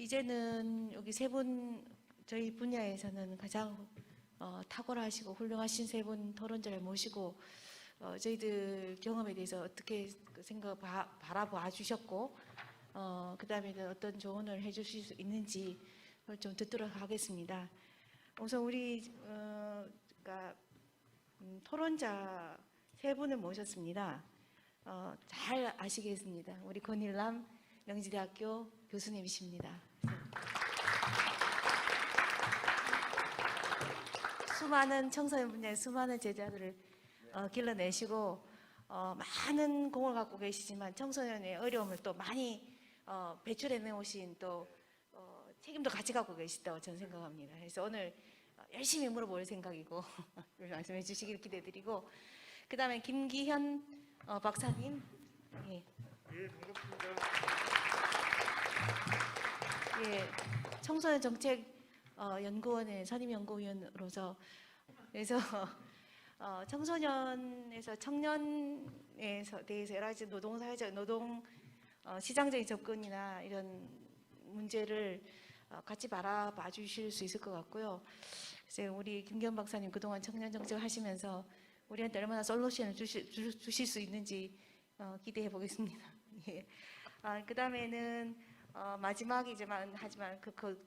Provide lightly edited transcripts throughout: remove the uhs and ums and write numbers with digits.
이제는 여기 세 분 저희 분야에서는 가장 탁월하시고 훌륭하신 세 분 토론자를 모시고 저희들 경험에 대해서 어떻게 바라봐 주셨고 그다음에 어떤 조언을 해주실 수 있는지 좀 듣도록 하겠습니다. 우선 우리 토론자 세 분을 모셨습니다. 잘 아시겠습니다. 우리 권일남 명지대학교 교수님이십니다. 수많은 청소년 분야의 수많은 제자들을 길러내시고 많은 공을 갖고 계시지만 청소년의 어려움을 또 많이 배출해 내오신 또 책임도 같이 갖고 계시다고 저는 생각합니다. 그래서 오늘 열심히 물어볼 생각이고 말씀해 주시길 기대드리고, 그 다음에 김기현 박사님. 예, 반갑습니다. 예, 청소년 정책 연구원의 선임 연구위원으로서 그래서 청소년에서 청년에 대해서 여러 가지 노동사회적 시장적인 접근이나 이런 문제를 같이 바라봐 주실 수 있을 것 같고요. 그래서 우리 김기현 박사님 그동안 청년 정책을 하시면서 우리한테 얼마나 솔루션을 주실 수 있는지 기대해 보겠습니다. 예. 그 다음에는 마지막이지만 하지만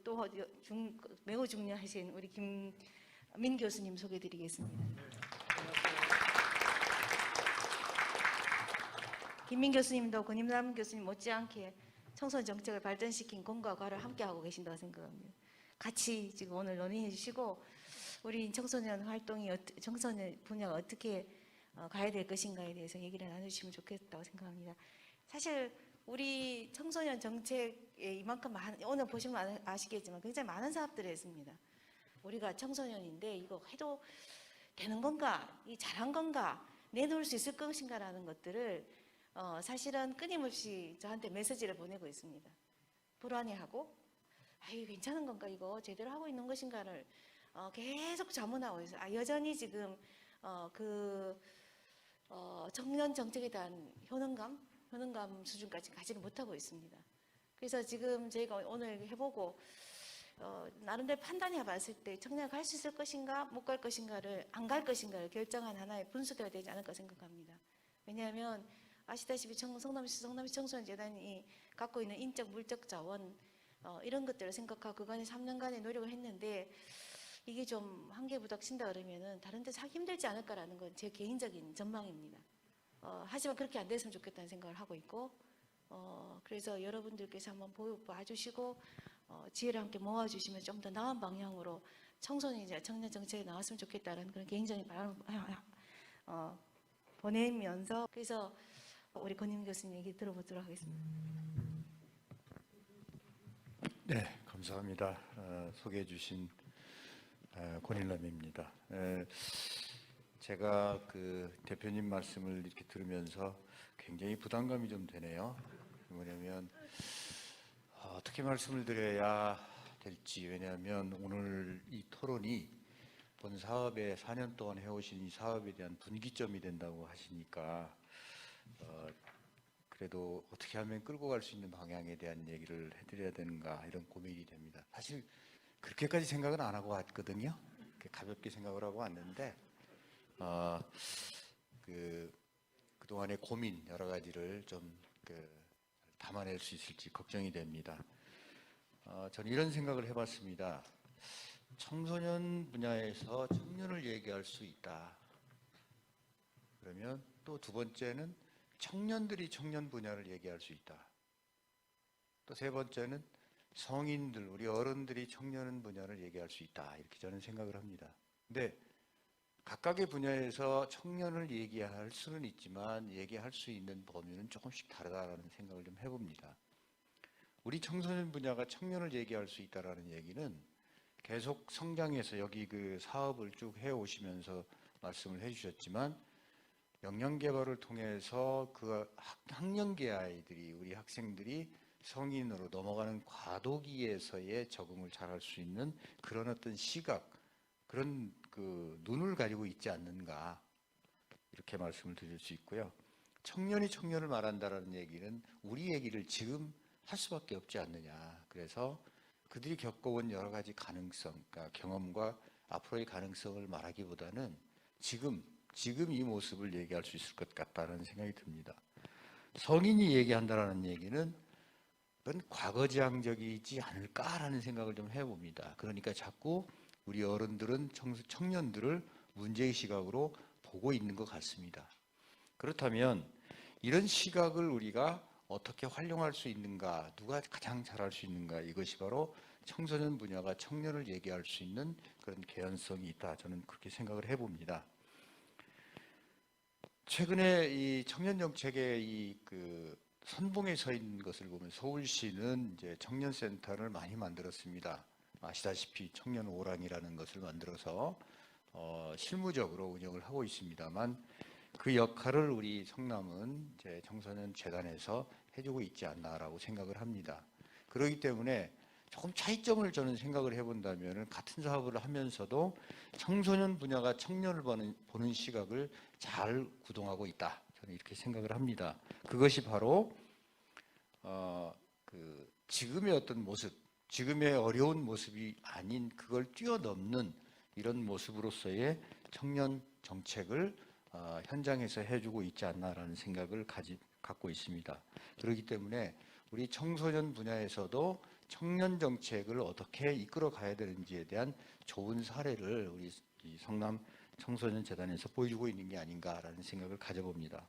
또 매우 중요하신 우리 김민 교수님 소개드리겠습니다. 김민 교수님도 권임남 교수님 못지않게 청소년 정책을 발전시킨 공과 과를 함께하고 계신다고 생각합니다. 같이 지금 오늘 논의해 주시고 우리 청소년 활동이 청소년 분야가 어떻게 가야 될 것인가에 대해서 얘기를 나누시면 좋겠다고 생각합니다. 사실 우리 청소년 정책에 이만큼 오늘 보시면 아시겠지만 굉장히 많은 사업들을 했습니다. 우리가 청소년인데 이거 해도 되는 건가, 이 잘한 건가, 내놓을 수 있을 것인가라는 것들을 사실은 끊임없이 저한테 메시지를 보내고 있습니다. 불안해하고 아유 괜찮은 건가, 이거 제대로 하고 있는 것인가를 계속 자문하고 있어요. 여전히 지금 청년 정책에 대한 효능감 수준까지 가지는 못하고 있습니다. 그래서 지금 저희가 오늘 해보고 나름대로 판단해 봤을 때 청년이 갈 수 있을 것인가 못 갈 것인가를 안 갈 것인가를 결정한 하나의 분수가 되지 않을까 생각합니다. 왜냐하면 아시다시피 성남시 청소년재단이 갖고 있는 인적 물적 자원 이런 것들을 생각하고 그간에 3년간의 노력을 했는데 이게 좀 한계부닥친다 그러면은 다른 데서 하기 힘들지 않을까라는 건 제 개인적인 전망입니다. 하지만 그렇게 안 됐으면 좋겠다는 생각을 하고 있고 그래서 여러분들께서 한번 봐주시고 지혜를 함께 모아주시면 좀 더 나은 방향으로 청소년이나 청년 정책에 나왔으면 좋겠다는 그런 개인적인 바람을 보내면서 그래서 우리 권임 교수님 얘기 들어보도록 하겠습니다. 네, 감사합니다. 소개해 주신 권일남입니다. 제가 그 대표님 말씀을 이렇게 들으면서 굉장히 부담감이 좀 되네요. 뭐냐면 어떻게 말씀을 드려야 될지, 왜냐하면 오늘 이 토론이 본 사업에 4년 동안 해오신 이 사업에 대한 분기점이 된다고 하시니까 그래도 어떻게 하면 끌고 갈 수 있는 방향에 대한 얘기를 해드려야 되는가 이런 고민이 됩니다. 사실 그렇게까지 생각은 안 하고 왔거든요. 가볍게 생각을 하고 왔는데 그동안의 고민 여러 가지를 좀 담아낼 수 있을지 걱정이 됩니다. 저는 이런 생각을 해봤습니다. 청소년 분야에서 청년을 얘기할 수 있다. 그러면 또 두 번째는 청년들이 청년 분야를 얘기할 수 있다. 또 세 번째는 성인들, 우리 어른들이 청년 분야를 얘기할 수 있다. 이렇게 저는 생각을 합니다. 근데 각각의 분야에서 청년을 얘기할 수는 있지만 얘기할 수 있는 범위는 조금씩 다르다라는 생각을 좀 해봅니다. 우리 청소년 분야가 청년을 얘기할 수 있다라는 얘기는 계속 성장해서 여기 그 사업을 쭉 해오시면서 말씀을 해주셨지만 역량 개발을 통해서 그 학년기 아이들이, 우리 학생들이 성인으로 넘어가는 과도기에서의 적응을 잘할 수 있는 그런 어떤 시각, 그런 그 눈을 가지고 있지 않는가, 이렇게 말씀을 드릴 수 있고요. 청년이 청년을 말한다라는 얘기는 우리 얘기를 지금 할 수밖에 없지 않느냐. 그래서 그들이 겪어온 여러 가지 가능성, 그러니까 경험과 앞으로의 가능성을 말하기보다는 지금 이 모습을 얘기할 수 있을 것 같다는 생각이 듭니다. 성인이 얘기한다라는 얘기는 그건 과거지향적이지 않을까라는 생각을 좀 해봅니다. 그러니까 자꾸 우리 어른들은 청년들을 문제의 시각으로 보고 있는 것 같습니다. 그렇다면 이런 시각을 우리가 어떻게 활용할 수 있는가, 누가 가장 잘할 수 있는가, 이것이 바로 청소년 분야가 청년을 얘기할 수 있는 그런 개연성이 있다. 저는 그렇게 생각을 해봅니다. 최근에 이 청년 정책의 선봉에 서 있는 것을 보면 서울시는 이제 청년센터를 많이 만들었습니다. 아시다시피 청년 오랑이라는 것을 만들어서 실무적으로 운영을 하고 있습니다만 그 역할을 우리 성남은 이제 청소년 재단에서 해주고 있지 않나라고 생각을 합니다. 그렇기 때문에 조금 차이점을 저는 생각을 해본다면 같은 사업을 하면서도 청소년 분야가 청년을 보는 시각을 잘 구동하고 있다. 저는 이렇게 생각을 합니다. 그것이 바로 지금의 어떤 모습, 지금의 어려운 모습이 아닌 그걸 뛰어넘는 이런 모습으로서의 청년 정책을 현장에서 해주고 있지 않나라는 생각을 갖고 있습니다. 그렇기 때문에 우리 청소년 분야에서도 청년 정책을 어떻게 이끌어 가야 되는지에 대한 좋은 사례를 우리 성남 청소년 재단에서 보여주고 있는 게 아닌가라는 생각을 가져봅니다.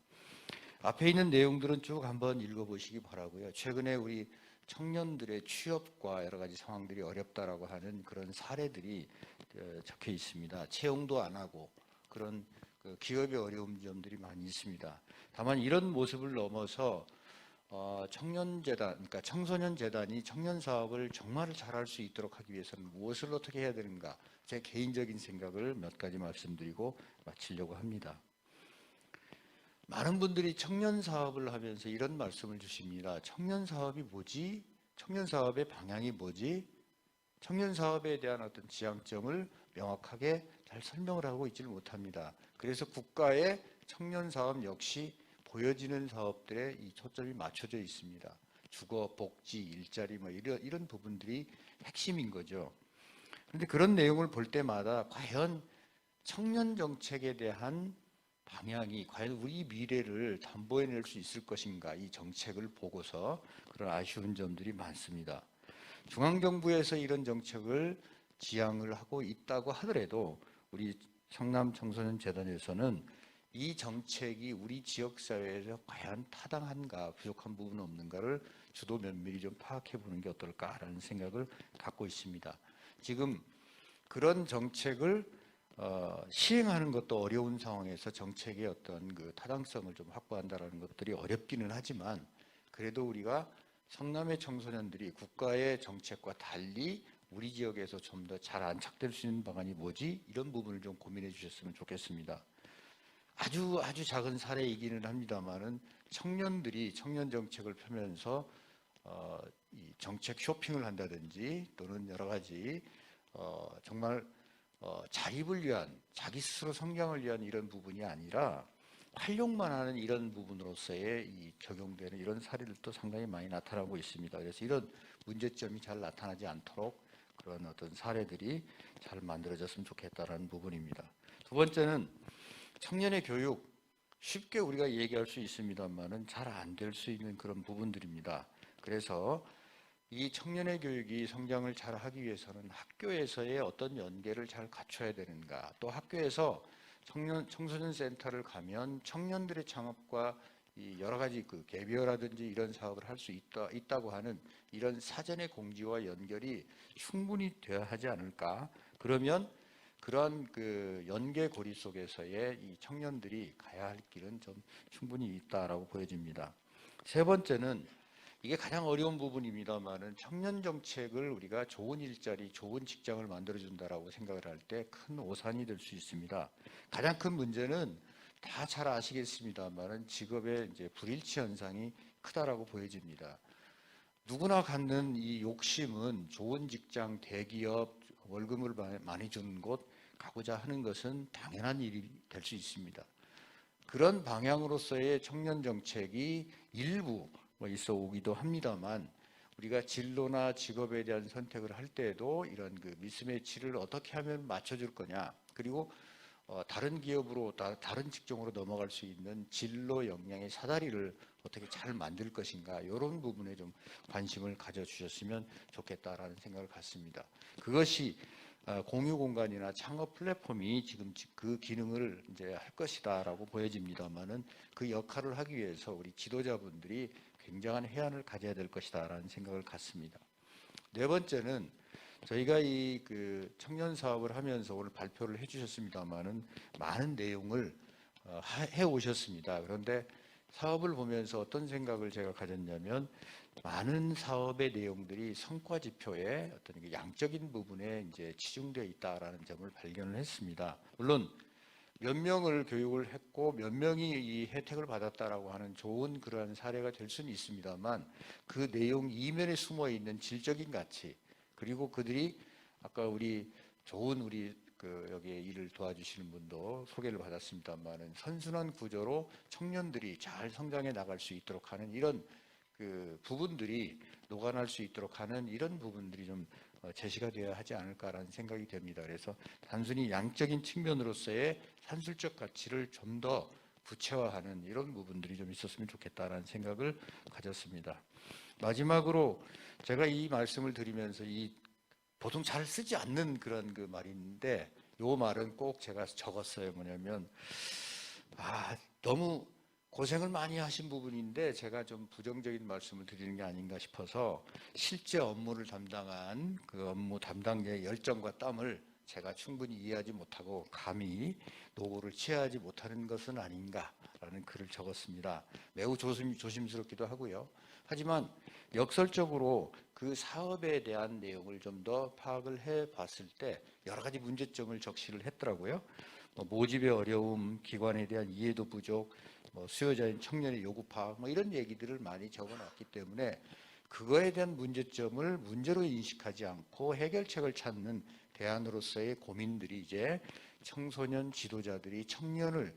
앞에 있는 내용들은 쭉 한번 읽어보시기 바라고요. 최근에 우리 청년들의 취업과 여러 가지 상황들이 어렵다라고 하는 그런 사례들이 적혀 있습니다. 채용도 안 하고 그런 기업의 어려운 점들이 많이 있습니다. 다만 이런 모습을 넘어서 청년재단, 그러니까 청소년재단이 청년 사업을 정말 잘할 수 있도록 하기 위해서는 무엇을 어떻게 해야 되는가, 제 개인적인 생각을 몇 가지 말씀드리고 마치려고 합니다. 많은 분들이 청년 사업을 하면서 이런 말씀을 주십니다. 청년 사업이 뭐지? 청년 사업의 방향이 뭐지? 청년 사업에 대한 어떤 지향점을 명확하게 잘 설명을 하고 있지를 못합니다. 그래서 국가의 청년 사업 역시 보여지는 사업들에 이 초점이 맞춰져 있습니다. 주거, 복지, 일자리 이런 부분들이 핵심인 거죠. 그런데 그런 내용을 볼 때마다 과연 청년 정책에 대한 방향이 과연 우리 미래를 담보해낼 수 있을 것인가, 이 정책을 보고서 그런 아쉬운 점들이 많습니다. 중앙정부에서 이런 정책을 지향을 하고 있다고 하더라도 우리 성남 청소년 재단에서는 이 정책이 우리 지역사회에서 과연 타당한가, 부족한 부분은 없는가를 주도 면밀히 좀 파악해 보는 게 어떨까라는 생각을 갖고 있습니다. 지금 그런 정책을 시행하는 것도 어려운 상황에서 정책의 어떤 그 타당성을 좀 확보한다라는 것들이 어렵기는 하지만 그래도 우리가 성남의 청소년들이 국가의 정책과 달리 우리 지역에서 좀 더 잘 안착될 수 있는 방안이 뭐지? 이런 부분을 좀 고민해 주셨으면 좋겠습니다. 아주 작은 사례이기는 합니다만은 청년들이 청년 정책을 펴면서 이 정책 쇼핑을 한다든지 또는 여러 가지 정말 자립을 위한, 자기 스스로 성장을 위한 이런 부분이 아니라 활용만 하는 이런 부분으로서의 이 적용되는 이런 사례들도 상당히 많이 나타나고 있습니다. 그래서 이런 문제점이 잘 나타나지 않도록 그런 어떤 사례들이 잘 만들어졌으면 좋겠다라는 부분입니다. 두 번째는 청년의 교육, 쉽게 우리가 얘기할 수 있습니다만은 잘 안 될 수 있는 그런 부분들입니다. 그래서 이 청년의 교육이 성장을 잘 하기 위해서는 학교에서의 어떤 연계를 잘 갖춰야 되는가, 또 학교에서 청소년 센터를 가면 청년들의 창업과 이 여러 가지 그 개비어라든지 이런 사업을 할 수 있다고 하는 이런 사전의 공지와 연결이 충분히 되어야 하지 않을까. 그러면 그러한 그 연계고리 속에서의 이 청년들이 가야 할 길은 좀 충분히 있다라고 보여집니다. 세 번째는 이게 가장 어려운 부분입니다만은 청년 정책을 우리가 좋은 일자리, 좋은 직장을 만들어준다라고 생각을 할 때 큰 오산이 될 수 있습니다. 가장 큰 문제는 다 잘 아시겠습니다만은 직업의 이제 불일치 현상이 크다라고 보여집니다. 누구나 갖는 이 욕심은 좋은 직장, 대기업, 월급을 많이 주는 곳 가고자 하는 것은 당연한 일이 될 수 있습니다. 그런 방향으로서의 청년 정책이 일부 있어 오기도 합니다만 우리가 진로나 직업에 대한 선택을 할 때에도 이런 그 미스매치를 어떻게 하면 맞춰줄 거냐, 그리고 다른 기업으로 다른 직종으로 넘어갈 수 있는 진로 역량의 사다리를 어떻게 잘 만들 것인가, 이런 부분에 좀 관심을 가져주셨으면 좋겠다라는 생각을 갖습니다. 그것이 공유 공간이나 창업 플랫폼이 지금 그 기능을 이제 할 것이다라고 보여집니다만은, 그 역할을 하기 위해서 우리 지도자분들이 굉장한 해안을 가져야 될 것이다라는 생각을 갖습니다. 네 번째는 저희가 이 그 청년 사업을 하면서 오늘 발표를 해주셨습니다만은 많은 내용을 해 오셨습니다. 그런데 사업을 보면서 어떤 생각을 제가 가졌냐면, 많은 사업의 내용들이 성과 지표의 어떤 양적인 부분에 이제 치중되어 있다라는 점을 발견을 했습니다. 물론 몇 명을 교육을 했고 몇 명이 이 혜택을 받았다라고 하는 좋은 그러한 사례가 될 수는 있습니다만, 그 내용 이면에 숨어 있는 질적인 가치, 그리고 그들이 아까 우리 좋은 우리 여기에 일을 도와주시는 분도 소개를 받았습니다만은, 선순환 구조로 청년들이 잘 성장해 나갈 수 있도록 하는 이런 그 부분들이 녹아날 수 있도록 하는 이런 부분들이 좀 제시가 되어야 하지 않을까라는 생각이 됩니다. 그래서 단순히 양적인 측면으로서의 산술적 가치를 좀 더 구체화하는 이런 부분들이 좀 있었으면 좋겠다라는 생각을 가졌습니다. 마지막으로 제가 이 말씀을 드리면서 보통 잘 쓰지 않는 그런 그 말인데, 요 말은 꼭 제가 적었어요. 뭐냐면, 너무 고생을 많이 하신 부분인데 제가 좀 부정적인 말씀을 드리는 게 아닌가 싶어서, 실제 업무를 담당한 그 업무 담당자의 열정과 땀을 제가 충분히 이해하지 못하고 감히 노고를 취하지 못하는 것은 아닌가라는 글을 적었습니다. 매우 조심스럽기도 하고요. 하지만 역설적으로 그 사업에 대한 내용을 좀 더 파악을 해 봤을 때 여러 가지 문제점을 적시를 했더라고요. 모집의 어려움, 기관에 대한 이해도 부족, 수요자인 청년의 요구 파악, 이런 얘기들을 많이 적어놨기 때문에, 그거에 대한 문제점을 문제로 인식하지 않고 해결책을 찾는 대안으로서의 고민들이 이제 청소년 지도자들이 청년을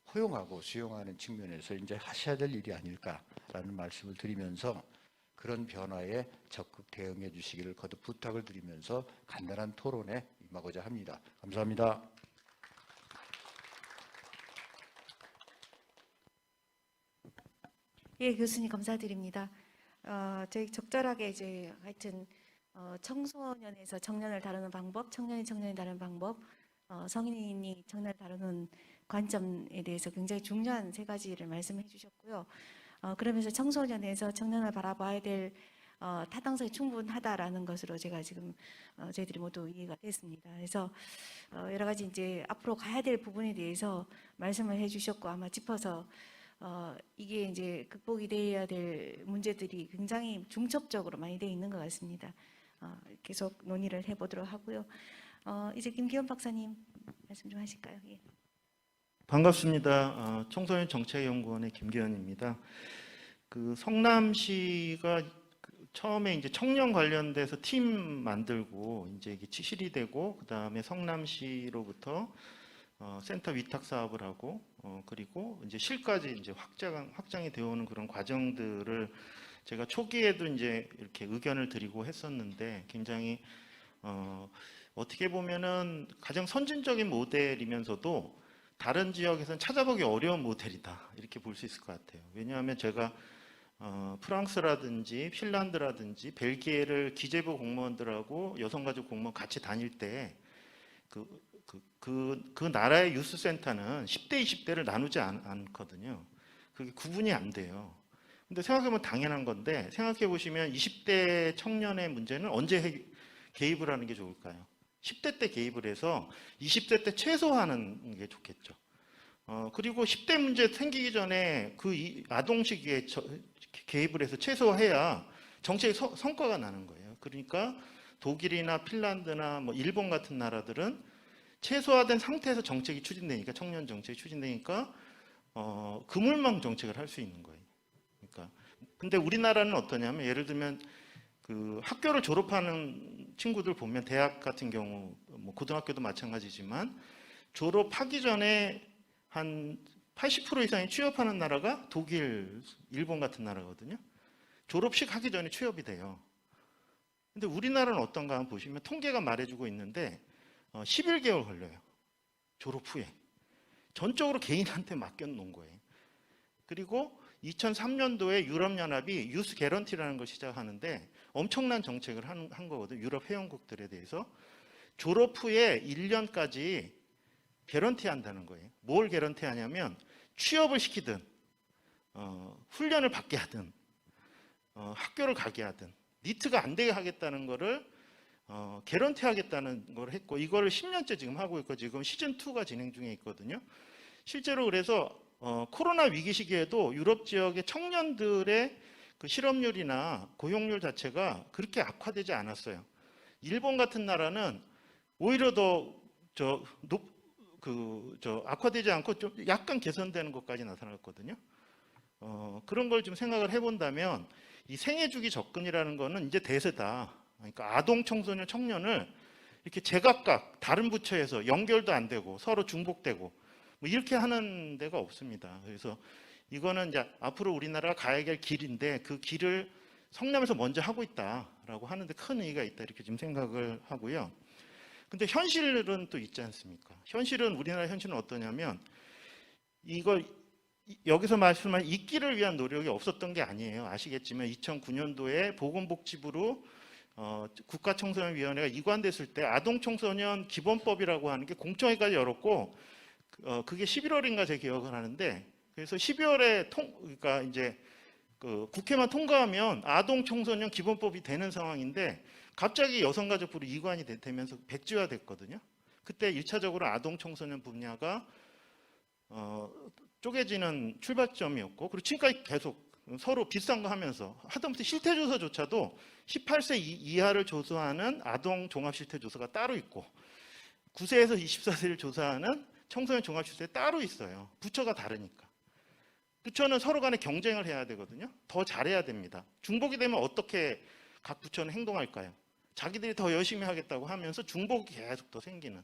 포용하고 수용하는 측면에서 이제 하셔야 될 일이 아닐까라는 말씀을 드리면서, 그런 변화에 적극 대응해 주시기를 거듭 부탁을 드리면서 간단한 토론에 임하고자 합니다. 감사합니다. 예, 교수님 감사드립니다. 저희 적절하게 이제 하여튼 청소년에서 청년을 다루는 방법, 청년이 청년을 다루는 방법, 성인이 청년을 다루는 관점에 대해서 굉장히 중요한 세 가지를 말씀해 주셨고요. 그러면서 청소년에서 청년을 바라봐야 될 타당성이 충분하다라는 것으로 제가 지금 저희들이 모두 이해가 됐습니다. 그래서 여러 가지 이제 앞으로 가야 될 부분에 대해서 말씀을 해주셨고, 아마 짚어서 이게 이제 극복이 되어야 될 문제들이 굉장히 중첩적으로 많이 되어 있는 것 같습니다. 계속 논의를 해보도록 하고요. 이제 김기현 박사님 말씀 좀 하실까요? 예. 반갑습니다. 청소년 정책연구원의 김기현입니다. 그 성남시가 처음에 이제 청년 관련돼서 팀 만들고 이제 이게 치실이 되고, 그 다음에 성남시로부터 센터 위탁 사업을 하고, 그리고 이제 실까지 이제 확장이 되어오는 그런 과정들을 제가 초기에도 이제 이렇게 의견을 드리고 했었는데, 굉장히 어떻게 보면은 가장 선진적인 모델이면서도 다른 지역에서는 찾아보기 어려운 모델이다, 이렇게 볼 수 있을 것 같아요. 왜냐하면 제가 프랑스라든지 핀란드라든지 벨기에를 기재부 공무원들하고 여성가족 공무원 같이 다닐 때 그 나라의 유스센터는 10대, 20대를 나누지 않거든요. 그게 구분이 안 돼요. 근데 생각해보면 당연한 건데, 생각해보시면 20대 청년의 문제는 언제 개입을 하는 게 좋을까요? 10대 때 개입을 해서 20대 때 최소화하는 게 좋겠죠. 그리고 10대 문제 생기기 전에 그 아동 시기에 개입을 해서 최소화해야 정책의 성과가 나는 거예요. 그러니까 독일이나 핀란드나 뭐 일본 같은 나라들은 최소화된 상태에서 정책이 추진되니까, 청년 정책이 추진되니까 그물망 정책을 할 수 있는 거예요. 그러니까 근데 우리나라는 어떠냐면, 예를 들면 그 학교를 졸업하는 친구들 보면, 대학 같은 경우 뭐 고등학교도 마찬가지지만 졸업하기 전에 한 80% 이상이 취업하는 나라가 독일, 일본 같은 나라거든요. 졸업식 하기 전에 취업이 돼요. 근데 우리나라는 어떤가 한번 보시면 통계가 말해주고 있는데 11개월 걸려요. 졸업 후에. 전적으로 개인한테 맡겨놓은 거예요. 그리고 2003년도에 유럽연합이 유스 개런티라는 걸 시작하는데 엄청난 정책을 한 거거든요. 유럽 회원국들에 대해서. 졸업 후에 1년까지 개런티 한다는 거예요. 뭘 개런티 하냐면 취업을 시키든 훈련을 받게 하든 학교를 가게 하든 니트가 안 되게 하겠다는 거를 개런티 하겠다는 걸 했고, 이거를 10년째 지금 하고 있고 지금 시즌 2가 진행 중에 있거든요. 실제로 그래서 코로나 위기 시기에도 유럽 지역의 청년들의 그 실업률이나 고용률 자체가 그렇게 악화되지 않았어요. 일본 같은 나라는 오히려 더 악화되지 않고 좀 약간 개선되는 것까지 나타났거든요. 그런 걸 좀 생각을 해본다면 이 생애주기 접근이라는 거는 이제 대세다. 그러니까 아동, 청소년, 청년을 이렇게 제각각 다른 부처에서 연결도 안 되고 서로 중복되고 뭐 이렇게 하는 데가 없습니다. 그래서 이거는 이제 앞으로 우리나라가 가야 할 길인데 그 길을 성남에서 먼저 하고 있다라고 하는데 큰 의의가 있다 이렇게 좀 생각을 하고요. 근데 현실은 또 있지 않습니까? 현실은 우리나라 현실은 어떠냐면 이걸 여기서 말씀한 있기를 위한 노력이 없었던 게 아니에요. 아시겠지만 2009년도에 보건복지부로 국가청소년위원회가 이관됐을 때 아동청소년 기본법이라고 하는 게 공청회까지 열었고 그게 11월인가 제 기억을 하는데 그래서 12월에 그러니까 이제 그 국회만 통과하면 아동청소년 기본법이 되는 상황인데 갑자기 여성가족부로 이관이 되면서 백지화됐거든요. 그때 1차적으로 아동청소년 분야가 쪼개지는 출발점이었고 그리고 지금까지 계속 서로 비싼 거 하면서 하다못해 실태조사조차도 18세 이하를 조사하는 아동 종합실태조사가 따로 있고 9세에서 24세를 조사하는 청소년 종합실태 따로 있어요. 부처가 다르니까. 부처는 서로 간에 경쟁을 해야 되거든요. 더 잘해야 됩니다. 중복이 되면 어떻게 각 부처는 행동할까요? 자기들이 더 열심히 하겠다고 하면서 중복이 계속 더 생기는.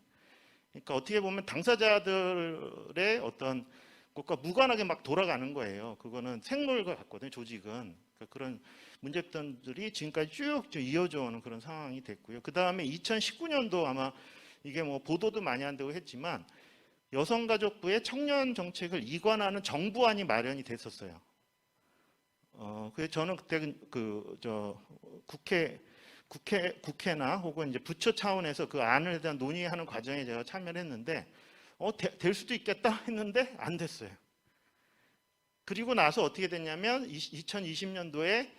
그러니까 어떻게 보면 당사자들의 어떤 것과 무관하게 막 돌아가는 거예요. 그거는 생물과 같거든요. 조직은. 그러니까 그런 문제점들이 지금까지 쭉 이어져 오는 그런 상황이 됐고요. 그 다음에 2019년도 아마 이게 뭐 보도도 많이 안 되고 했지만 여성가족부의 청년 정책을 이관하는 정부안이 마련이 됐었어요. 그래서 저는 그때 국회나 혹은 이제 부처 차원에서 그 안에 대한 논의하는 과정에 제가 참여를 했는데 될 수도 있겠다 했는데 안 됐어요. 그리고 나서 어떻게 됐냐면 2020년도에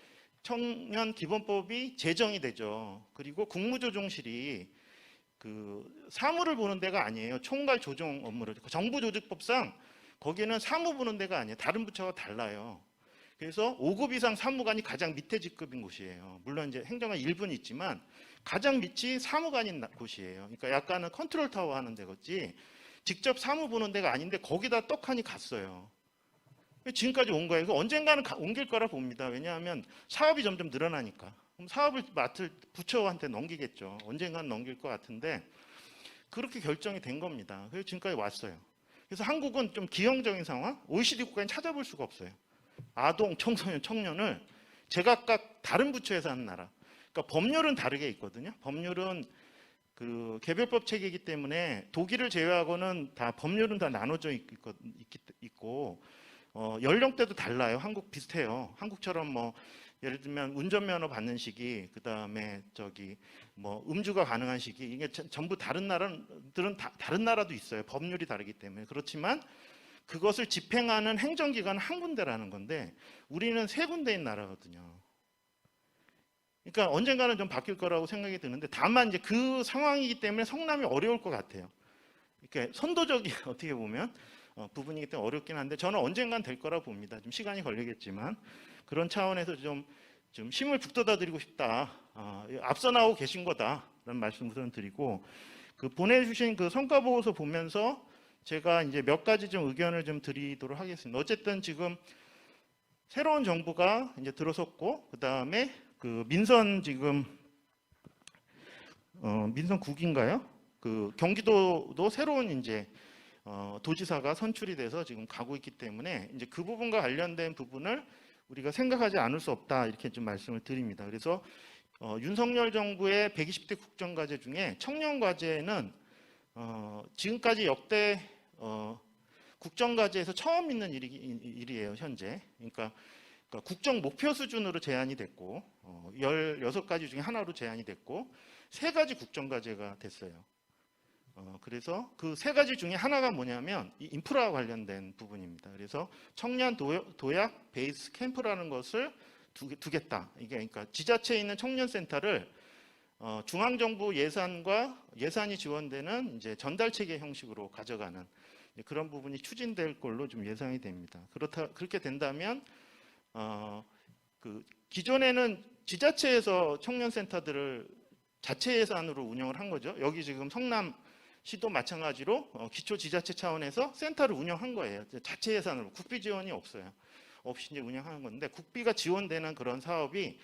청년 기본법이 제정이 되죠. 그리고 국무조정실이 그 사무를 보는 데가 아니에요. 총괄 조정 업무를. 정부조직법상 거기는 사무 보는 데가 아니에요. 다른 부처가 달라요. 그래서 5급 이상 사무관이 가장 밑에 직급인 곳이에요. 물론 이제 행정관 1분 있지만 가장 밑이 사무관인 곳이에요. 그러니까 약간은 컨트롤 타워 하는 데겠지 직접 사무 보는 데가 아닌데 거기다 떡하니 갔어요. 지금까지 온 거예요. 언젠가는 옮길 거라 봅니다. 왜냐하면 사업이 점점 늘어나니까. 그럼 사업을 맡을 부처한테 넘기겠죠. 언젠가는 넘길 것 같은데 그렇게 결정이 된 겁니다. 그래서 지금까지 왔어요. 그래서 한국은 좀 기형적인 상황, OECD 국가는 찾아볼 수가 없어요. 아동, 청소년, 청년을 제각각 다른 부처에서 하는 나라. 그러니까 법률은 다르게 있거든요. 법률은 그 개별법 체계이기 때문에 독일을 제외하고는 다 법률은 다 나눠져 있고 연령대도 달라요. 한국 비슷해요. 한국처럼 뭐 예를 들면 운전면허 받는 시기, 그 다음에 뭐 음주가 가능한 시기 이게 전부 다른 나라들은 다른 나라도 있어요. 법률이 다르기 때문에 그렇지만 그것을 집행하는 행정기관은 한 군데라는 건데 우리는 세 군데인 나라거든요. 그러니까 언젠가는 좀 바뀔 거라고 생각이 드는데 다만 이제 그 상황이기 때문에 성남이 어려울 것 같아요. 이렇게 선도적인 어떻게 보면 부분이기 때문에 어렵긴 한데 저는 언젠간 될 거라고 봅니다. 좀 시간이 걸리겠지만 그런 차원에서 좀 힘을 북돋아 드리고 싶다. 앞서 나오고 계신 거다라는 말씀을 드리고 그 보내주신 그 성과 보고서 보면서 제가 이제 몇 가지 좀 의견을 좀 드리도록 하겠습니다. 어쨌든 지금 새로운 정부가 이제 들어섰고 그 다음에 그 민선 지금 민선국인가요? 그 경기도도 새로운 이제 도지사가 선출이 돼서 지금 가고 있기 때문에 이제 그 부분과 관련된 부분을 우리가 생각하지 않을 수 없다 이렇게 좀 말씀을 드립니다. 그래서 윤석열 정부의 120대 국정과제 중에 청년 과제는 지금까지 역대 국정과제에서 처음 있는 일이에요 현재. 그러니까 국정 목표 수준으로 제안이 됐고 16가지 중에 하나로 제안이 됐고 3가지 국정과제가 됐어요. 그래서 그 3가지 중에 하나가 뭐냐면 이 인프라와 관련된 부분입니다. 그래서 청년 도약 베이스 캠프라는 것을 두겠다. 이게 그러니까 지자체에 있는 청년센터를 중앙정부 예산이 지원되는 이제 전달 체계 형식으로 가져가는 그런 부분이 추진될 걸로 좀 예상이 됩니다. 그렇게 된다면 기존에는 지자체에서 청년센터들을 자체 예산으로 운영을 한 거죠. 여기 지금 성남시도 마찬가지로 기초지자체 차원에서 센터를 운영한 거예요. 자체 예산으로 국비 지원이 없이 이제 운영하는 건데 국비가 지원되는 그런 사업이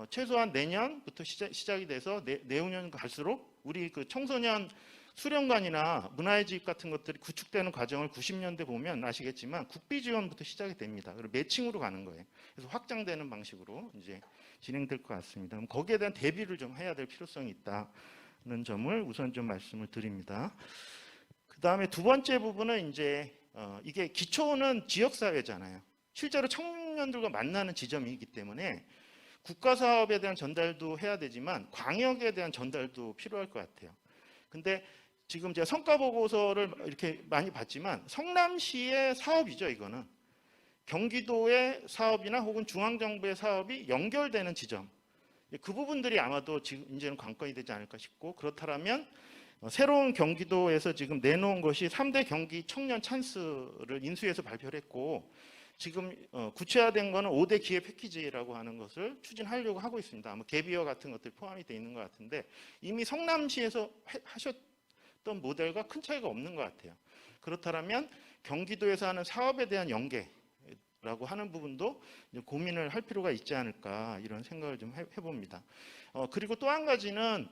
최소한 내년부터 시작이 돼서 내후년 갈수록 우리 그 청소년 수련관이나 문화의 집 같은 것들이 구축되는 과정을 90년대 보면 아시겠지만 국비 지원부터 시작이 됩니다. 그리고 매칭으로 가는 거예요. 그래서 확장되는 방식으로 이제 진행될 것 같습니다. 그럼 거기에 대한 대비를 좀 해야 될 필요성이 있다는 점을 우선 좀 말씀을 드립니다. 그 다음에 두 번째 부분은 이제 이게 기초는 지역사회잖아요. 실제로 청년들과 만나는 지점이기 때문에 국가 사업에 대한 전달도 해야 되지만 광역에 대한 전달도 필요할 것 같아요. 근데 지금 제가 성과 보고서를 이렇게 많이 봤지만 성남시의 사업이죠, 이거는. 경기도의 사업이나 혹은 중앙정부의 사업이 연결되는 지점. 그 부분들이 아마도 지금 이제는 관건이 되지 않을까 싶고, 그렇다면 새로운 경기도에서 지금 내놓은 것이 3대 경기 청년 찬스를 인수해서 발표를 했고, 지금 구체화된 거는 5대 기회 패키지라고 하는 것을 추진하려고 하고 있습니다. 아마 갭이어 같은 것들이 포함이 되어 있는 것 같은데 이미 성남시에서 하셨던 모델과 큰 차이가 없는 것 같아요. 그렇다면 경기도에서 하는 사업에 대한 연계라고 하는 부분도 고민을 할 필요가 있지 않을까 이런 생각을 좀 해봅니다. 그리고 또 한 가지는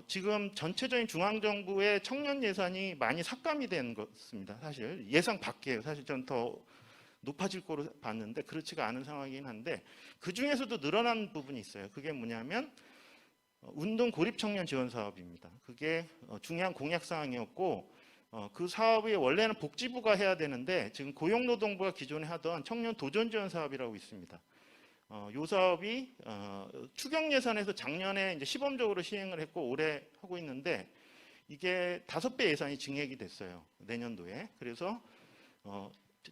지금 전체적인 중앙정부의 청년 예산이 많이 삭감이 된 것입니다. 사실 예상 밖이에요. 사실 전 더 높아질 거로 봤는데 그렇지가 않은 상황이긴 한데 그 중에서도 늘어난 부분이 있어요. 그게 뭐냐면 운동 고립 청년 지원 사업입니다. 그게 중요한 공약 사항이었고 그 사업이 원래는 복지부가 해야 되는데 지금 고용노동부가 기존에 하던 청년 도전 지원 사업이라고 있습니다. 이 사업이 추경 예산에서 작년에 이제 시범적으로 시행을 했고 올해 하고 있는데 이게 5배 예산이 증액이 됐어요. 내년도에. 그래서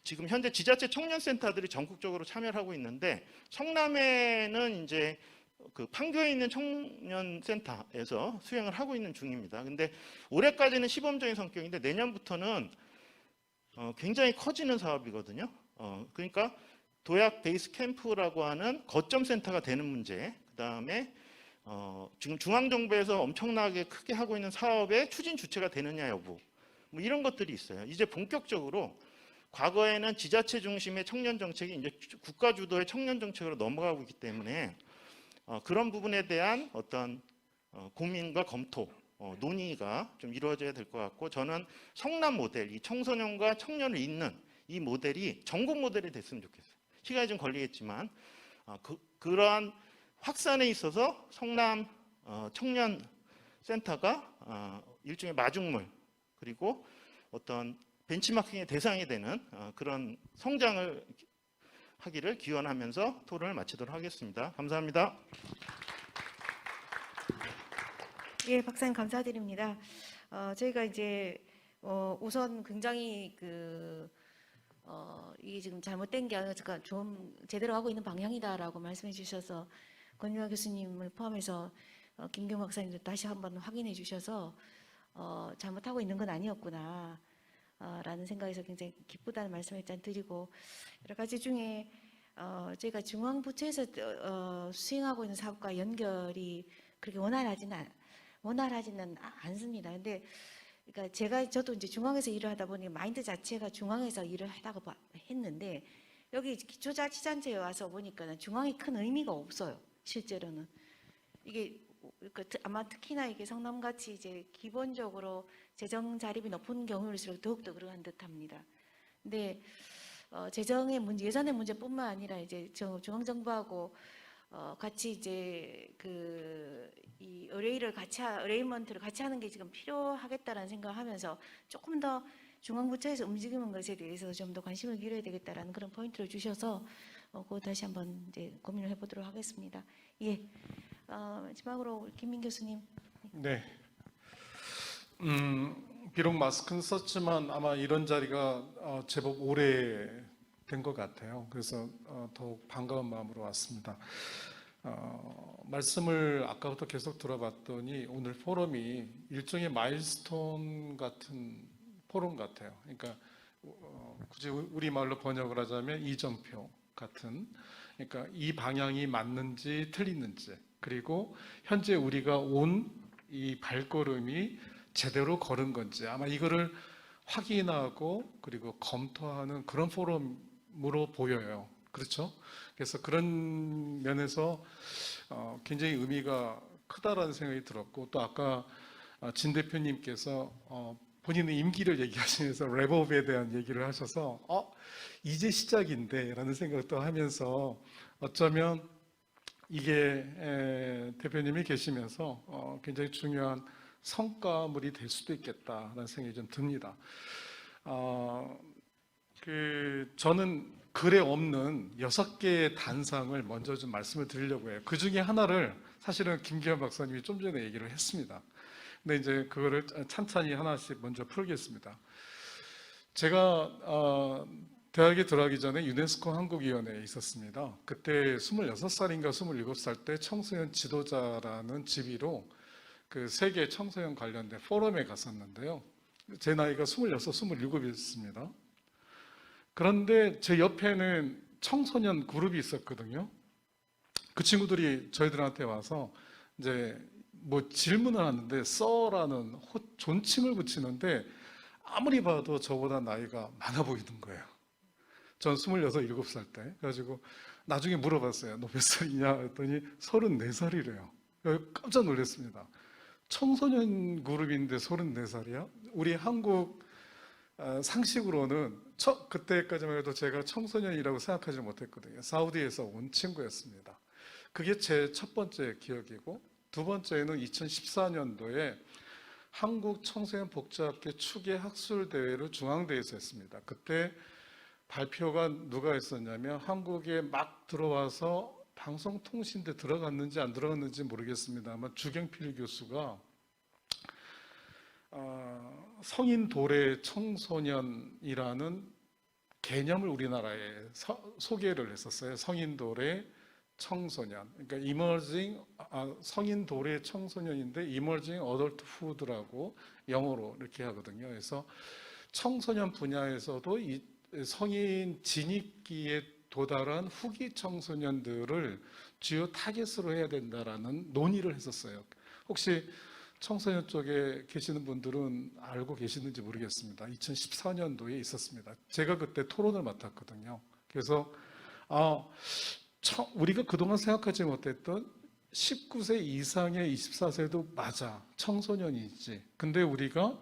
지금 현재 지자체 청년센터들이 전국적으로 참여를 하고 있는데 성남에는 이제 그 판교에 있는 청년센터에서 수행을 하고 있는 중입니다. 근데 올해까지는 시범적인 성격인데 내년부터는 굉장히 커지는 사업이거든요. 그러니까 도약 베이스 캠프라고 하는 거점 센터가 되는 문제, 그 다음에 지금 중앙정부에서 엄청나게 크게 하고 있는 사업의 추진 주체가 되느냐 여부, 뭐 이런 것들이 있어요. 이제 본격적으로 과거에는 지자체 중심의 청년 정책이 이제 국가 주도의 청년 정책으로 넘어가고 있기 때문에 그런 부분에 대한 어떤 고민과 검토, 논의가 좀 이루어져야 될 것 같고 저는 성남 모델, 이 청소년과 청년을 잇는 이 모델이 전국 모델이 됐으면 좋겠어요. 시간이 좀 걸리겠지만 그러한 확산에 있어서 성남 청년 센터가 일종의 마중물 그리고 어떤 벤치마킹의 대상이 되는 그런 성장을 하기를 기원하면서 토론을 마치도록 하겠습니다. 감사합니다. 예, 박사님 감사드립니다. 저희가 이제 우선 굉장히 이게 지금 잘못된 게 아니라 좀 제대로 하고 있는 방향이다라고 말씀해 주셔서 권유아 교수님을 포함해서 김경 박사님도 다시 한번 확인해 주셔서 잘못하고 있는 건 아니었구나 라는 생각에서 굉장히 기쁘다는 말씀을 일단 드리고 여러 가지 중에 저희가 중앙부처에서 수행하고 있는 사업과 연결이 그렇게 원활하지는 않습니다. 근데 그러니까 저도 이제 중앙에서 일을 하다 보니 마인드 자체가 중앙에서 일을 하다고 했는데 여기 기초자치단체에 와서 보니까 중앙이 큰 의미가 없어요. 실제로는 이게 아마 특히나 이게 성남같이 이제 기본적으로 재정 자립이 높은 경우일수록 더욱더 그러한 듯합니다. 근데 재정의 문제, 예산의 문제뿐만 아니라 이제 중앙정부하고 같이 이제 이 어레인먼트를 같이 하는 게 지금 필요하겠다라는 생각을 하면서 조금 더 중앙부처에서 움직이는 것에 대해서 좀 더 관심을 기울여야 되겠다라는 그런 포인트를 주셔서 그거 다시 한번 이제 고민을 해보도록 하겠습니다. 예. 마지막으로 김민 교수님. 네. 비록 마스크는 썼지만 아마 이런 자리가 제법 오래 된 것 같아요. 그래서 더욱 반가운 마음으로 왔습니다. 말씀을 아까부터 계속 들어봤더니 오늘 포럼이 일종의 마일스톤 같은 포럼 같아요. 그러니까 굳이 우리말로 번역을 하자면 이정표 같은, 그러니까 이 방향이 맞는지 틀리는지, 그리고 현재 우리가 온 이 발걸음이 제대로 걸은 건지, 아마 이거를 확인하고 그리고 검토하는 그런 포럼으로 보여요. 그렇죠? 그래서 그런 면에서 굉장히 의미가 크다라는 생각이 들었고, 또 아까 진 대표님께서 본인의 임기를 얘기하시면서 랩업에 대한 얘기를 하셔서 이제 시작인데 라는 생각을 또 하면서 어쩌면 이게 대표님이 계시면서 굉장히 중요한 성과물이 될 수도 있겠다라는 생각이 좀 듭니다. 저는 글에 없는 6개의 단상을 먼저 좀 말씀을 드리려고 해요. 그 중에 하나를 사실은 김기현 박사님이 좀 전에 얘기를 했습니다. 근데 이제 그거를 찬찬히 하나씩 먼저 풀겠습니다. 제가 대학에 들어가기 전에 유네스코 한국위원회에 있었습니다. 그때 26살인가 27살 때 청소년 지도자라는 직위로 그 세계 청소년 관련된 포럼에 갔었는데요. 제 나이가 26, 27이었습니다. 그런데 제 옆에는 청소년 그룹이 있었거든요. 그 친구들이 저희들한테 와서 이제 뭐 질문을 하는데 써라는 존칭을 붙이는데 아무리 봐도 저보다 나이가 많아 보이는 거예요. 전 26, 7살 때. 그래가지고 나중에 물어봤어요. 너 몇 살이냐? 했더니 34살이래요. 깜짝 놀랐습니다. 청소년 그룹인데 34살이야? 우리 한국 상식으로는 그때까지만 해도 제가 청소년이라고 생각하지 못했거든요. 사우디에서 온 친구였습니다. 그게 제 첫 번째 기억이고, 두 번째는 2014년도에 한국 청소년 복지학회 추계 학술 대회를 중앙대에서 했습니다. 그때 발표가 누가 했었냐면 한국에 막 들어와서 방송통신대 들어갔는지 안 들어갔는지 모르겠습니다만 주경필 교수가 성인 도래 청소년이라는 개념을 우리나라에 소개를 했었어요. 성인 도래 청소년, 그러니까 emerging 성인 도래 청소년인데 emerging adulthood라고 영어로 이렇게 하거든요. 그래서 청소년 분야에서도 이 성인 진입기에 도달한 후기 청소년들을 주요 타겟으로 해야 된다라는 논의를 했었어요. 혹시 청소년 쪽에 계시는 분들은 알고 계시는지 모르겠습니다. 2014년도에 있었습니다. 제가 그때 토론을 맡았거든요. 그래서 우리가 그동안 생각하지 못했던 19세 이상의 24세도 맞아, 청소년이지. 근데 우리가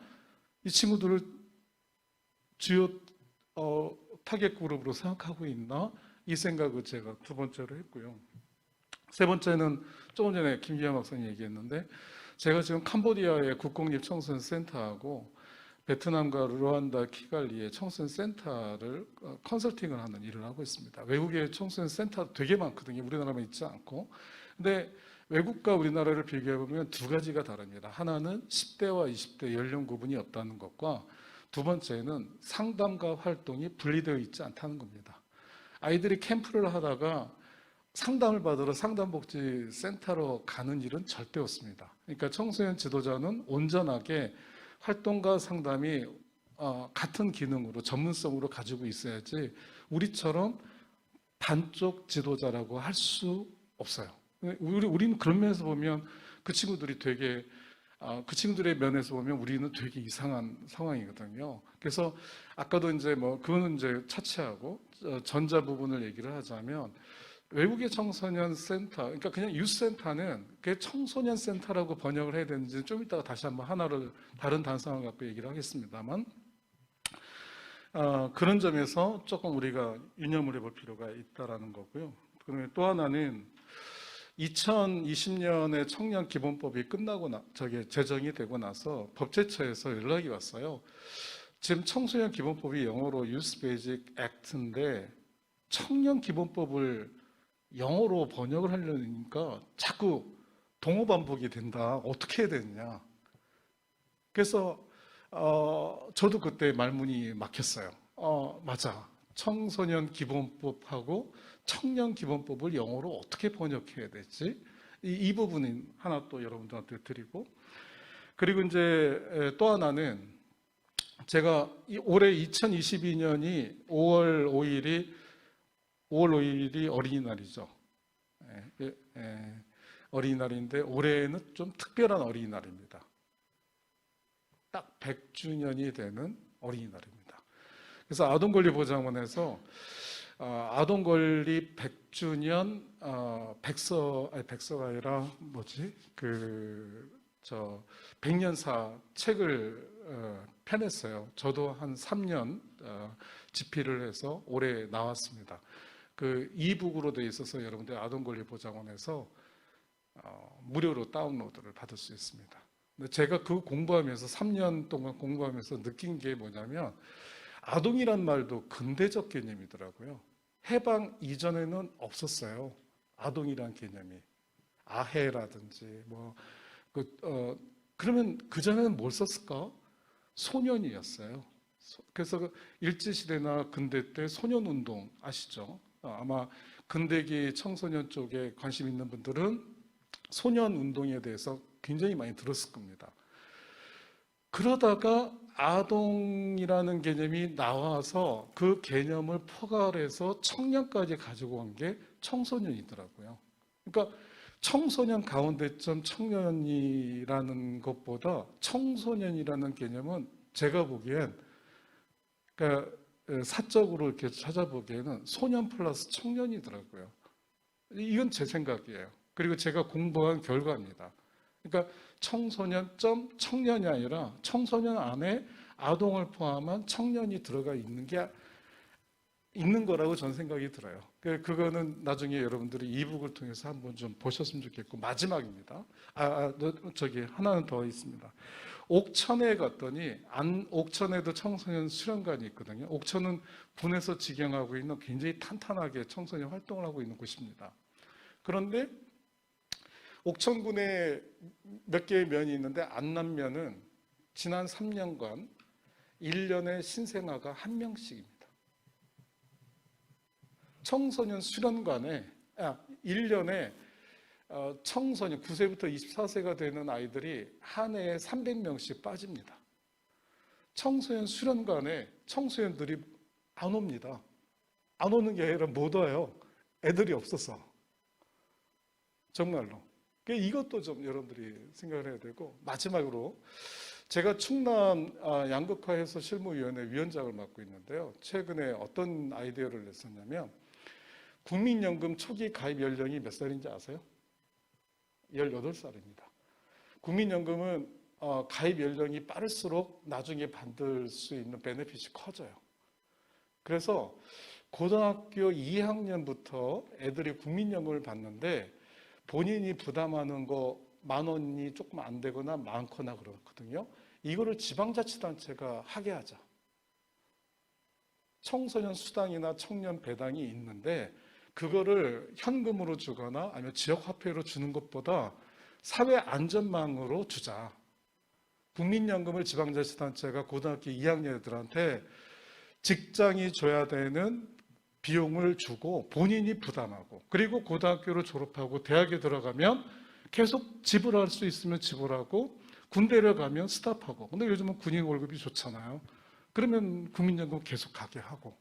이 친구들을 주요 타겟 그룹으로 생각하고 있나? 이 생각을 제가 두 번째로 했고요. 세 번째는 조금 전에 김기현 박사님 얘기했는데, 제가 지금 캄보디아의 국공립 청소년 센터하고 베트남과 루안다 키갈리의 청소년 센터를 컨설팅을 하는 일을 하고 있습니다. 외국의 청소년 센터 되게 많거든요. 우리나라만 있지 않고. 근데 외국과 우리나라를 비교해보면 두 가지가 다릅니다. 하나는 10대와 20대 연령 구분이 없다는 것과, 두 번째는 상담과 활동이 분리되어 있지 않다는 겁니다. 아이들이 캠프를 하다가 상담을 받으러 상담복지센터로 가는 일은 절대 없습니다. 그러니까 청소년 지도자는 온전하게 활동과 상담이 같은 기능으로, 전문성으로 가지고 있어야지 우리처럼 반쪽 지도자라고 할 수 없어요. 우리는 그런 면에서 보면 그 친구들이 되게 그 친구들의 면에서 보면 우리는 되게 이상한 상황이거든요. 그래서 아까도 이제 그거는 이제 차치하고 전자 부분을 얘기를 하자면, 외국의 청소년 센터, 그러니까 그냥 유센터는 그게 청소년 센터라고 번역을 해야 되는지 좀 이따가 다시 한번 하나를 다른 단상을 갖고 얘기를 하겠습니다만, 그런 점에서 조금 우리가 유념을 해볼 필요가 있다라는 거고요. 그다음에 또 하나는 2020년에 청년 기본법이 끝나고 제정이 되고 나서 법제처에서 연락이 왔어요. 지금 청소년 기본법이 영어로 Youth Basic Act인데 청년 기본법을 영어로 번역을 하려니까 자꾸 동어 반복이 된다. 어떻게 해야 되느냐. 그래서 저도 그때 말문이 막혔어요. 맞아. 청소년 기본법하고 청년 기본법을 영어로 어떻게 번역해야 되지? 이 부분은 하나 또 여러분들한테 드리고, 그리고 이제 또 하나는 제가 올해 2022년이 5월 5일이 어린이날이죠. 어린이날인데 올해는 좀 특별한 어린이날입니다. 딱 100주년이 되는 어린이날입니다. 그래서 아동권리보장원에서 아동권리 100주년 백서가 아니라 백년사 책을 펴냈어요. 저도 한 3년 집필을 해서 올해 나왔습니다. 그 이북으로 되어 있어서 여러분들 아동권리보장원에서 무료로 다운로드를 받을 수 있습니다. 근데 제가 그 공부하면서 3년 동안 공부하면서 느낀 게 뭐냐면 아동이란 말도 근대적 개념이더라고요. 해방 이전에는 없었어요. 아동이란 개념이. 아해라든지 그러면 그전에는 뭘 썼을까? 소년이었어요. 그래서 일제시대나 근대 때 소년운동 아시죠? 아마 근대기 청소년 쪽에 관심 있는 분들은 소년운동에 대해서 굉장히 많이 들었을 겁니다. 그러다가 아동이라는 개념이 나와서 그 개념을 포괄해서 청년까지 가지고 간 게 청소년이더라고요. 그러니까 청소년 가운데점 청년이라는 것보다 청소년이라는 개념은 제가 보기엔, 그러니까 사적으로 이렇게 찾아보기에는 소년 플러스 청년이더라고요. 이건 제 생각이에요. 그리고 제가 공부한 결과입니다. 그러니까 청소년 청년이 아니라 청소년 안에 아동을 포함한 청년이 들어가 있는 거라고 저는 생각이 들어요. 그거는 나중에 여러분들이 이북을 통해서 한번 좀 보셨으면 좋겠고, 마지막입니다. 하나는 더 있습니다. 옥천에 갔더니 옥천에도 청소년 수련관이 있거든요. 옥천은 군에서 직영하고 있는 굉장히 탄탄하게 청소년 활동을 하고 있는 곳입니다. 그런데 옥천군에 몇 개의 면이 있는데 안남면은 지난 3년간 1년에 신생아가 1명씩입니다. 청소년 수련관에 1년에 청소년 9세부터 24세가 되는 아이들이 한 해에 300명씩 빠집니다. 청소년 수련관에 청소년들이 안 옵니다. 안 오는 게 아니라 못 와요. 애들이 없어서. 정말로. 이것도 좀 여러분들이 생각을 해야 되고, 마지막으로 제가 충남 양극화해소 실무위원회 위원장을 맡고 있는데요. 최근에 어떤 아이디어를 냈었냐면, 국민연금 초기 가입 연령이 몇 살인지 아세요? 18살입니다. 국민연금은 가입 연령이 빠를수록 나중에 받을 수 있는 베네핏이 커져요. 그래서 고등학교 2학년부터 애들이 국민연금을 받는데 본인이 부담하는 거 10,000원이 조금 안 되거나 많거나 그렇거든요. 이거를 지방자치단체가 하게 하자. 청소년 수당이나 청년 배당이 있는데 그거를 현금으로 주거나 아니면 지역화폐로 주는 것보다 사회안전망으로 주자. 국민연금을 지방자치단체가 고등학교 2학년 애들한테 직장이 줘야 되는 비용을 주고 본인이 부담하고, 그리고 고등학교를 졸업하고 대학에 들어가면 계속 지불할 수 있으면 지불하고, 군대를 가면 스탑하고. 근데 요즘은 군인 월급이 좋잖아요. 그러면 국민연금 계속 가게 하고.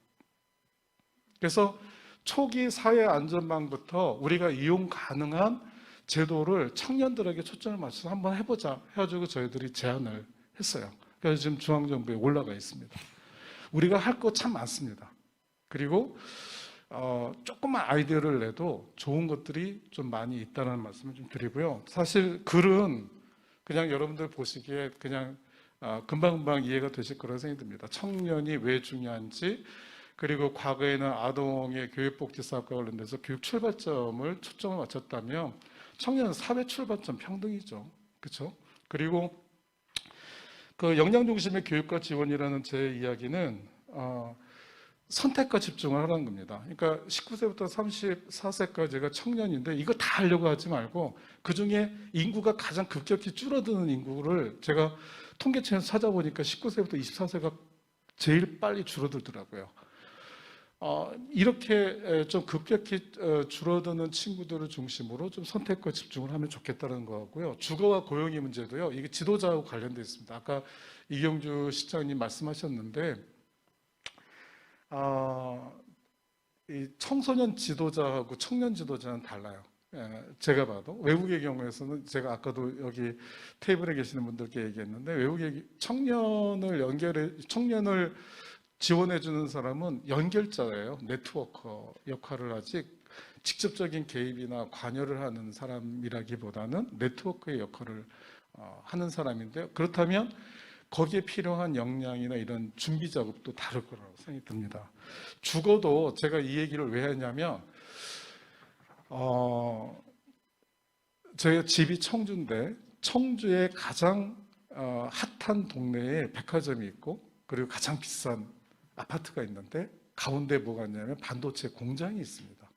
그래서 초기 사회 안전망부터 우리가 이용 가능한 제도를 청년들에게 초점을 맞춰서 한번 해보자 해가지고 저희들이 제안을 했어요. 그래서 지금 중앙정부에 올라가 있습니다. 우리가 할 거 참 많습니다. 그리고 조금만 아이디어를 내도 좋은 것들이 좀 많이 있다는 말씀을 좀 드리고요. 사실 글은 그냥 여러분들 보시기에 그냥 금방금방 이해가 되실 거라고 생각이 듭니다. 청년이 왜 중요한지, 그리고 과거에는 아동의 교육복지 사업과 관련돼서 교육 출발점을 초점을 맞췄다면 청년은 사회 출발점 평등이죠. 그렇죠? 그리고 그 역량 중심의 교육과 지원이라는 제 이야기는 선택과 집중을 하라는 겁니다. 그러니까 19세부터 34세까지가 청년인데 이거 다 하려고 하지 말고 그중에 인구가 가장 급격히 줄어드는 인구를 제가 통계청에서 찾아보니까 19세부터 24세가 제일 빨리 줄어들더라고요. 이렇게 좀 급격히 줄어드는 친구들을 중심으로 좀 선택과 집중을 하면 좋겠다는 거고요. 주거와 고용의 문제도요. 이게 지도자하고 관련되어 있습니다. 아까 이경주 시장님 말씀하셨는데 이 청소년 지도자하고 청년 지도자는 달라요. 제가 봐도 외국의 경우에서는 제가 아까도 여기 테이블에 계시는 분들께 얘기했는데 외국의 청년을 지원해 주는 사람은 연결자예요. 네트워커 역할을 하지 직접적인 개입이나 관여를 하는 사람이라기보다는 네트워크의 역할을 하는 사람인데요. 그렇다면 거기에 필요한 역량이나 이런 준비 작업도 다를 거라고 생각이 듭니다. 주거도 제가 이 얘기를 왜 했냐면 저희 집이 청주인데 청주의 가장 핫한 동네에 백화점이 있고 그리고 가장 비싼 아파트가 있는데 가운데 뭐가 있냐면 반도체 공장이 있습니다.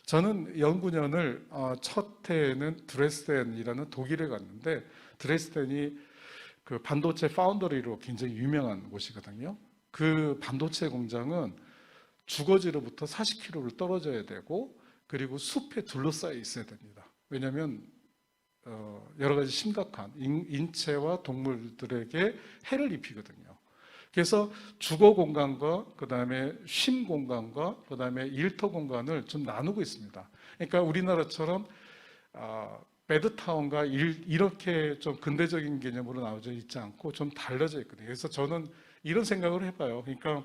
저는 연구년을 첫 해에는 드레스덴이라는 독일에 갔는데 드레스덴이 그 반도체 파운더리로 굉장히 유명한 곳이거든요. 그 반도체 공장은 주거지로부터 40km를 떨어져야 되고 그리고 숲에 둘러싸여 있어야 됩니다. 왜냐하면 여러 가지 심각한 인체와 동물들에게 해를 입히거든요. 그래서 주거 공간과 그다음에 쉼 공간과 그다음에 일터 공간을 좀 나누고 있습니다. 그러니까 우리나라처럼 배드타운과 이렇게 좀 근대적인 개념으로 나눠져 있지 않고 좀 달라져 있거든요. 그래서 저는 이런 생각을 해봐요. 그러니까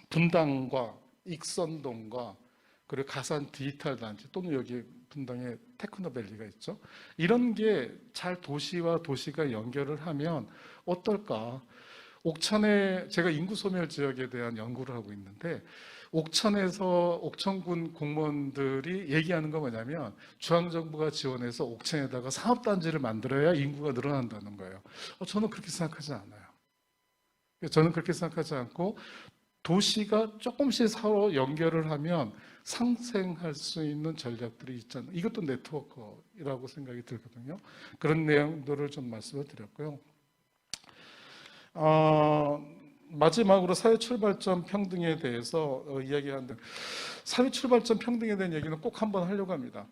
분당과 익선동과 그리고 가산 디지털 단지 또는 여기 분당에 테크노밸리가 있죠. 이런 게 잘 도시와 도시가 연결을 하면 어떨까? 옥천에 제가 인구 소멸 지역에 대한 연구를 하고 있는데 옥천에서 옥천군 공무원들이 얘기하는 건 뭐냐면 중앙정부가 지원해서 옥천에다가 산업단지를 만들어야 인구가 늘어난다는 거예요. 저는 그렇게 생각하지 않아요. 저는 그렇게 생각하지 않고 도시가 조금씩 서로 연결을 하면 상생할 수 있는 전략들이 있잖아요. 이것도 네트워크라고 생각이 들거든요. 그런 내용들을 좀 말씀을 드렸고요. 마지막으로 사회 출발점 평등에 대해서 이야기하는데 사회 출발점 평등에 대한 얘기는 꼭 한번 하려고 합니다.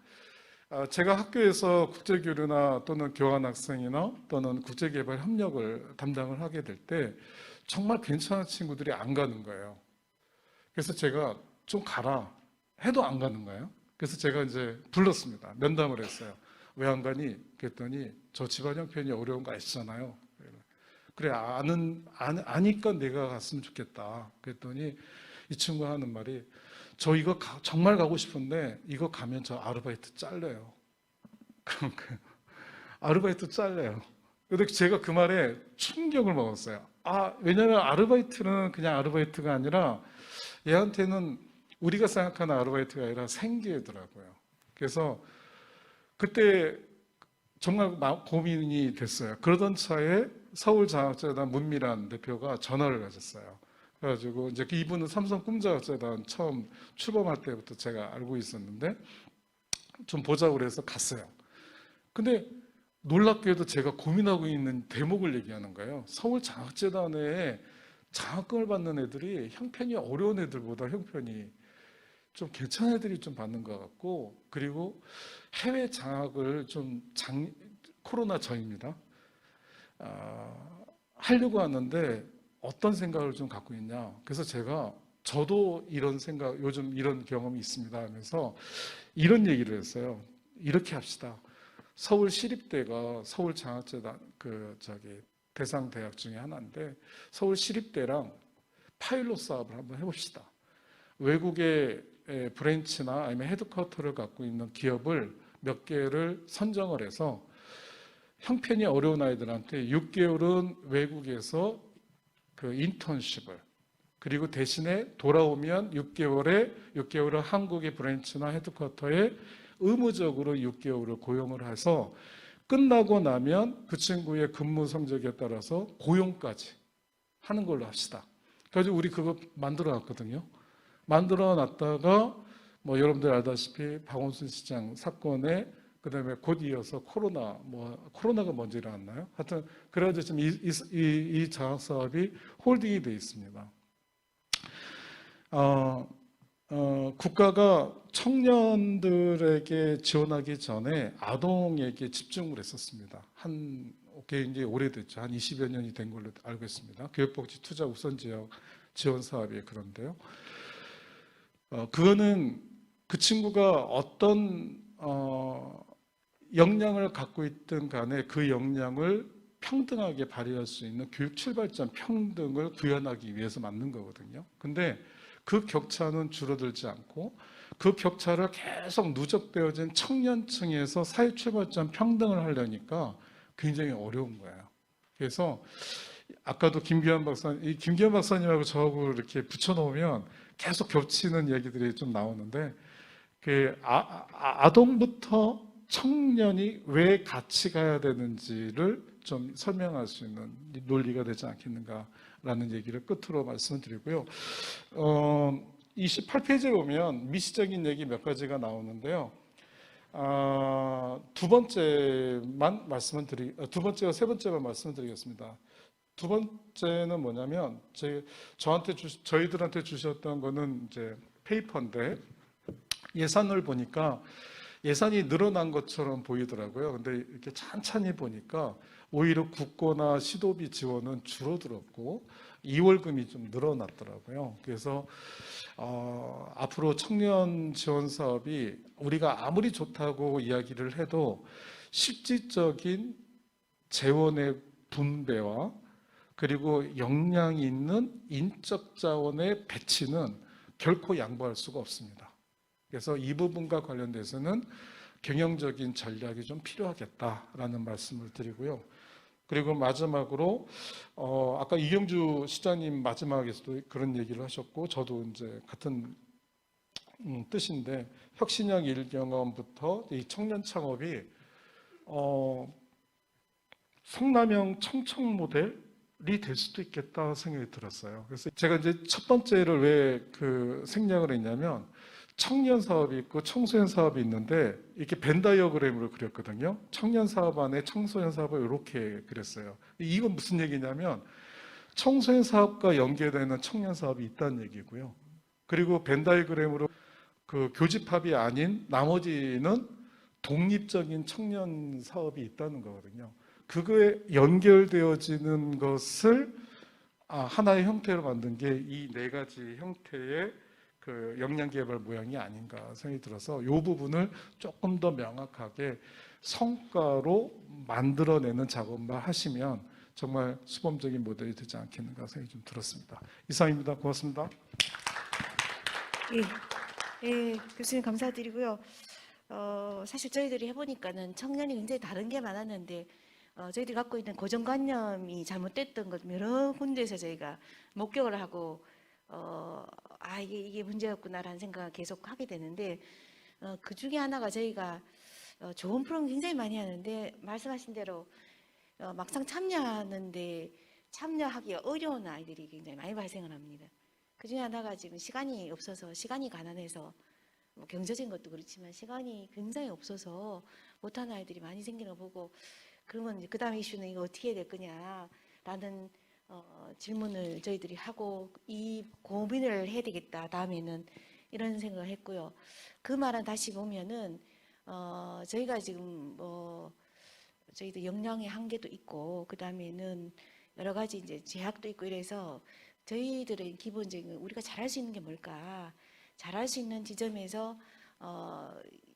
제가 학교에서 국제교류나 또는 교환학생이나 또는 국제개발 협력을 담당을 하게 될 때 정말 괜찮은 친구들이 안 가는 거예요. 그래서 제가 좀 가라 해도 안 가는 거예요. 그래서 제가 이제 불렀습니다. 면담을 했어요. 왜 안 가니? 그랬더니 저 집안 형편이 어려운 거 아시잖아요. 그래 아니까 내가 갔으면 좋겠다. 그랬더니 이 친구가 하는 말이 저 이거 정말 가고 싶은데 이거 가면 저 아르바이트 잘려요. 그럼 아르바이트 잘려요. 근데 제가 그 말에 충격을 먹었어요. 왜냐하면 아르바이트는 그냥 아르바이트가 아니라 얘한테는 우리가 생각하는 아르바이트가 아니라 생계더라고요. 그래서 그때 정말 고민이 됐어요. 그러던 차에 서울장학재단 문미란 대표가 전화를 가졌어요. 그래가지고 이제 이분은 삼성 꿈자학재단 처음 출범할 때부터 제가 알고 있었는데 좀 보자고 그래서 갔어요. 근데 놀랍게도 제가 고민하고 있는 대목을 얘기하는 거예요. 서울장학재단에 장학금을 받는 애들이 형편이 어려운 애들보다 형편이 좀 괜찮은 애들이 좀 받는 것 같고 그리고 해외 장학을 좀 코로나 전입니다. 하려고 하는데 어떤 생각을 좀 갖고 있냐. 그래서 제가 저도 이런 생각, 요즘 이런 경험이 있습니다 하면서 이런 얘기를 했어요. 이렇게 합시다. 서울 시립대가 서울 장학재단 대상 대학 중에 하나인데 서울 시립대랑 파일럿 사업을 한번 해봅시다. 외국의 브랜치나 아니면 헤드쿼터를 갖고 있는 기업을 몇 개를 선정을 해서 형편이 어려운 아이들한테 6개월은 외국에서 그 인턴십을, 그리고 대신에 돌아오면 6개월을 한국의 브랜치나 헤드쿼터에 의무적으로 6개월을 고용을 해서 끝나고 나면 그 친구의 근무 성적에 따라서 고용까지 하는 걸로 합시다. 그래서 우리 그거 만들어 놨거든요. 만들어 놨다가 뭐 여러분들 알다시피 박원순 시장 사건에 그다음에 곧 이어서 코로나가 먼저 일어났나요? 하여튼 그래가지고 지금 이 장학 사업이 홀딩이 돼 있습니다. 국가가 청년들에게 지원하기 전에 아동에게 집중을 했었습니다. 이제 오래됐죠. 한 20여 년이 된 걸로 알고 있습니다. 교육복지 투자 우선 지역 지원 사업이 그런데요. 그거는 그 친구가 어떤 역량을 갖고 있든 간에 그 역량을 평등하게 발휘할 수 있는 교육 출발점 평등을 구현하기 위해서 만든 거거든요. 근데 그 격차는 줄어들지 않고 그 격차를 계속 누적되어진 청년층에서 사회 출발점 평등을 하려니까 굉장히 어려운 거예요. 그래서 아까도 김기현 박사님하고 저하고 이렇게 붙여놓으면 계속 겹치는 얘기들이 좀 나오는데 그 아동부터 청년이 왜 같이 가야 되는지를 좀 설명할 수 있는 논리가 되지 않겠는가라는 얘기를 끝으로 말씀을 드리고요. 28페이지에 보면 미시적인 얘기 몇 가지가 나오는데요. 두 번째와 세 번째만 말씀을 드리겠습니다. 두 번째는 뭐냐면 저희들한테 주셨던 거는 이제 페이퍼인데 예산을 보니까 예산이 늘어난 것처럼 보이더라고요. 근데 이렇게 찬찬히 보니까 오히려 국고나 시도비 지원은 줄어들었고 2월금이 좀 늘어났더라고요. 그래서 앞으로 청년 지원 사업이 우리가 아무리 좋다고 이야기를 해도 실질적인 재원의 분배와 그리고 역량이 있는 인적 자원의 배치는 결코 양보할 수가 없습니다. 그래서 이 부분과 관련돼서는 경영적인 전략이 좀 필요하겠다라는 말씀을 드리고요. 그리고 마지막으로 아까 이경주 시장님 마지막에서도 그런 얘기를 하셨고 저도 이제 같은 뜻인데 혁신형 일경험부터 이 청년 창업이 성남형 청청 모델이 될 수도 있겠다 생각이 들었어요. 그래서 제가 이제 첫 번째를 왜 그 생략을 했냐면 청년 사업이 있고 청소년 사업이 있는데 이렇게 벤 다이어그램으로 그렸거든요. 청년 사업 안에 청소년 사업을 이렇게 그렸어요. 이건 무슨 얘기냐면 청소년 사업과 연계되는 청년 사업이 있다는 얘기고요. 그리고 벤 다이어그램으로 그 교집합이 아닌 나머지는 독립적인 청년 사업이 있다는 거거든요. 그거에 연결되어지는 것을 하나의 형태로 만든 게 이 네 가지 형태의 그 역량개발 모양이 아닌가 생각이 들어서 이 부분을 조금 더 명확하게 성과로 만들어내는 작업만 하시면 정말 수범적인 모델이 되지 않겠는가 생각이 좀 들었습니다. 이상입니다. 고맙습니다. 예, 교수님 감사드리고요. 사실 저희들이 해보니까는 청년이 굉장히 다른 게 많았는데 저희들이 갖고 있는 고정관념이 잘못됐던 것 여러 군데에서 저희가 목격을 하고 이게 문제였구나라는 생각을 계속 하게 되는데 그 중에 하나가 저희가 좋은 프로그램 굉장히 많이 하는데 말씀하신 대로 막상 참여하기 어려운 아이들이 굉장히 많이 발생을 합니다. 그 중에 하나가 지금 시간이 없어서 시간이 가난해서 뭐 경제적인 것도 그렇지만 시간이 굉장히 없어서 못하는 아이들이 많이 생기는 거 보고 그러면 그 다음 이슈는 이거 어떻게 해야 될 거냐라는 질문을 저희들이 하고 이 고민을 해야 되겠다 다음에는 이런 생각을 했고요. 그 말은 다시 보면은 저희가 지금 저희도 역량의 한계도 있고 그 다음에는 여러 가지 이제 제약도 있고 이래서 저희들의 기본적인 우리가 잘할 수 있는 게 뭘까? 잘할 수 있는 지점에서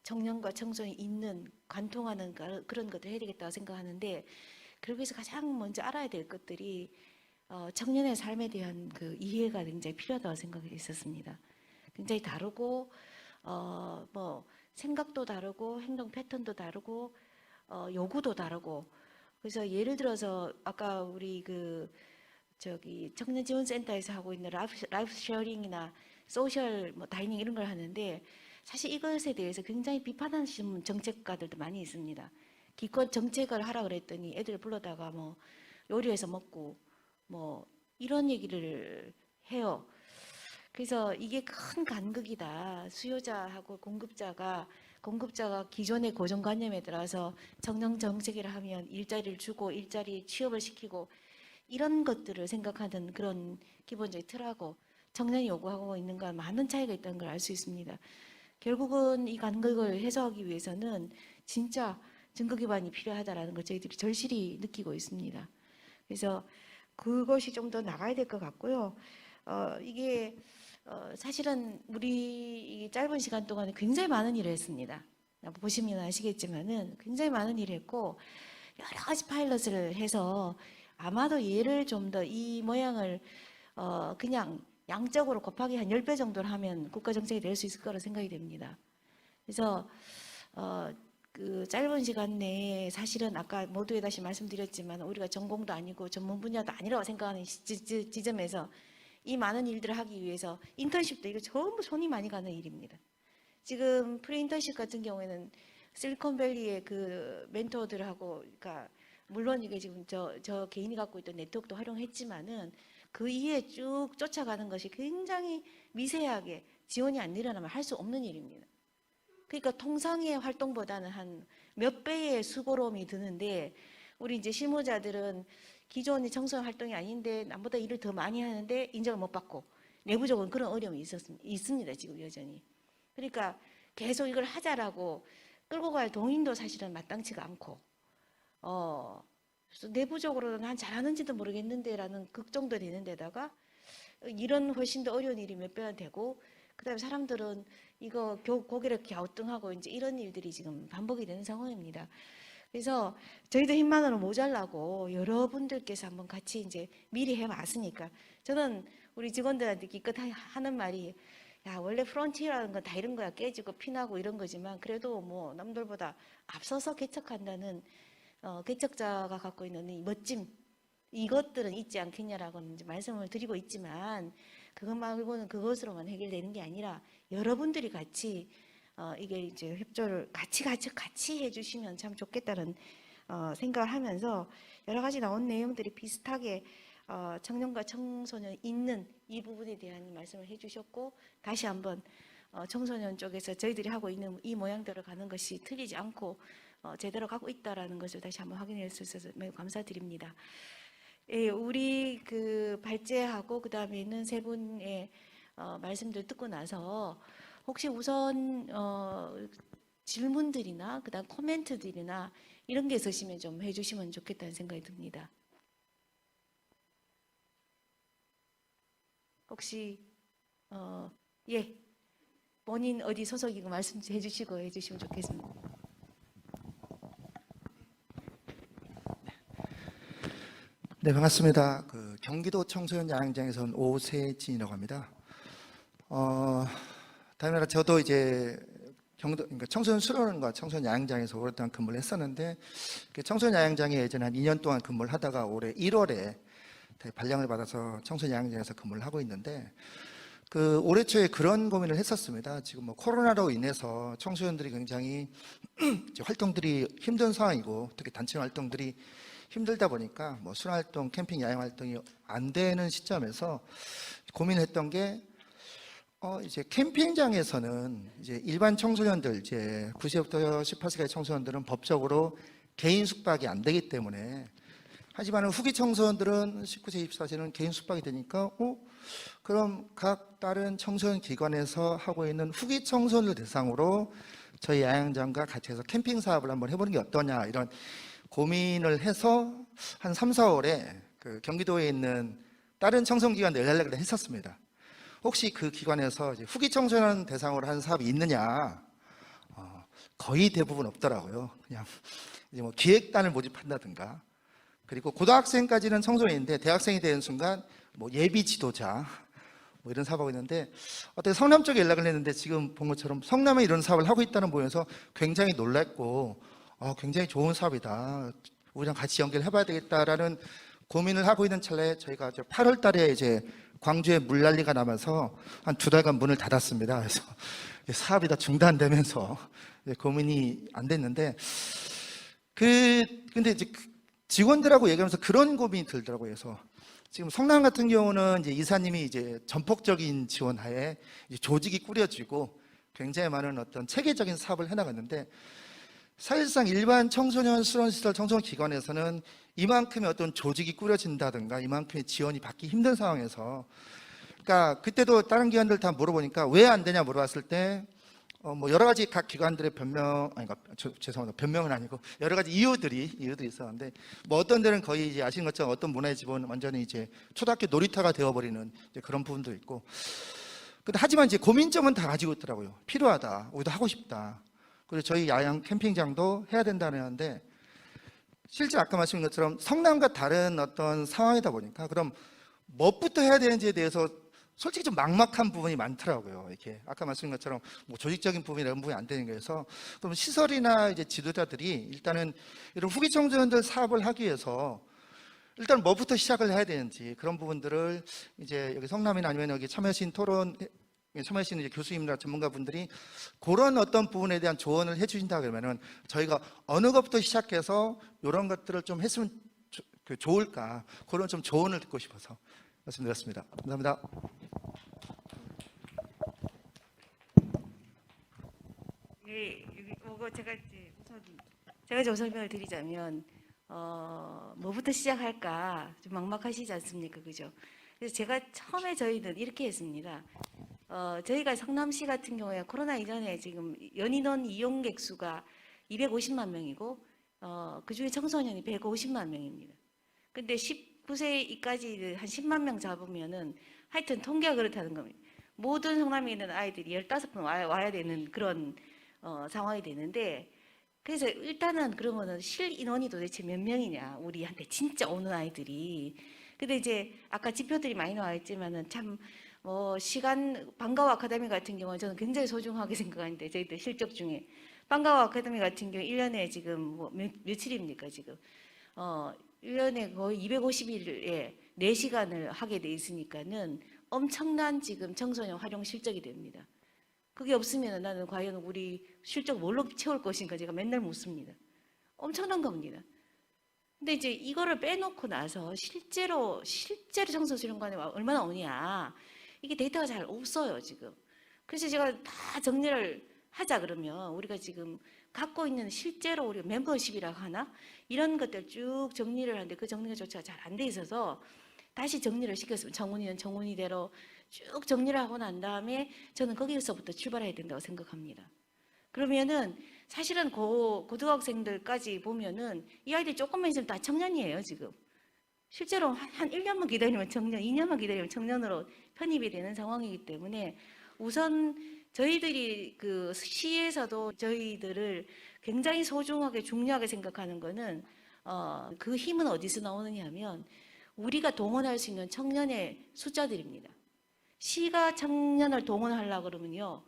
청년과 청소년이 있는 관통하는 그런 것들 해야 되겠다고 생각하는데 그러기 위해서 가장 먼저 알아야 될 것들이 청년의 삶에 대한 그 이해가 굉장히 필요하다고 생각했었습니다. 굉장히 다르고 뭐 생각도 다르고 행동 패턴도 다르고 요구도 다르고 그래서 예를 들어서 아까 우리 그 저기 청년지원센터에서 하고 있는 라이프 쉐어링이나 소셜 뭐 다이닝 이런 걸 하는데 사실 이것에 대해서 굉장히 비판하시는 정책가들도 많이 있습니다. 기껏 정책을 하라 그랬더니 애들 불러다가 뭐 요리해서 먹고 뭐 이런 얘기를 해요. 그래서 이게 큰 간극이다. 수요자하고 공급자가 기존의 고정관념에 따라서 청년 정책이라 하면 일자리를 주고 일자리 취업을 시키고 이런 것들을 생각하는 그런 기본적인 틀하고 청년이 요구하고 있는 건 많은 차이가 있다는 걸 알 수 있습니다. 결국은 이 간극을 해소하기 위해서는 진짜 증거 기반이 필요하다라는 걸 저희들이 절실히 느끼고 있습니다. 그래서 그것이 좀 더 나가야 될 것 같고요. 이게 사실은 우리 이 짧은 시간 동안에 굉장히 많은 일을 했습니다. 보시면 아시겠지만은 굉장히 많은 일을 했고 여러 가지 파일럿을 해서 아마도 얘를 좀 더 이 모양을 그냥 양적으로 곱하기 한 10배 정도를 하면 국가 정책이 될 수 있을 거라 생각이 됩니다. 그래서 그 짧은 시간 내에 사실은 아까 모두에 다시 말씀드렸지만 우리가 전공도 아니고 전문 분야도 아니라고 생각하는 지점에서 이 많은 일들을 하기 위해서 인턴십도 이거 전부 손이 많이 가는 일입니다. 지금 프리인턴십 같은 경우에는 실리콘밸리의 그 멘토들하고 그러니까 물론 이게 지금 저 개인이 갖고 있던 네트워크도 활용했지만은 그 이에 쭉 쫓아가는 것이 굉장히 미세하게 지원이 안 일어나면 할 수 없는 일입니다. 그러니까 통상의 활동보다는 한 몇 배의 수고로움이 드는데 우리 이제 실무자들은 기존의 청소년 활동이 아닌데 남보다 일을 더 많이 하는데 인정을 못 받고 내부적으로 그런 어려움이 있습니다. 지금 여전히. 그러니까 계속 이걸 하자라고 끌고 갈 동인도 사실은 마땅치가 않고 그래서 내부적으로는 난 잘하는지도 모르겠는데라는 걱정도 되는 데다가 이런 훨씬 더 어려운 일이 몇 배나 되고 그다음에 사람들은 이거 고개를 갸우뚱하고 이제 이런 일들이 지금 반복이 되는 상황입니다. 그래서 저희도 힘만으로 모자라고 여러분들께서 한번 같이 이제 미리 해왔으니까 저는 우리 직원들한테 기껏 하는 말이 야 원래 프론티어라는 건 다 이런 거야 깨지고 피나고 이런 거지만 그래도 뭐 남들보다 앞서서 개척한다는 개척자가 갖고 있는 이 멋짐 이것들은 있지 않겠냐라고 이제 말씀을 드리고 있지만 그것 말고는 그것으로만 해결되는 게 아니라 여러분들이 같이 이게 이제 협조를 같이 해주시면 참 좋겠다는 생각을 하면서 여러 가지 나온 내용들이 비슷하게 청년과 청소년 있는 이 부분에 대한 말씀을 해주셨고 다시 한번 청소년 쪽에서 저희들이 하고 있는 이 모양대로 가는 것이 틀리지 않고 제대로 가고 있다라는 것을 다시 한번 확인할 수 있어서 매우 감사드립니다. 예, 우리 그 발제하고 그 다음에 있는 세 분의 말씀들 듣고 나서 혹시 우선 질문들이나 그다음 코멘트들이나 이런 게 있으시면 좀 해주시면 좋겠다는 생각이 듭니다. 혹시 예 본인 어디 소속이고 말씀해 주시고 해주시면 좋겠습니다. 네, 반갑습니다. 그 경기도 청소년 야영장에서 온 오세진이라고 합니다. 다음에 저도 이제 그러니까 청소년 수련원과 청소년 야영장에서 오랫동안 근무를 했었는데 청소년 야영장에 예전에 한 2년 동안 근무를 하다가 올해 1월에 발령을 받아서 청소년 야영장에서 근무를 하고 있는데 그 올해 초에 그런 고민을 했었습니다. 지금 뭐 코로나로 인해서 청소년들이 굉장히 활동들이 힘든 상황이고 특히 단체 활동들이 힘들다 보니까 뭐 순활동, 캠핑, 야영 활동이 안 되는 시점에서 고민했던 게 이제 캠핑장에서는 이제 일반 청소년들 이제 9세부터 18세까지 청소년들은 법적으로 개인 숙박이 안 되기 때문에 하지만 후기 청소년들은 19세, 24세는 개인 숙박이 되니까 그럼 각 다른 청소년 기관에서 하고 있는 후기 청소년들 대상으로 저희 야영장과 같이 해서 캠핑 사업을 한번 해보는 게 어떠냐 이런 고민을 해서 한 3, 4월에 그 경기도에 있는 다른 청소년기관에 연락을 했었습니다. 혹시 그 기관에서 이제 후기 청소년 대상으로 한 사업이 있느냐? 거의 대부분 없더라고요. 그냥 이제 뭐 기획단을 모집한다든가, 그리고 고등학생까지는 청소년인데 대학생이 되는 순간 뭐 예비 지도자 뭐 이런 사업하고 있는데 어떻게 성남 쪽에 연락을 했는데 지금 본 것처럼 성남에 이런 사업을 하고 있다는 보면서 굉장히 놀랐고 굉장히 좋은 사업이다. 우리랑 같이 연결해봐야 되겠다라는 고민을 하고 있는 찰나에 저희가 이제 8월 달에 이제 광주에 물난리가 나면서 한 2달간 문을 닫았습니다. 그래서 사업이 다 중단되면서 고민이 안 됐는데 근데 이제 직원들하고 얘기하면서 그런 고민이 들더라고요. 그래서 지금 성남 같은 경우는 이제 이사님이 이제 전폭적인 지원하에 이제 조직이 꾸려지고 굉장히 많은 어떤 체계적인 사업을 해나갔는데 사실상 일반 청소년 수련시설 청소년 기관에서는 이만큼의 어떤 조직이 꾸려진다든가 이만큼의 지원이 받기 힘든 상황에서 그러니까 그때도 다른 기관들 다 물어보니까 왜 안 되냐 물어봤을 때 뭐 여러 가지 각 기관들의 죄송합니다. 변명은 아니고 여러 가지 이유들이 있었는데 뭐 어떤 데는 거의 이제 아시는 것처럼 어떤 문화의 집은 완전히 이제 초등학교 놀이터가 되어버리는 이제 그런 부분도 있고 근데 하지만 이제 고민점은 다 가지고 있더라고요. 필요하다. 우리도 하고 싶다. 그리고 저희 야영 캠핑장도 해야 된다는데 실제 아까 말씀드린 것처럼 성남과 다른 어떤 상황이다 보니까 그럼 무엇부터 해야 되는지에 대해서 솔직히 좀 막막한 부분이 많더라고요. 이렇게 아까 말씀드린 것처럼 뭐 조직적인 부분이 이런 부분이 안 되는 거여서 그럼 시설이나 이제 지도자들이 일단은 이런 후기 청소년들 사업을 하기 위해서 일단 뭐부터 시작을 해야 되는지 그런 부분들을 이제 여기 성남이나 아니면 여기 참여하신 참여하시는 이제 교수님이나 전문가분들이 그런 어떤 부분에 대한 조언을 해주신다 그러면은 저희가 어느 것부터 시작해서 이런 것들을 좀 했으면 좋을까 그런 좀 조언을 듣고 싶어서 말씀드렸습니다. 감사합니다. 예, 이거 제가 좀 설명을 드리자면 뭐부터 시작할까 좀 막막하시지 않습니까, 그죠? 그래서 제가 처음에 저희는 이렇게 했습니다. 저희가 성남시 같은 경우에 코로나 이전에 지금 연인원 이용객 수가 250만 명이고 그 중에 청소년이 150만 명입니다. 근데 19세 이까지 한 10만 명 잡으면은 하여튼 통계가 그렇다는 겁니다. 모든 성남에 있는 아이들이 15번 와야 되는 그런 상황이 되는데 그래서 일단은 그러면은 실 인원이 도대체 몇 명이냐 우리한테 진짜 오는 아이들이. 근데 이제 아까 지표들이 많이 나와 있지만은 참 시간 방과후 아카데미 같은 경우는 저는 굉장히 소중하게 생각하는데 저희들 실적 중에 방과후 아카데미 같은 경우 1년에 지금 뭐 며칠입니까 지금 1년에 거의 250일에 4시간을 하게 돼 있으니까는 엄청난 지금 청소년 활용 실적이 됩니다. 그게 없으면 나는 과연 우리 실적 뭘로 채울 것인가 제가 맨날 묻습니다. 엄청난 겁니다. 근데 이제 이거를 빼놓고 나서 실제로 청소수련관에 얼마나 오냐 이게 데이터가 잘 없어요 지금. 그래서 제가 다 정리를 하자 그러면 우리가 지금 갖고 있는 실제로 우리가 멤버십이라고 하나 이런 것들 쭉 정리를 하는데 그 정리가 조차 잘 안 돼 있어서 다시 정리를 시켰습니다. 정훈이는 정훈이대로 쭉 정리를 하고 난 다음에 저는 거기서부터 출발해야 된다고 생각합니다. 그러면은 사실은 고등학생들까지 보면은 이 아이들이 조금만 있으면 다 청년이에요 지금. 실제로 한 1년만 기다리면 청년, 2년만 기다리면 청년으로 편입이 되는 상황이기 때문에 우선 저희들이 그 시에서도 저희들을 굉장히 소중하게 중요하게 생각하는 거는 그 힘은 어디서 나오느냐 하면 우리가 동원할 수 있는 청년의 숫자들입니다. 시가 청년을 동원하려고 그러면요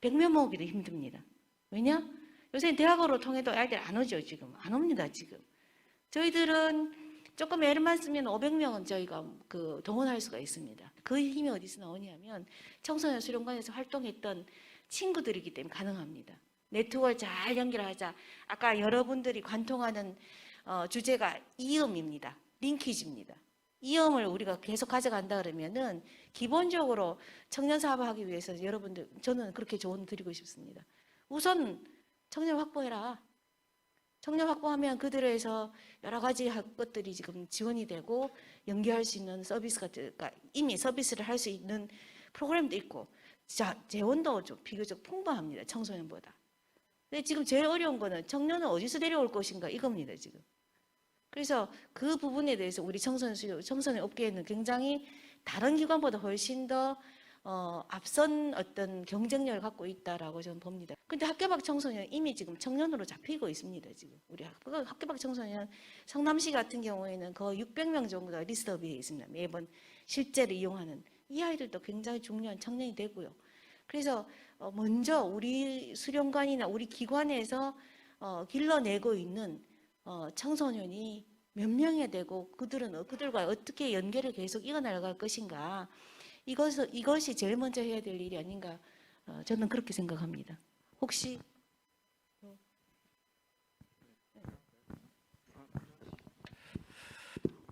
100명 모으기도 힘듭니다. 왜냐? 요새 대학으로 통해도 아이들 안 오죠 지금. 안 옵니다 지금. 저희들은 조금 애를만 쓰면 500명은 저희가 동원할 수가 있습니다. 그 힘이 어디서 나오냐면 청소년 수련관에서 활동했던 친구들이기 때문에 가능합니다. 네트워크를 잘 연결하자. 아까 여러분들이 관통하는 주제가 이음입니다. 링키지입니다. 이음을 우리가 계속 가져간다 그러면은 기본적으로 청년 사업을 하기 위해서 여러분들 저는 그렇게 조언 드리고 싶습니다. 우선 청년 확보해라. 청년 확보하면 그들에서 여러 가지 것들이 지금 지원이 되고 연계할 수 있는 서비스 그러니까 이미 서비스를 할 수 있는 프로그램도 있고 재원도 좀 비교적 풍부합니다. 청소년보다. 근데 지금 제일 어려운 거는 청년은 어디서 데려올 것인가 이겁니다. 지금. 그래서 그 부분에 대해서 우리 청소년 업계에는 굉장히 다른 기관보다 훨씬 더 앞선 어떤 경쟁력을 갖고 있다라고 저는 봅니다. 근데 학교 밖 청소년 이미 지금 청년으로 잡히고 있습니다. 지금 우리 학교 밖 청소년 성남시 같은 경우에는 거의 600명 정도가 리스트업에 있습니다. 매번 실제로 이용하는 이 아이들도 굉장히 중요한 청년이 되고요. 그래서 먼저 우리 수련관이나 우리 기관에서 길러내고 있는 청소년이 몇 명이 되고 그들과 어떻게 연계를 계속 이어나갈 것인가, 이것이 제일 먼저 해야 될 일이 아닌가, 저는 그렇게 생각합니다. 혹시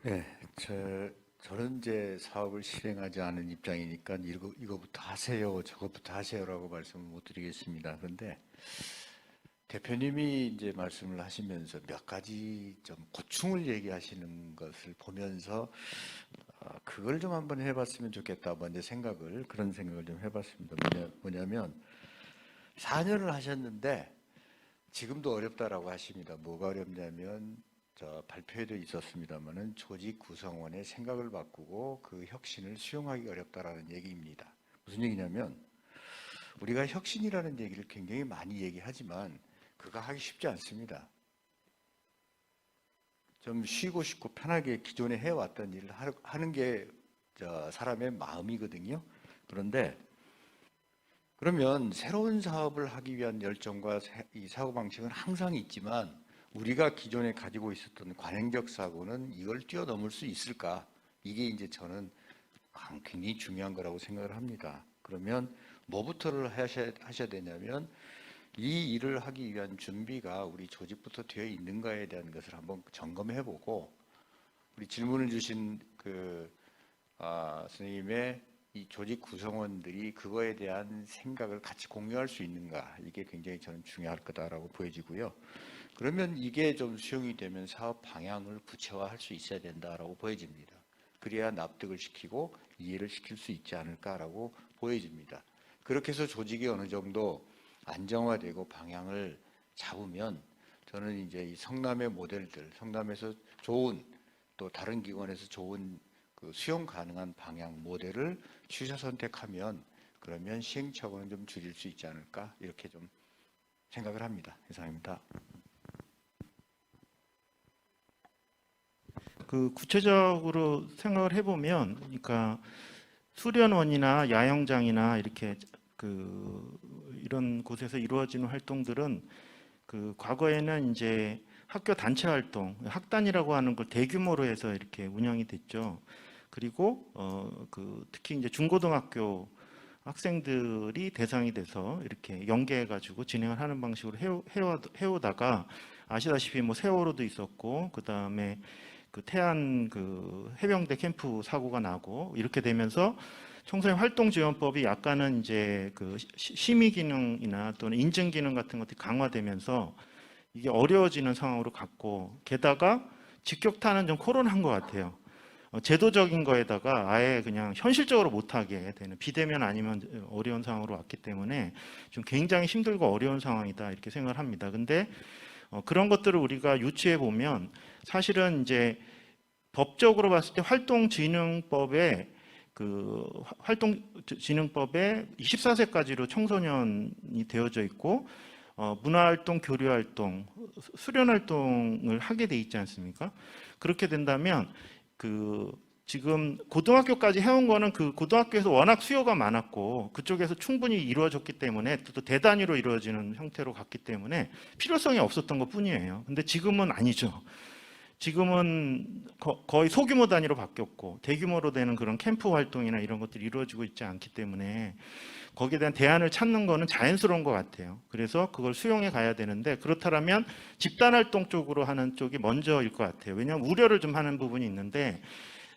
네, 저는 이제 사업을 실행하지 않은 입장이니까 이거부터 하세요, 저것부터 하세요라고 말씀을 못 드리겠습니다. 그런데 대표님이 이제 말씀을 하시면서 몇 가지 좀 고충을 얘기하시는 것을 보면서 그걸 좀 한번 해봤으면 좋겠다, 먼저 그런 생각을 좀 해봤습니다. 뭐냐면 4년을 하셨는데 지금도 어렵다라고 하십니다. 뭐가 어렵냐면 발표에도 있었습니다만은 조직 구성원의 생각을 바꾸고 그 혁신을 수용하기 어렵다라는 얘기입니다. 무슨 얘기냐면 우리가 혁신이라는 얘기를 굉장히 많이 얘기하지만 그거 하기 쉽지 않습니다. 좀 쉬고 싶고 편하게 기존에 해왔던 일을 하는 게 사람의 마음이거든요. 그런데 그러면 새로운 사업을 하기 위한 열정과 이 사고방식은 항상 있지만 우리가 기존에 가지고 있었던 관행적 사고는 이걸 뛰어넘을 수 있을까? 이게 이제 저는 굉장히 중요한 거라고 생각을 합니다. 그러면 뭐부터를 하셔야 되냐면 이 일을 하기 위한 준비가 우리 조직부터 되어 있는가에 대한 것을 한번 점검해보고, 우리 질문을 주신 선생님의 이 조직 구성원들이 그거에 대한 생각을 같이 공유할 수 있는가, 이게 굉장히 저는 중요할 거다라고 보여지고요. 그러면 이게 좀 수용이 되면 사업 방향을 구체화할 수 있어야 된다라고 보여집니다. 그래야 납득을 시키고 이해를 시킬 수 있지 않을까라고 보여집니다. 그렇게 해서 조직이 어느 정도 안정화되고 방향을 잡으면 저는 이제 이 성남의 모델들, 성남에서 좋은, 또 다른 기관에서 좋은 수용 가능한 방향 모델을 취사 선택하면 그러면 시행착오는 좀 줄일 수 있지 않을까, 이렇게 좀 생각을 합니다. 이상입니다. 구체적으로 생각을 해보면, 그러니까 수련원이나 야영장이나 이렇게 이런 곳에서 이루어지는 활동들은 과거에는 이제 학교 단체 활동, 학단이라고 하는 걸 대규모로 해서 이렇게 운영이 됐죠. 그리고 특히 이제 중고등학교 학생들이 대상이 돼서 이렇게 연계해가지고 진행을 하는 방식으로 해오다가, 아시다시피 뭐 세월호도 있었고, 그 다음에 태안 해병대 캠프 사고가 나고, 이렇게 되면서 청소년 활동지원법이 약간은 이제 심의 기능이나 또는 인증 기능 같은 것들이 강화되면서 이게 어려워지는 상황으로 갔고, 게다가 직격탄은 좀 코로나인 것 같아요. 제도적인 거에다가 아예 그냥 현실적으로 못하게 되는, 비대면 아니면 어려운 상황으로 왔기 때문에 좀 굉장히 힘들고 어려운 상황이다, 이렇게 생각을 합니다. 근데 그런 것들을 우리가 유추해 보면 사실은 이제 법적으로 봤을 때 활동진흥법에 24세까지로 청소년이 되어져 있고, 문화활동, 교류활동, 수련활동을 하게 돼 있지 않습니까? 그렇게 된다면 지금 고등학교까지 해온 거는 고등학교에서 워낙 수요가 많았고 그쪽에서 충분히 이루어졌기 때문에, 또 대단위로 이루어지는 형태로 갔기 때문에 필요성이 없었던 것 뿐이에요. 근데 지금은 아니죠. 지금은 거의 소규모 단위로 바뀌었고 대규모로 되는 그런 캠프 활동이나 이런 것들이 이루어지고 있지 않기 때문에 거기에 대한 대안을 찾는 거는 자연스러운 것 같아요. 그래서 그걸 수용해 가야 되는데, 그렇다면 집단활동 쪽으로 하는 쪽이 먼저일 것 같아요. 왜냐하면 우려를 좀 하는 부분이 있는데,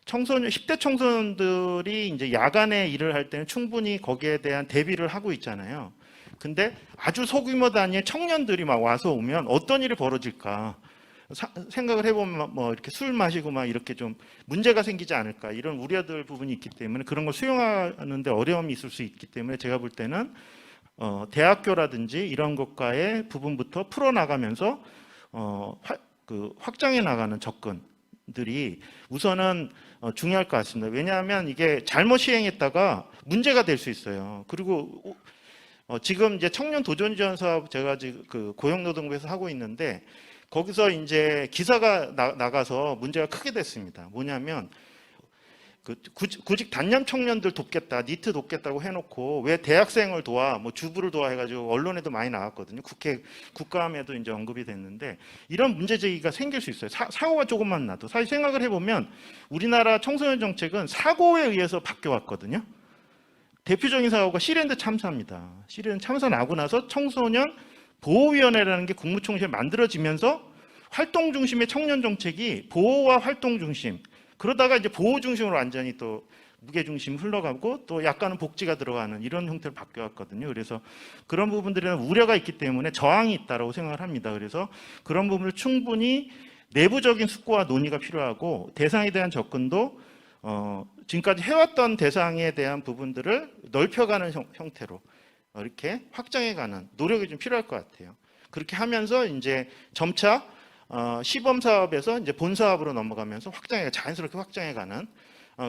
10대 청소년들이 이제 야간에 일을 할 때는 충분히 거기에 대한 대비를 하고 있잖아요. 근데 아주 소규모 단위의 청년들이 막 와서 오면 어떤 일이 벌어질까 생각을 해보면 뭐 이렇게 술 마시고 막 이렇게 좀 문제가 생기지 않을까, 이런 우려들 부분이 있기 때문에 그런 걸 수용하는데 어려움이 있을 수 있기 때문에, 제가 볼 때는 대학교라든지 이런 것과의 부분부터 풀어나가면서 확장해 나가는 접근들이 우선은 중요할 것 같습니다. 왜냐하면 이게 잘못 시행했다가 문제가 될 수 있어요. 그리고 지금 이제 청년 도전 지원 사업 제가 지금 고용노동부에서 하고 있는데, 거기서 이제 기사가 나가서 문제가 크게 됐습니다. 뭐냐면 구직 단년 청년들 돕겠다, 니트 돕겠다고 해놓고 왜 대학생을 도와, 뭐 주부를 도와 해가지고 언론에도 많이 나왔거든요. 국감에도 이제 언급이 됐는데 이런 문제 제기가 생길 수 있어요. 사고가 조금만 나도. 사실 생각을 해보면 우리나라 청소년 정책은 사고에 의해서 바뀌어왔거든요. 대표적인 사고가 시랜드 참사입니다. 시랜드 참사 나고 나서 청소년 보호위원회라는 게 국무총실에 만들어지면서 활동 중심의 청년 정책이 보호와 활동 중심, 그러다가 이제 보호 중심으로 완전히 또 무게 중심 흘러가고 또 약간은 복지가 들어가는 이런 형태로 바뀌어왔거든요. 그래서 그런 부분들에는 우려가 있기 때문에 저항이 있다고 생각을 합니다. 그래서 그런 부분을 충분히 내부적인 숙고와 논의가 필요하고 대상에 대한 접근도 지금까지 해왔던 대상에 대한 부분들을 넓혀가는 형태로 이렇게 확장해가는 노력이 좀 필요할 것 같아요. 그렇게 하면서 이제 점차 시범 사업에서 이제 본 사업으로 넘어가면서 자연스럽게 확장해가는.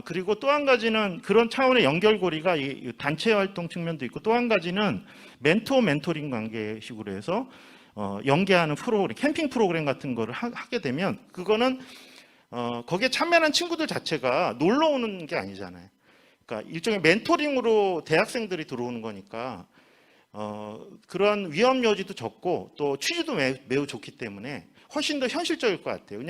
그리고 또 한 가지는 그런 차원의 연결고리가 이 단체 활동 측면도 있고, 또 한 가지는 멘토링 관계식으로 해서 연계하는 프로그램, 캠핑 프로그램 같은 거를 하게 되면 그거는 거기에 참여하는 친구들 자체가 놀러 오는 게 아니잖아요. 그러니까 일종의 멘토링으로 대학생들이 들어오는 거니까 그런 위험 여지도 적고 또 취지도 매우 좋기 때문에 훨씬 더 현실적일 것 같아요.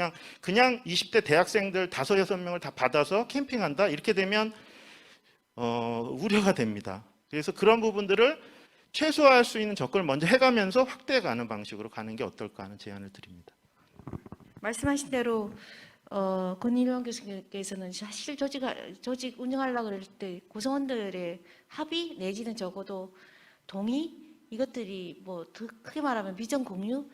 그냥 20대 대학생들 5-6명을 다 받아서 캠핑한다 이렇게 되면 우려가 됩니다. 그래서 그런 부분들을 최소화할 수 있는 접근을 먼저 해가면서 확대해가는 방식으로 가는 게 어떨까 하는 제안을 드립니다. 말씀하신 대로 권일원 교수님께서는 사실 조직 운영하려고 그럴 때 구성원들의 합의 내지는 적어도 동의, 이것들이 뭐 더 크게 말하면 비전 공유,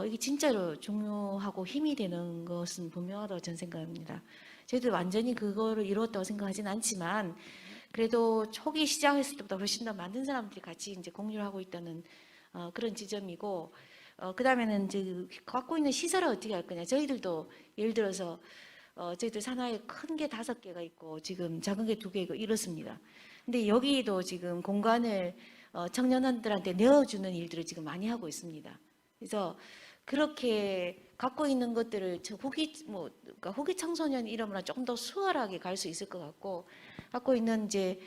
이게 진짜로 중요하고 힘이 되는 것은 분명하다고 저는 생각합니다. 저희도 완전히 그거를 이루었다고 생각하지는 않지만 그래도 초기 시작했을 때보다 훨씬 더 많은 사람들이 같이 이제 공유를 하고 있다는 그런 지점이고, 그 다음에는 이제 갖고 있는 시설을 어떻게 할 거냐. 저희들도 예를 들어서 저희들 산하에 큰 게 5개가 있고 지금 작은 게 2개 있고 이렇습니다. 근데 여기도 지금 공간을 청년들한테 내어주는 일들을 지금 많이 하고 있습니다. 그래서 그렇게 갖고 있는 것들을 그러니까 후기 청소년 이름으로 조금 더 수월하게 갈 수 있을 것 같고, 갖고 있는 이제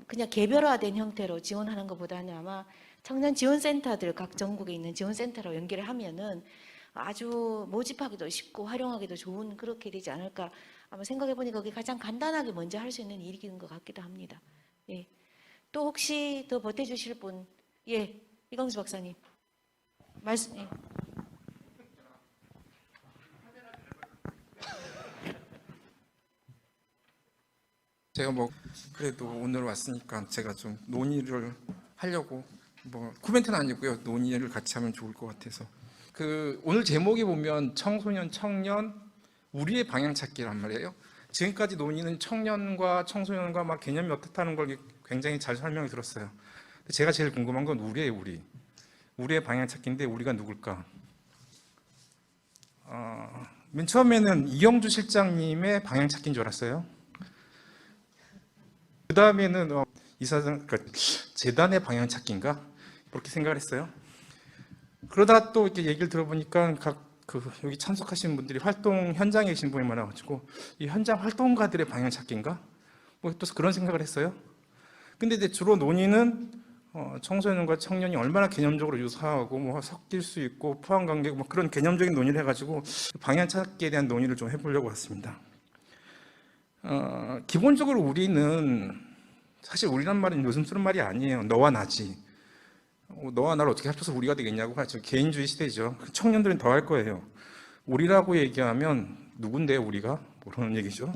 그냥 개별화된 형태로 지원하는 것보다는 아마 청년 지원센터들 각 전국에 있는 지원센터로 연결을 하면은 아주 모집하기도 쉽고 활용하기도 좋은 그렇게 되지 않을까 아마 생각해 보니까 그게 가장 간단하게 먼저 할 수 있는 일인 것 같기도 합니다. 예. 또 혹시 더 보태주실 분? 예, 이광수 박사님. 말씀. 예. 제가 뭐 그래도 오늘 왔으니까 제가 좀 논의를 하려고, 뭐 코멘트는 아니고요, 논의를 같이 하면 좋을 것 같아서. 오늘 제목이 보면 청소년, 청년, 우리의 방향 찾기란 말이에요. 지금까지 논의는 청년과 청소년과 막 개념이 어떻다는 걸 굉장히 잘 설명을 들었어요. 제가 제일 궁금한 건 우리의 방향 찾기인데 우리가 누굴까? 맨 처음에는 이영주 실장님의 방향 찾기인 줄 알았어요. 그 다음에는 이사장, 그러니까 재단의 방향 찾기인가? 그렇게 생각을 했어요. 그러다 또 이렇게 얘기를 들어보니까 여기 참석하신 분들이 활동 현장에 계신 분이 많아가지고 이 현장 활동가들의 방향 찾기인가? 뭐 또 그런 생각을 했어요. 근데 이제 주로 논의는 청소년과 청년이 얼마나 개념적으로 유사하고 뭐 섞일 수 있고 포함 관계 뭐 그런 개념적인 논의를 해가지고 방향 찾기에 대한 논의를 좀 해보려고 왔습니다. 기본적으로 우리는 사실 우리란 말은 요즘 쓰는 말이 아니에요. 너와 나지. 너와 나를 어떻게 합쳐서 우리가 되겠냐고 하죠. 개인주의 시대죠. 청년들은 더 할 거예요. 우리라고 얘기하면 누군데요, 우리가? 모르는 얘기죠.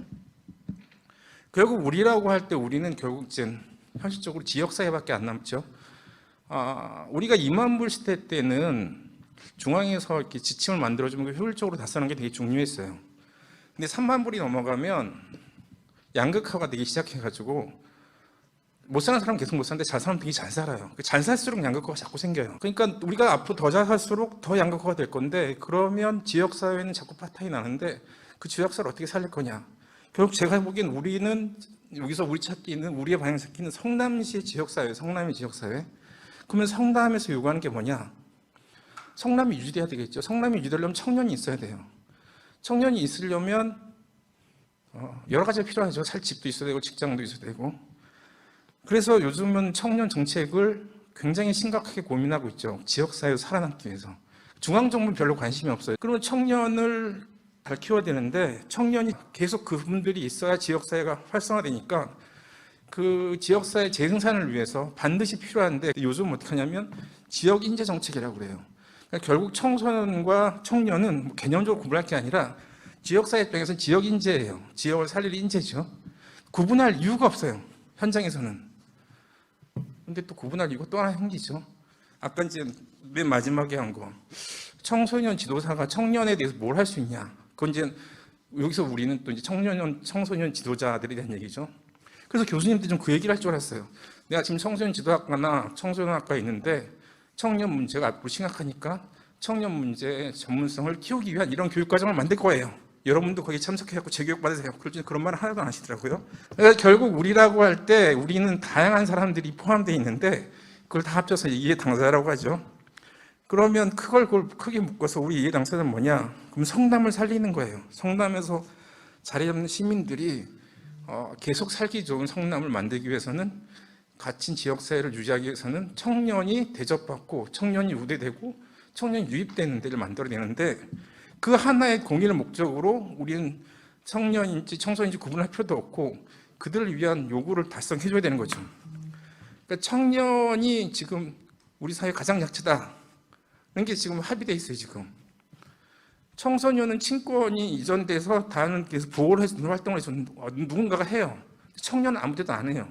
결국 우리라고 할 때 우리는 결국 이제 현실적으로 지역사회밖에 안 남죠. 우리가 2만 불 시대 때는 중앙에서 이렇게 지침을 만들어주면 효율적으로 다 쓰는 게 되게 중요했어요. 근데 3만 불이 넘어가면 양극화가 되기 시작해가지고 못 사는 사람은 계속 못 사는데 잘 사는 되게 잘 살아요. 잘 살수록 양극화가 자꾸 생겨요. 그러니까 우리가 앞으로 더 잘 살수록 더 양극화가 될 건데, 그러면 지역사회는 자꾸 파탄이 나는데 그 지역사회를 어떻게 살릴 거냐. 결국 제가 보기엔 우리는 여기서 우리 찾기는, 우리의 방향 찾기는 성남시의 지역사회, 성남의 지역사회. 그러면 성남에서 요구하는 게 뭐냐? 성남이 유지돼야 되겠죠. 성남이 유지되려면 청년이 있어야 돼요. 청년이 있으려면 여러 가지가 필요하죠. 살 집도 있어야 되고 직장도 있어야 되고. 그래서 요즘은 청년 정책을 굉장히 심각하게 고민하고 있죠. 지역사회로 살아남기 위해서. 중앙정부는 별로 관심이 없어요. 그러면 청년을 잘 키워야 되는데 청년이 계속 그분들이 있어야 지역사회가 활성화되니까 그 지역사회 재생산을 위해서 반드시 필요한데 요즘 어떻게 하냐면 지역인재 정책이라고 그래요. 그러니까 결국 청소년과 청년은 뭐 개념적으로 구분할 게 아니라 지역사회 입장에서는 지역인재예요. 지역을 살릴 인재죠. 구분할 이유가 없어요. 현장에서는. 근데 또 구분할 이유가 또 하나 생기죠. 아까 이제 맨 마지막에 한 거. 청소년 지도사가 청년에 대해서 뭘 할 수 있냐. 그건 이제 여기서 우리는 또 이제 청소년 지도자들에 대한 얘기죠. 그래서 교수님들이 좀 그 얘기를 할 줄 알았어요. 내가 지금 청소년 지도학과나 청소년학과에 있는데 청년 문제가 앞으로 심각하니까 청년 문제의 전문성을 키우기 위한 이런 교육과정을 만들 거예요. 여러분도 거기에 참석해갖고 재교육 받으세요. 그런 말을 하나도 안 하시더라고요. 그러니까 결국 우리라고 할 때 우리는 다양한 사람들이 포함되어 있는데 그걸 다 합쳐서 이해 당사자라고 하죠. 그러면 그걸 크게 묶어서 우리 이해 당사자는 뭐냐? 그럼 성남을 살리는 거예요. 성남에서 자리 잡는 시민들이 계속 살기 좋은 성남을 만들기 위해서는 갇힌 지역사회를 유지하기 위해서는 청년이 대접받고 청년이 우대되고 청년이 유입되는 데를 만들어야 되는데 그 하나의 공인의 목적으로 우리는 청년인지 청소년인지 구분할 필요도 없고 그들을 위한 요구를 달성해줘야 되는 거죠. 그러니까 청년이 지금 우리 사회 가장 약체다는 게 지금 합의돼 있어요. 지금 청소년은 친권이 이전돼서 다른 데서 보호를 해주는 활동을 해주는 누군가가 해요. 청년은 아무데도 안 해요.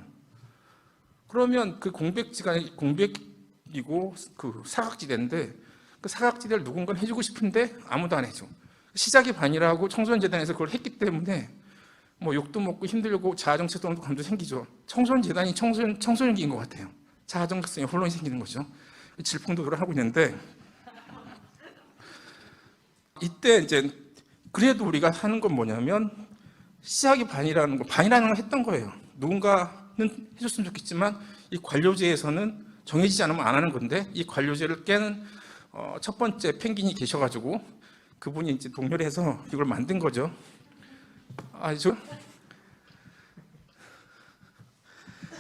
그러면 그 공백지가 공백이고 그 사각지대인데 그 사각지대를 누군가 해주고 싶은데 아무도 안 해줘. 시작이 반이라고 청소년재단에서 그걸 했기 때문에 뭐 욕도 먹고 힘들고 자아정체성도 감도 생기죠. 청소년재단이 청소년기인 것 같아요. 자아정체성에 혼란이 생기는 거죠. 질풍도 하고 있는데 이때 이제 그래도 우리가 하는 건 뭐냐면 시작이 반이라는 걸 했던 거예요. 누군가는 해줬으면 좋겠지만 이 관료제에서는 정해지지 않으면 안 하는 건데 이 관료제를 깨는 첫 번째 펭귄이 계셔가지고 그분이 이제 동료를 해서 이걸 만든 거죠.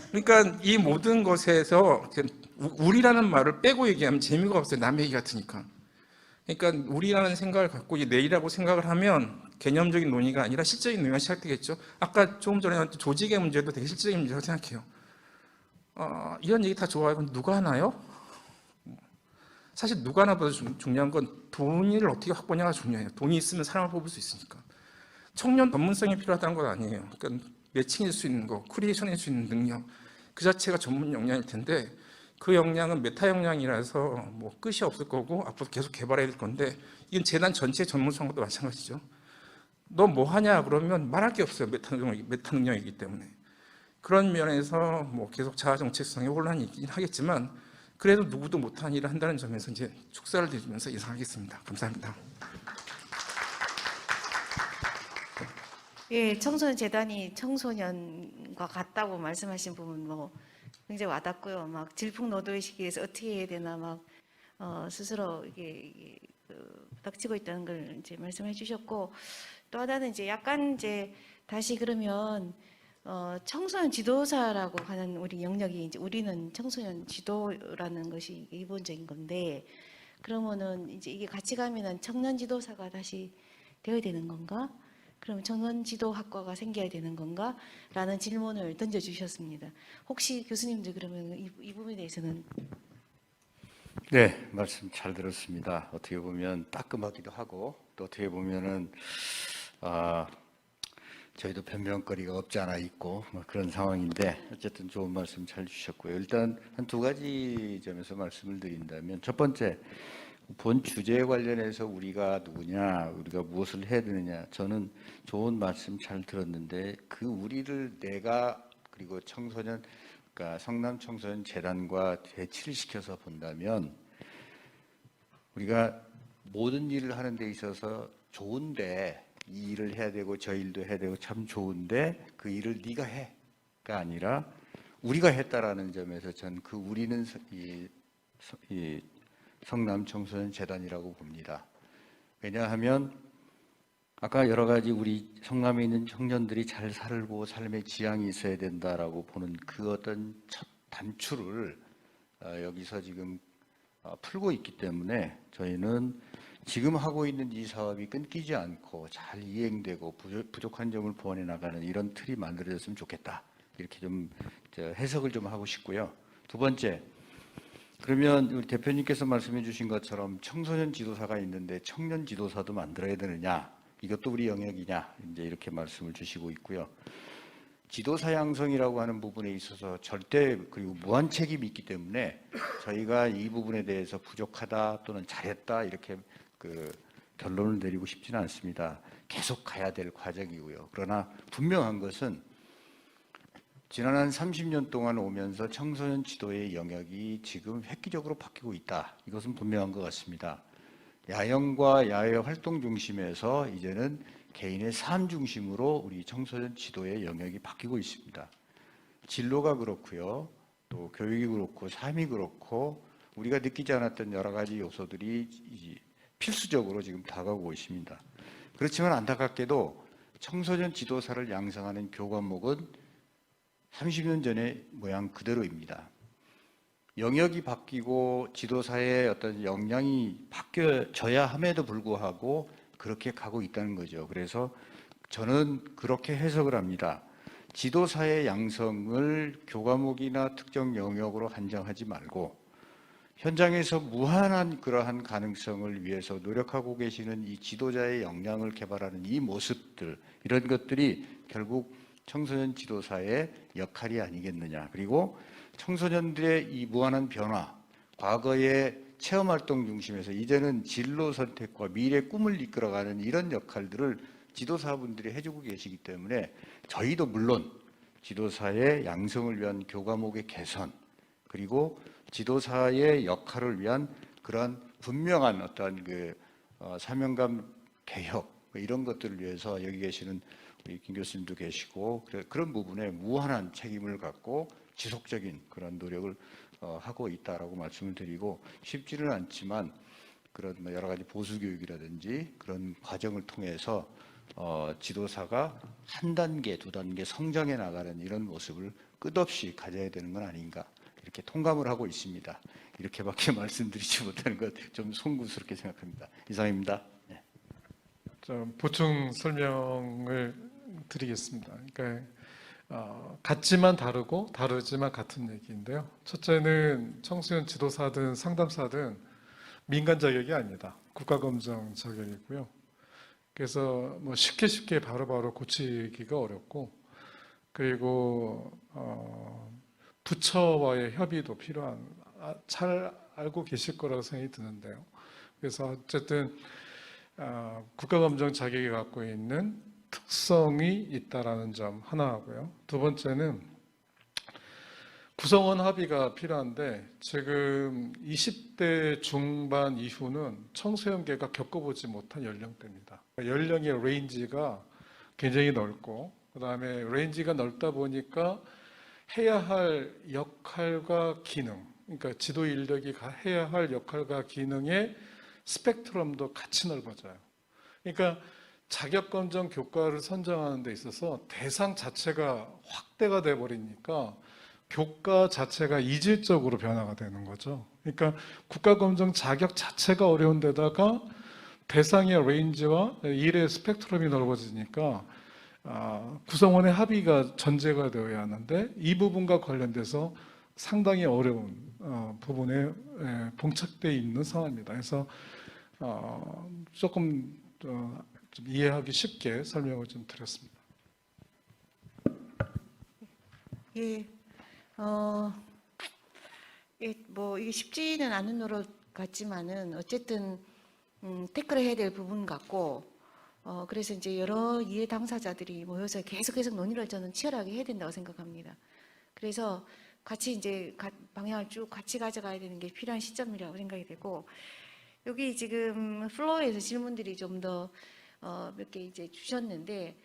그러니까 이 모든 것에서 우리라는 말을 빼고 얘기하면 재미가 없어요. 남 얘기 같으니까. 그러니까 우리라는 생각을 갖고 내일이라고 생각을 하면 개념적인 논의가 아니라 실질적인 논의가 시작되겠죠. 아까 조금 전에 조직의 문제도 되게 실질적인 문제라고 생각해요. 이런 얘기 다 좋아요. 근데 누가 하나요? 사실 누가 하나보다 중요한 건 돈을 어떻게 확보하냐가 중요해요. 돈이 있으면 사람을 뽑을 수 있으니까. 청년 전문성이 필요하다는 건 아니에요. 그러니까 매칭할 수 있는 거, 크리에이션할 수 있는 능력 그 자체가 전문 역량일 텐데 그 역량은 메타 역량이라서 뭐 끝이 없을 거고 앞으로 계속 개발해야 될 건데 이건 재단 전체 전문성과도 마찬가지죠. 너 뭐 하냐 그러면 말할 게 없어요. 메타 능력이기 때문에. 그런 면에서 뭐 계속 자아 정체성의 혼란이 있긴 하겠지만 그래도 누구도 못한 일을 한다는 점에서 이제 축사를 드리면서 인사하겠습니다. 감사합니다. 예, 청소년재단이 청소년과 같다고 말씀하신 부분 뭐 굉장히 와닿고요. 막 질풍노도의 시기에서 어떻게 해야 되나 막 스스로 이게 부닥치고 있다는 걸 이제 말씀해 주셨고 또 하나는 이제 약간 이제 다시 그러면 청소년 지도사라고 하는 우리 영역이 이제 우리는 청소년 지도라는 것이 기본적인 건데 그러면은 이제 이게 같이 가면은 청년 지도사가 다시 되어야 되는 건가? 그러면 청년 지도학과가 생겨야 되는 건가? 라는 질문을 던져주셨습니다. 혹시 교수님들 그러면 이 부분에 대해서는 네, 말씀 잘 들었습니다. 어떻게 보면 따끔하기도 하고 또 어떻게 보면은 저희도 변명거리가 없지 않아 있고 뭐 그런 상황인데 어쨌든 좋은 말씀 잘 주셨고요. 일단 한 두 가지 점에서 말씀을 드린다면 첫 번째 본 주제에 관련해서 우리가 누구냐, 우리가 무엇을 해야 되느냐 저는 좋은 말씀 잘 들었는데 그 우리를 내가 그리고 청소년 그러니까 성남 청소년 재단과 대치를 시켜서 본다면 우리가 모든 일을 하는 데 있어서 좋은데 이 일을 해야 되고 저 일도 해야 되고 참 좋은데 그 일을 네가 해가 아니라 우리가 했다라는 점에서 전 그 우리는 이 성남 청소년 재단이라고 봅니다. 왜냐하면 아까 여러 가지 우리 성남에 있는 청년들이 잘 살고 삶의 지향이 있어야 된다라고 보는 그 어떤 첫 단추를 여기서 지금 풀고 있기 때문에 저희는 지금 하고 있는 이 사업이 끊기지 않고 잘 이행되고 부족한 점을 보완해 나가는 이런 틀이 만들어졌으면 좋겠다. 이렇게 좀 해석을 좀 하고 싶고요. 두 번째, 그러면 우리 대표님께서 말씀해 주신 것처럼 청소년 지도사가 있는데 청년 지도사도 만들어야 되느냐? 이것도 우리 영역이냐? 이제 이렇게 말씀을 주시고 있고요. 지도사 양성이라고 하는 부분에 있어서 절대 그리고 무한 책임이 있기 때문에 저희가 이 부분에 대해서 부족하다 또는 잘했다 이렇게 결론을 내리고 싶지는 않습니다. 계속 가야 될 과정이고요. 그러나 분명한 것은 지난 한 30년 동안 오면서 청소년 지도의 영역이 지금 획기적으로 바뀌고 있다. 이것은 분명한 것 같습니다. 야영과 야외 활동 중심에서 이제는 개인의 삶 중심으로 우리 청소년 지도의 영역이 바뀌고 있습니다. 진로가 그렇고요. 또 교육이 그렇고 삶이 그렇고 우리가 느끼지 않았던 여러 가지 요소들이 필수적으로 지금 다가오고 있습니다. 그렇지만 안타깝게도 청소년 지도사를 양성하는 교과목은 30년 전의 모양 그대로입니다. 영역이 바뀌고 지도사의 어떤 역량이 바뀌어져야 함에도 불구하고 그렇게 가고 있다는 거죠. 그래서 저는 그렇게 해석을 합니다. 지도사의 양성을 교과목이나 특정 영역으로 한정하지 말고 현장에서 무한한 그러한 가능성을 위해서 노력하고 계시는 이 지도자의 역량을 개발하는 이 모습들, 이런 것들이 결국 청소년 지도사의 역할이 아니겠느냐. 그리고 청소년들의 이 무한한 변화, 과거의 체험활동 중심에서 이제는 진로 선택과 미래 꿈을 이끌어가는 이런 역할들을 지도사분들이 해주고 계시기 때문에 저희도 물론 지도사의 양성을 위한 교과목의 개선, 그리고 지도사의 역할을 위한 그러한 분명한 어떤 사명감 개혁 이런 것들을 위해서 여기 계시는 우리 김 교수님도 계시고 그런 부분에 무한한 책임을 갖고 지속적인 그런 노력을 하고 있다라고 말씀을 드리고 쉽지는 않지만 그런 여러 가지 보수 교육이라든지 그런 과정을 통해서 지도사가 한 단계, 두 단계 성장해 나가는 이런 모습을 끝없이 가져야 되는 건 아닌가 이렇게 통감을 하고 있습니다. 이렇게밖에 말씀드리지 못하는 것 좀 송구스럽게 생각합니다. 이상입니다. 네. 좀 보충 설명을 드리겠습니다. 그러니까 같지만 다르고 다르지만 같은 얘기인데요. 첫째는 청소년 지도사든 상담사든 민간 자격이 아니다. 국가검정 자격이고요. 그래서 뭐 쉽게 바로바로 고치기가 어렵고 그리고 부처와의 협의도 필요한 잘 알고 계실 거라고 생각이 드는데요. 그래서 어쨌든 국가검정 자격이 갖고 있는 특성이 있다라는 점 하나하고요. 두 번째는 구성원 합의가 필요한데 지금 20대 중반 이후는 청소년계가 겪어보지 못한 연령대입니다. 연령의 레인지가 굉장히 넓고 그다음에 레인지가 넓다 보니까 해야 할 역할과 기능, 그러니까 지도 인력이 해야 할 역할과 기능의 스펙트럼도 같이 넓어져요. 그러니까 자격검정 교과를 선정하는 데 있어서 대상 자체가 확대가 돼 버리니까 교과 자체가 이질적으로 변화가 되는 거죠. 그러니까 국가검정 자격 자체가 어려운 데다가 대상의 레인지와 일의 스펙트럼이 넓어지니까 구성원의 합의가 전제가 되어야 하는데 이 부분과 관련돼서 상당히 어려운 부분에 봉착되어 있는 상황입니다. 그래서 조금 좀 이해하기 쉽게 설명을 좀 드렸습니다. 예, 뭐 이게 쉽지는 않은 노릇 같지만은 어쨌든 태클을 해야 될 부분 같고, 그래서 이제 여러 이해 당사자들이 모여서 계속 논의를 저는 치열하게 해야 된다고 생각합니다. 그래서 같이 이제 방향을 쭉 같이 가져가야 되는 게 필요한 시점이라고 생각이 되고, 여기 지금 플로어에서 질문들이 좀 더 몇 개 이제 주셨는데,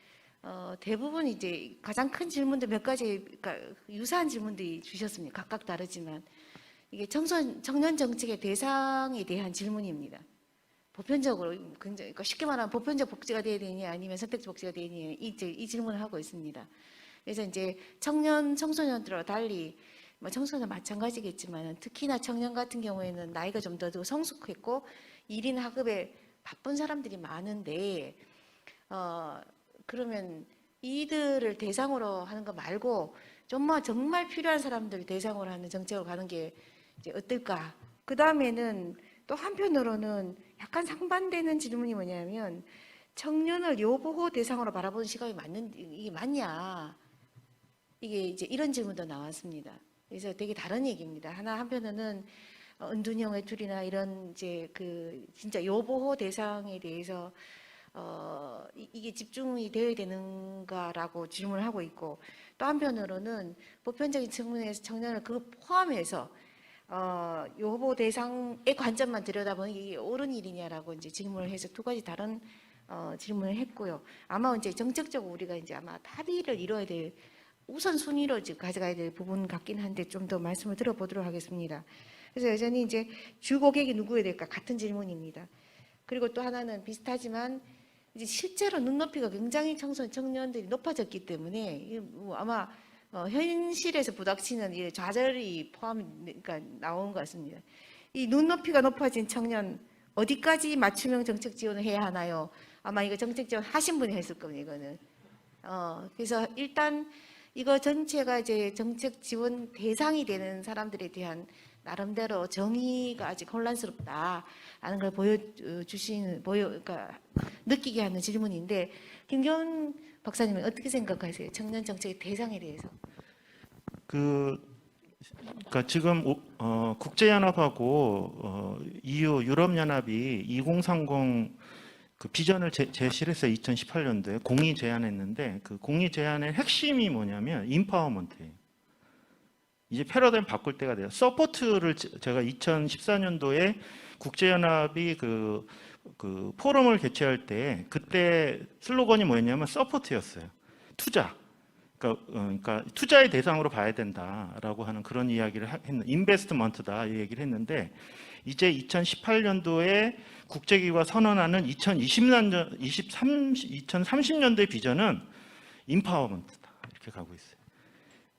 대부분 이제 가장 큰 질문들 몇 가지, 그러니까 유사한 질문들이 주셨습니다. 각각 다르지만 이게 청년 정책의 대상에 대한 질문입니다. 보편적으로 굉장히 그러니까 쉽게 말하면 보편적 복지가 돼야 되니 아니면 선택적 복지가 되니 이 질문을 하고 있습니다. 그래서 이제 청년 청소년들과 달리 뭐 청소년 마찬가지겠지만 특히나 청년 같은 경우에는 나이가 좀 더 성숙했고 1인 하급에 바쁜 사람들이 많은데 그러면 이들을 대상으로 하는 거 말고 정말 필요한 사람들 대상으로 하는 정책으로 가는 게 이제 어떨까? 그 다음에는 또 한편으로는 약간 상반되는 질문이 뭐냐면 청년을 요보호 대상으로 바라보는 시각이 이게 맞냐? 이게 이제 이런 질문도 나왔습니다. 그래서 되게 다른 얘기입니다. 한편으로는 은둔형 외톨이나 이런 이제 그 진짜 요보호 대상에 대해서 이게 집중이 되어야 되는가라고 질문을 하고 있고 또 한편으로는 보편적인 측면에서 청년을 그 포함해서 요보 대상의 관점만 들여다보는 게 옳은 일이냐라고 이제 질문을 해서 두 가지 다른 질문을 했고요. 아마 이제 정책적으로 우리가 이제 아마 합의를 이뤄야 될 우선순위로 지금 가져가야 될 부분 같긴 한데 좀 더 말씀을 들어보도록 하겠습니다. 그래서 여전히 이제 주 고객이 누구여야 될까 같은 질문입니다. 그리고 또 하나는 비슷하지만 이제 실제로 눈높이가 굉장히 청년들이 높아졌기 때문에 아마 현실에서 부닥치는 이 좌절이 그러니까 나온 것 같습니다. 이 눈높이가 높아진 청년 어디까지 맞춤형 정책 지원을 해야 하나요? 아마 이거 정책 지원 하신 분이 했을 겁니다. 이거는 그래서 일단 이거 전체가 이제 정책 지원 대상이 되는 사람들에 대한 나름대로 정의가 아직 혼란스럽다라는 걸 그러니까 느끼게 하는 질문인데 김경훈 박사님은 어떻게 생각하세요? 청년 정책의 대상에 대해서? 그러니까 지금 국제연합하고 EU 유럽연합이 2030 그 비전을 제시를 했어요. 2018년도에 공의 제안했는데 그 공의 제안의 핵심이 뭐냐면 인파워먼트예요. 이제 패러다임 바꿀 때가 돼요. 서포트를 제가 2014년도에 국제연합이 그 포럼을 개최할 때 그때 슬로건이 뭐였냐면 서포트였어요. 투자. 그러니까 투자의 대상으로 봐야 된다라고 하는 그런 이야기를 했는 인베스트먼트다 이 얘기를 했는데 이제 2018년도에 국제기구가 선언하는 2030년도의 비전은 인파워먼트다 이렇게 가고 있어요.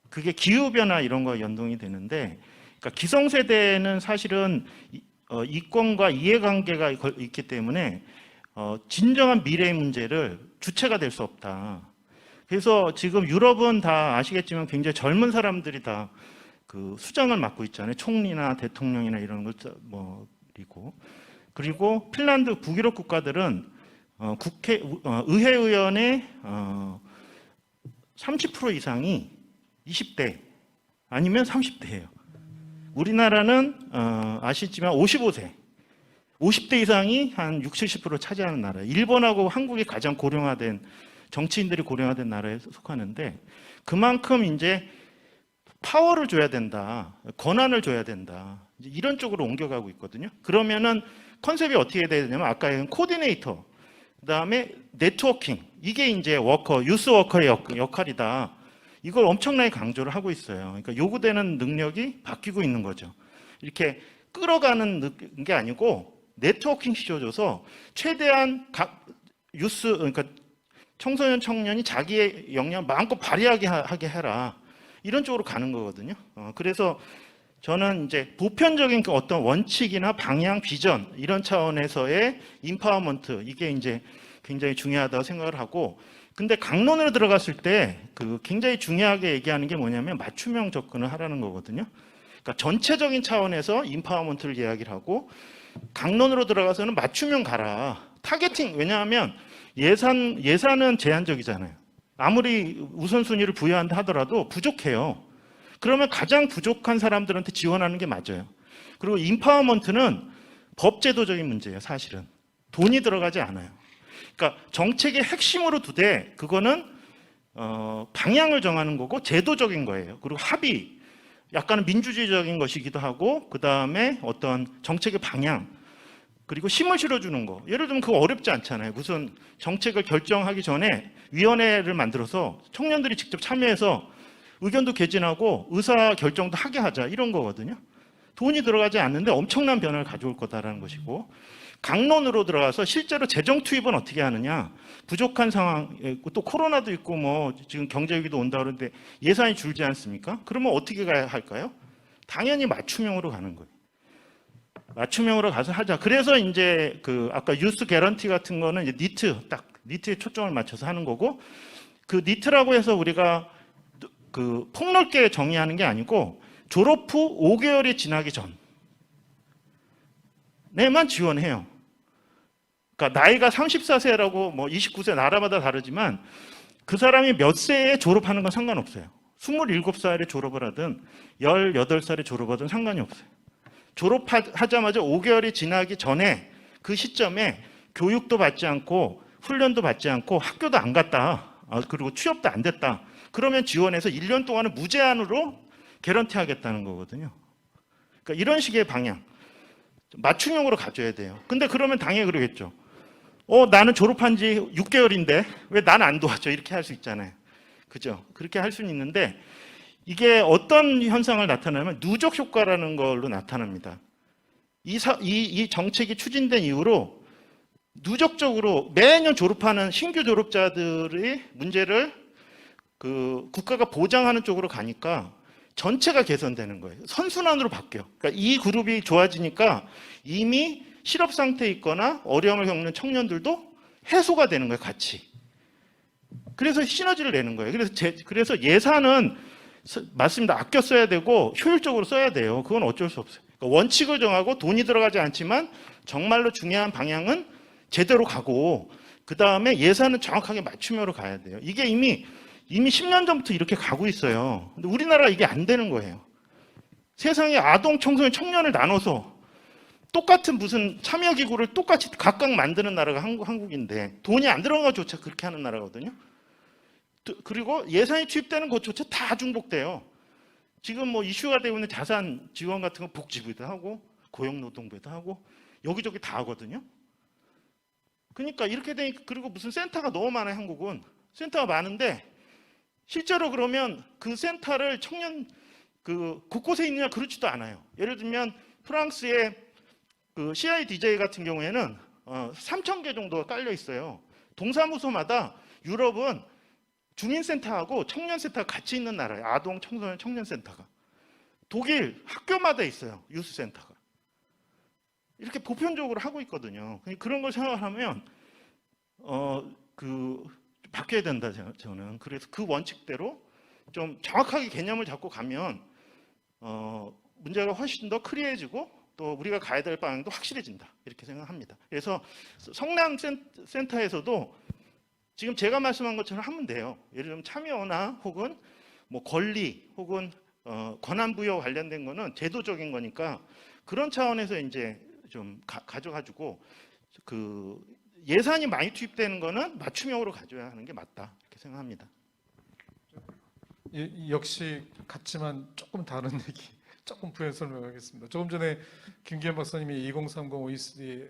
그게 기후변화 이런 거 연동이 되는데 그러니까 기성세대는 사실은 이권과 이해관계가 있기 때문에 진정한 미래의 문제를 주체가 될 수 없다. 그래서 지금 유럽은 다 아시겠지만 굉장히 젊은 사람들이 다 그 수장을 맡고 있잖아요. 총리나 대통령이나 이런 걸 그리고 핀란드 북유럽 국가들은 의회의원의 30% 이상이 20대 아니면 30대예요. 우리나라는 아시지만 55세, 50대 이상이 한 60, 70% 차지하는 나라예요. 일본하고 한국이 가장 고령화된 정치인들이 고령화된 나라에 속하는데 그만큼 이제 파워를 줘야 된다, 권한을 줘야 된다. 이런 쪽으로 옮겨가고 있거든요. 그러면은 컨셉이 어떻게 돼야 되냐면 아까 얘기한 코디네이터, 그다음에 네트워킹, 이게 이제 유스 워커의 역할이다. 이걸 엄청나게 강조를 하고 있어요. 그러니까 요구되는 능력이 바뀌고 있는 거죠. 이렇게 끌어가는 게 아니고 네트워킹 씌워줘서 최대한 그러니까 청소년 청년이 자기의 역량을 마음껏 발휘하게 해라. 이런 쪽으로 가는 거거든요. 그래서 저는 이제 보편적인 그 어떤 원칙이나 방향, 비전 이런 차원에서의 인파워먼트 이게 이제 굉장히 중요하다고 생각을 하고 근데 강론으로 들어갔을 때 그 굉장히 중요하게 얘기하는 게 뭐냐면 맞춤형 접근을 하라는 거거든요. 그러니까 전체적인 차원에서 인파워먼트를 이야기를 하고 강론으로 들어가서는 맞춤형 가라. 타겟팅 왜냐하면 예산은 제한적이잖아요. 아무리 우선순위를 부여한다 하더라도 부족해요. 그러면 가장 부족한 사람들한테 지원하는 게 맞아요. 그리고 인파워먼트는 법제도적인 문제예요. 사실은 돈이 들어가지 않아요. 그러니까 정책의 핵심으로 두되 그거는 방향을 정하는 거고 제도적인 거예요. 그리고 합의, 약간은 민주주의적인 것이기도 하고 그 다음에 어떤 정책의 방향 그리고 힘을 실어주는 거. 예를 들면 그거 어렵지 않잖아요. 무슨 정책을 결정하기 전에 위원회를 만들어서 청년들이 직접 참여해서 의견도 개진하고 의사 결정도 하게 하자 이런 거거든요. 돈이 들어가지 않는데 엄청난 변화를 가져올 거다라는 것이고 강론으로 들어가서 실제로 재정 투입은 어떻게 하느냐, 부족한 상황, 또 코로나도 있고 뭐 지금 경제 위기도 온다 그러는데 예산이 줄지 않습니까? 그러면 어떻게 가야 할까요? 당연히 맞춤형으로 가는 거예요. 맞춤형으로 가서 하자. 그래서 이제 그 아까 유스 개런티 같은 거는 이제 니트에 초점을 맞춰서 하는 거고, 그 니트라고 해서 우리가 그 폭넓게 정의하는 게 아니고 졸업 후 5개월이 지나기 전에만 지원해요. 그러니까 나이가 34세라고 뭐 29세 나라마다 다르지만 그 사람이 몇 세에 졸업하는 건 상관없어요. 27살에 졸업을 하든 18살에 졸업하든 상관이 없어요. 졸업하자마자 5개월이 지나기 전에 그 시점에 교육도 받지 않고 훈련도 받지 않고 학교도 안 갔다. 그리고 취업도 안 됐다. 그러면 지원해서 1년 동안은 무제한으로 개런티 하겠다는 거거든요. 그러니까 이런 식의 방향. 맞춤형으로 가져야 돼요. 근데 그러면 당연히 그러겠죠. 나는 졸업한 지 6개월인데 왜 난 안 도와줘? 이렇게 할 수 있잖아요. 그죠? 그렇게 할 수는 있는데 이게 어떤 현상을 나타내면 누적 효과라는 걸로 나타납니다. 이 정책이 추진된 이후로 누적적으로 매년 졸업하는 신규 졸업자들의 문제를 그 국가가 보장하는 쪽으로 가니까 전체가 개선되는 거예요. 선순환으로 바뀌어요. 그러니까 이 그룹이 좋아지니까 이미 실업 상태에 있거나 어려움을 겪는 청년들도 해소가 되는 거예요, 같이. 그래서 시너지를 내는 거예요. 그래서 예산은 맞습니다. 아껴 써야 되고 효율적으로 써야 돼요. 그건 어쩔 수 없어요. 그러니까 원칙을 정하고 돈이 들어가지 않지만 정말로 중요한 방향은 제대로 가고 그 다음에 예산은 정확하게 맞춤으로 가야 돼요. 이게 이미 10년 전부터 이렇게 가고 있어요. 근데 우리나라가 이게 안 되는 거예요. 세상에 아동, 청소년, 청년을 나눠서 똑같은 무슨 참여기구를 똑같이 각각 만드는 나라가 한국인데 돈이 안 들어가조차 그렇게 하는 나라거든요. 그리고 예산이 투입되는 것조차 다 중복돼요. 지금 뭐 이슈가 되고 있는 자산 지원 같은 거 복지부에도 하고 고용노동부에도 하고 여기저기 다 하거든요. 그러니까 이렇게 되니까 그리고 무슨 센터가 너무 많아요. 한국은 센터가 많은데 실제로 그러면 그 센터를 청년 그 곳곳에 있느냐 그렇지도 않아요. 예를 들면 프랑스의 그 CIDJ 같은 경우에는 3,000개 정도가 깔려 있어요. 동사무소마다 유럽은 주민센터하고 청년센터가 같이 있는 나라예요. 아동, 청소년, 청년센터가. 독일 학교마다 있어요. 유스센터가. 이렇게 보편적으로 하고 있거든요. 그런 걸 생각하면 바뀌어야 된다 저는. 그래서 그 원칙대로 좀 정확하게 개념을 잡고 가면 문제가 훨씬 더 클리어해지고 또 우리가 가야 될 방향도 확실해진다 이렇게 생각합니다. 그래서 성남 센터에서도 지금 제가 말씀한 것처럼 하면 돼요. 예를 들면 참여나 혹은 뭐 권리 혹은 권한 부여 관련된 거는 제도적인 거니까 그런 차원에서 이제 좀 가져가지고 그 예산이 많이 투입되는 거는 맞춤형으로 가져야 하는 게 맞다 이렇게 생각합니다. 역시 같지만 조금 다른 얘기, 조금 부연 설명하겠습니다. 조금 전에 김기현 박사님이 2030 OECD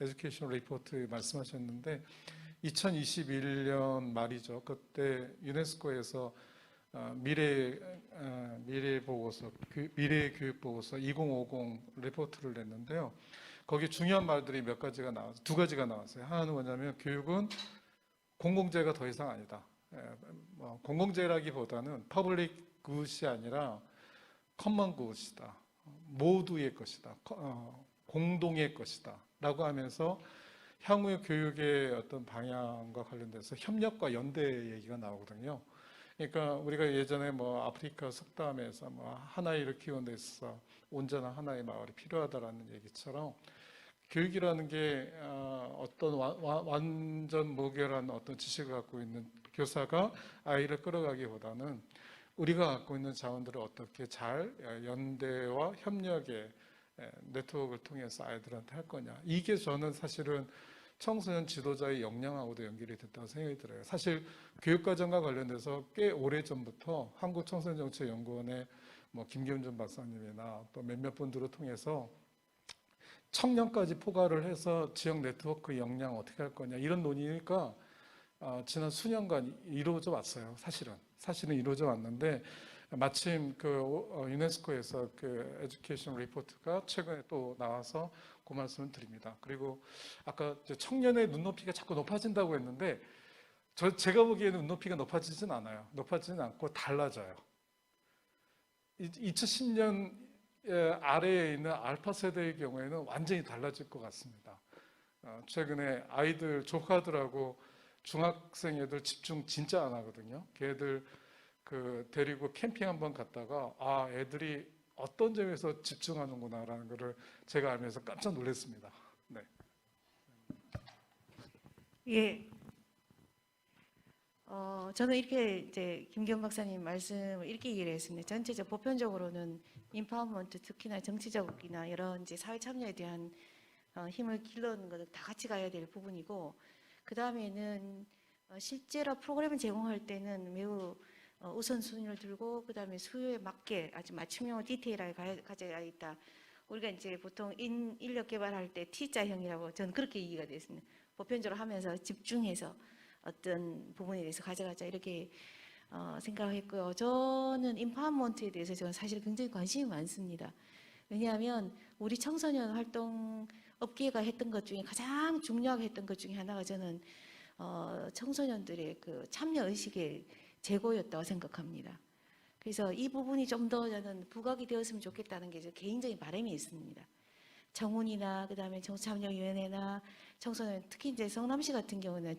에듀케이션 리포트 말씀하셨는데 2021년 말이죠. 그때 유네스코에서 미래 보고서, 미래 교육 보고서 2050 리포트를 냈는데요. 거기 중요한 말들이 두 가지가 나왔어요. 하나는 뭐냐면 교육은 공공재가 더 이상 아니다. 공공재라기보다는 퍼블릭 굿이 아니라 커먼 굿이다. 모두의 것이다. 공동의 것이다. 라고 하면서 향후 교육의 어떤 방향과 관련돼서 협력과 연대 얘기가 나오거든요. 그러니까 우리가 예전에 뭐 아프리카 속담에서 뭐 하나이를 키우는 데 있어서 온전한 하나의 마을이 필요하다라는 얘기처럼 교육이라는 게 어떤 완전 무결한 어떤 지식을 갖고 있는 교사가 아이를 끌어가기보다는 우리가 갖고 있는 자원들을 어떻게 잘 연대와 협력의 네트워크를 통해서 아이들한테 할 거냐. 이게 저는 사실은 청소년 지도자의 역량하고도 연결이 됐다고 생각이 들어요. 사실 교육과정과 관련돼서 꽤 오래전부터 한국청소년정책연구원의 뭐 김기훈 박사님이나 또 몇몇 분들을 통해서 청년까지 포괄을 해서 지역 네트워크 역량 어떻게 할 거냐 이런 논의가 지난 수년간 이루어져 왔어요. 사실은 이루어져 왔는데 마침 그 유네스코에서 그 에듀케이션 리포트가 최근에 또 나와서 그 말씀을 드립니다. 그리고 아까 이제 청년의 눈높이가 자꾸 높아진다고 했는데 제가 보기에는 눈높이가 높아지진 않아요. 높아지진 않고 달라져요. 2010년 아래에 있는 알파 세대의 경우에는 완전히 달라질 것 같습니다. 최근에 아이들 조카들하고 중학생 애들 집중 진짜 안 하거든요. 걔들 그 데리고 캠핑 한번 갔다가 아 애들이 어떤 점에서 집중하는구나라는 것을 제가 알면서 깜짝 놀랐습니다. 네. 예. 저는 이렇게 이제 김기현 박사님 말씀을 이렇게 이해를 했습니다. 전체적 보편적으로는 인파워먼트, 특히나 정치적이나 여러 이제 사회 참여에 대한 힘을 길러는 것을 다 같이 가야 될 부분이고, 그 다음에는 실제로 프로그램을 제공할 때는 매우 우선순위를 두고, 그 다음에 수요에 맞게 아주 맞춤형 디테일하게 가져야 있다. 우리가 이제 보통 인력 개발할 때 T자형이라고 저는 그렇게 이해가 됐습니다. 보편적으로 하면서 집중해서 어떤 부분에 대해서 가져가자 이렇게 생각했고요. 저는 인파워먼트에 대해서 저는 사실 굉장히 관심이 많습니다. 왜냐하면 우리 청소년 활동 업계가 했던 것 중에 가장 중요하게 했던 것 중에 하나가 저는 청소년들의 그 참여 의식의 제고였다고 생각합니다. 그래서 이 부분이 좀 더 저는 부각이 되었으면 좋겠다는 게 제 개인적인 바람이 있습니다. 청운이나 그다음에 청소참여위원회나 청소년, 특히 이제 성남시 같은 경우는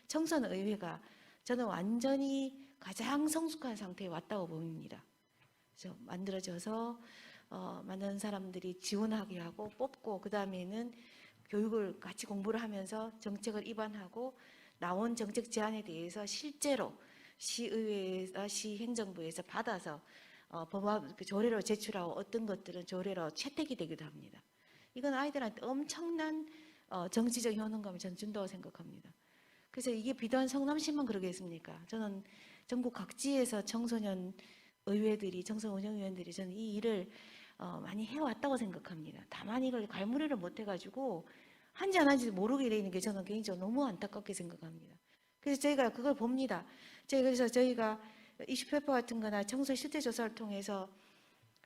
청소년의회가 저는 완전히 가장 성숙한 상태에 왔다고 봅니다. 그래서 만들어져서 많은 사람들이 지원하게 하고 뽑고, 그 다음에는 교육을 같이 공부를 하면서 정책을 입안하고 나온 정책 제안에 대해서 실제로 시의회나 시행정부에서 받아서 법안 조례로 제출하고 어떤 것들은 조례로 채택이 되기도 합니다. 이건 아이들한테 엄청난 정치적 효능감을 저는 준다고 생각합니다. 그래서 이게 비단 성남시만 그러겠습니까? 저는 전국 각지에서 청소년 의회들이, 청소년 운영위원들이 저는 이 일을 많이 해왔다고 생각합니다. 다만 이걸 갈무리를 못해가지고 한지 안 한지 모르게 되는 게 저는 개인적으로 너무 안타깝게 생각합니다. 그래서 저희가 그걸 봅니다. 그래서 저희가 이슈페퍼 같은 거나 청소 실태 조사를 통해서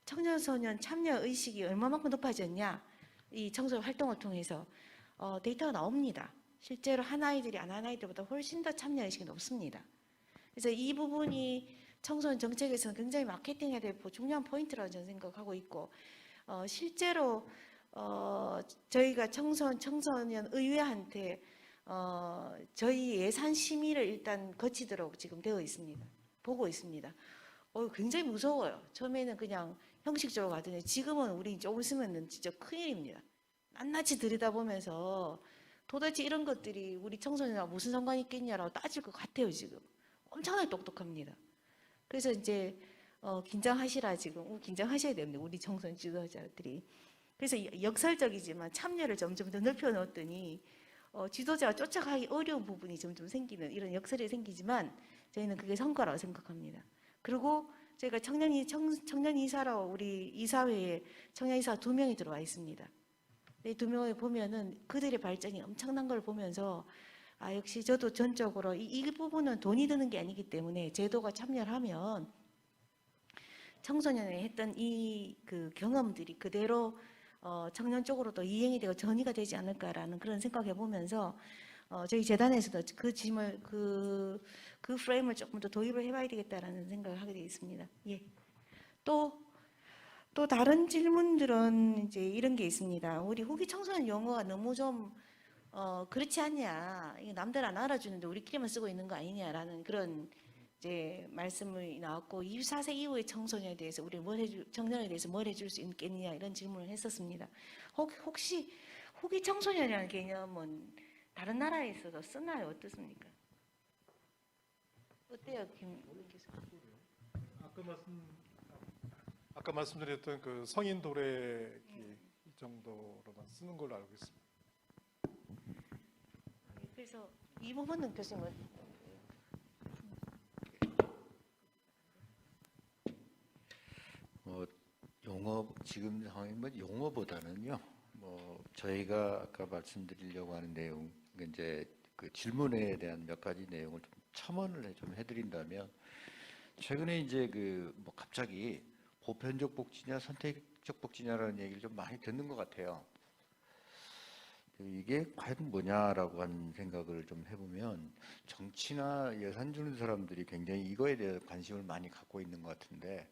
청소년 참여 의식이 얼마만큼 높아졌냐, 이 청소 활동을 통해서 데이터가 나옵니다. 실제로 한 아이들이 안 한 아이들보다 훨씬 더 참여 의식이 높습니다. 그래서 이 부분이 청소년 정책에서는 굉장히 마케팅에 대해 중요한 포인트라고 저는 생각하고 있고, 실제로 저희가 청소년 의회한테 저희 예산 심의를 일단 거치도록 지금 되어 있습니다. 보고 있습니다. 굉장히 무서워요. 처음에는 그냥 형식적으로 가더니 지금은 우리 조금 있으면 진짜 큰일입니다. 낱낱이 들여다보면서 도대체 이런 것들이 우리 청소년과 무슨 상관이 있겠냐라고 따질 것 같아요. 지금 엄청나게 똑똑합니다. 그래서 이제 긴장하시라, 지금 긴장하셔야 됩니다. 우리 청소년 지도자들이. 그래서 역설적이지만 참여를 점점 더 넓혀 놓았더니 지도자가 쫓아가기 어려운 부분이 점점 생기는 이런 역설이 생기지만 저희는 그게 성과라고 생각합니다. 그리고 저희가 청년 이사로 우리 이사회에 청년 이사 2명이 들어와 있습니다. 이 2명을 보면은 그들의 발전이 엄청난 걸 보면서 역시 저도 전적으로 이 부분은 돈이 드는 게 아니기 때문에 제도가 참여를 하면 청소년에 했던 이 그 경험들이 그대로 청년 쪽으로도 이행이 되고 전이가 되지 않을까라는 그런 생각해 보면서 저희 재단에서도 그 짐을 그 프레임을 조금 더 도입을 해봐야 되겠다라는 생각을 하게 되어 있습니다. 예. 또 다른 질문들은 이제 이런 게 있습니다. 우리 후기 청소년 용어가 너무 좀 그렇지 않냐, 이거 남들 안 알아주는데 우리끼리만 쓰고 있는 거 아니냐라는 그런 이제 말씀이 나왔고, 24세 이후의 청소년에 대해서 우리 청년에 대해서 뭘 해줄 수 있겠느냐 이런 질문을 했었습니다. 혹시 후기 청소년이라는 개념은 다른 나라에서도 쓰나요? 어떻습니까? 어때요, 김 교수님? 아까 말씀드렸던 그 성인 도래기 이 정도로만 쓰는 걸로 알고 있습니다. 그래서 이 부분은 교수님은 용어, 지금 상황이면 용어보다는요, 저희가 아까 말씀드리려고 하는 내용, 이제 그 질문에 대한 몇 가지 내용을 좀 첨언을 좀 해드린다면, 최근에 이제 갑자기 보편적 복지냐 선택적 복지냐라는 얘기를 좀 많이 듣는 것 같아요. 이게 과연 뭐냐라고 하는 생각을 좀 해보면 정치나 예산 주는 사람들이 굉장히 이거에 대해 관심을 많이 갖고 있는 것 같은데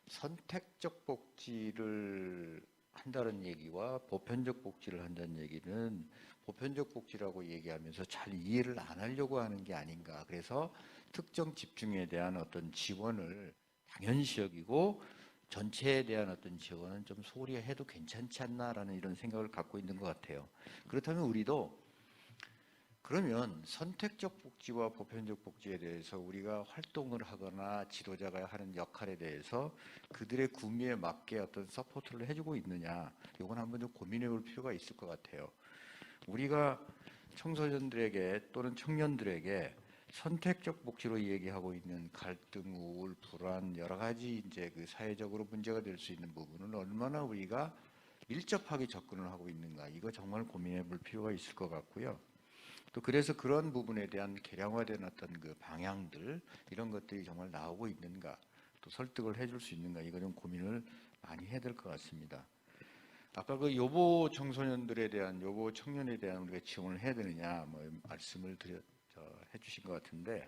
선택적 복지를 한다는 얘기와 보편적 복지를 한다는 얘기는 보편적 복지라고 얘기하면서 잘 이해를 안 하려고 하는 게 아닌가. 그래서 특정 집중에 대한 어떤 지원을 당연시 여기고 전체에 대한 어떤 지원은 좀 소홀히 해도 괜찮지 않나라는 이런 생각을 갖고 있는 것 같아요. 그렇다면 우리도 그러면 선택적 복지와 보편적 복지에 대해서 우리가 활동을 하거나 지도자가 하는 역할에 대해서 그들의 구미에 맞게 어떤 서포트를 해주고 있느냐, 이건 한번 좀 고민해 볼 필요가 있을 것 같아요. 우리가 청소년들에게 또는 청년들에게 선택적 복지로 얘기하고 있는 갈등, 우울, 불안, 여러 가지 이제 그 사회적으로 문제가 될 수 있는 부분은 얼마나 우리가 밀접하게 접근을 하고 있는가, 이거 정말 고민해 볼 필요가 있을 것 같고요. 또 그래서 그런 부분에 대한 개량화된 어떤 그 방향들, 이런 것들이 정말 나오고 있는가, 또 설득을 해줄 수 있는가, 이거 좀 고민을 많이 해야 될 것 같습니다. 아까 그 요보 청소년들에 대한, 요보 청년에 대한 우리가 지원을 해야 되느냐 뭐 말씀을 해주신 것 같은데,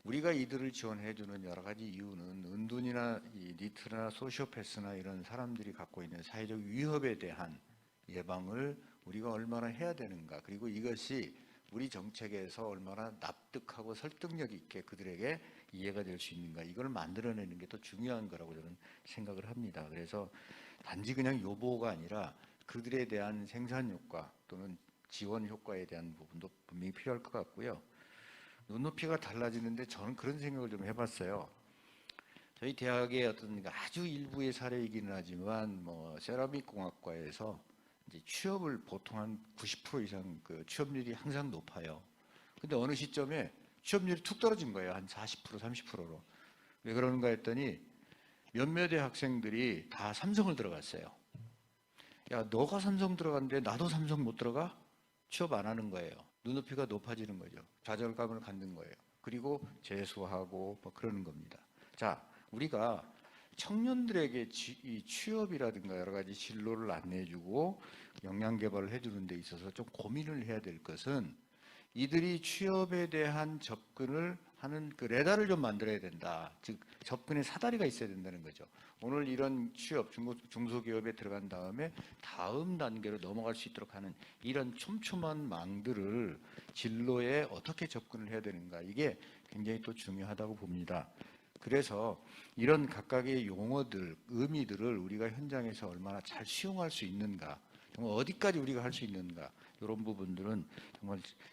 우리가 이들을 지원해주는 여러 가지 이유는 은둔이나 이 니트나 소시오패스나 이런 사람들이 갖고 있는 사회적 위협에 대한 예방을 우리가 얼마나 해야 되는가, 그리고 이것이 우리 정책에서 얼마나 납득하고 설득력 있게 그들에게 이해가 될 수 있는가, 이걸 만들어내는 게 더 중요한 거라고 저는 생각을 합니다. 그래서 단지 그냥 요보가 아니라 그들에 대한 생산 효과 또는 지원 효과에 대한 부분도 분명히 필요할 것 같고요. 눈높이가 달라지는데 저는 그런 생각을 좀 해봤어요. 저희 대학의 어떤 아주 일부의 사례이기는 하지만 뭐 세라믹 공학과에서 이제 취업을 보통 한 90% 이상 그 취업률이 항상 높아요. 근데 어느 시점에 취업률이 툭 떨어진 거예요. 한 40%, 30%로. 왜 그러는가 했더니 몇몇의 학생들이 다 삼성을 들어갔어요. 야, 너가 삼성 들어갔는데 나도 삼성 못 들어가? 취업 안 하는 거예요. 눈높이가 높아지는 거죠. 좌절감을 갖는 거예요. 그리고 재수하고 뭐 그러는 겁니다. 자, 우리가 청년들에게 이 취업이라든가 여러 가지 진로를 안내해주고 역량 개발을 해주는 데 있어서 좀 고민을 해야 될 것은 이들이 취업에 대한 접근을 하는 그 레다를 좀 만들어야 된다. 즉 접근의 사다리가 있어야 된다는 거죠. 오늘 이런 취업, 중소기업에 들어간 다음에 다음 단계로 넘어갈 수 있도록 하는 이런 촘촘한 망들을 진로에 어떻게 접근을 해야 되는가, 이게 굉장히 또 중요하다고 봅니다. 그래서 이런 각각의 용어들, 의미들을 우리가 현장에서 얼마나 잘 수용할 수 있는가, 정말 어디까지 우리가 할 수 있는가, 이런 부분들은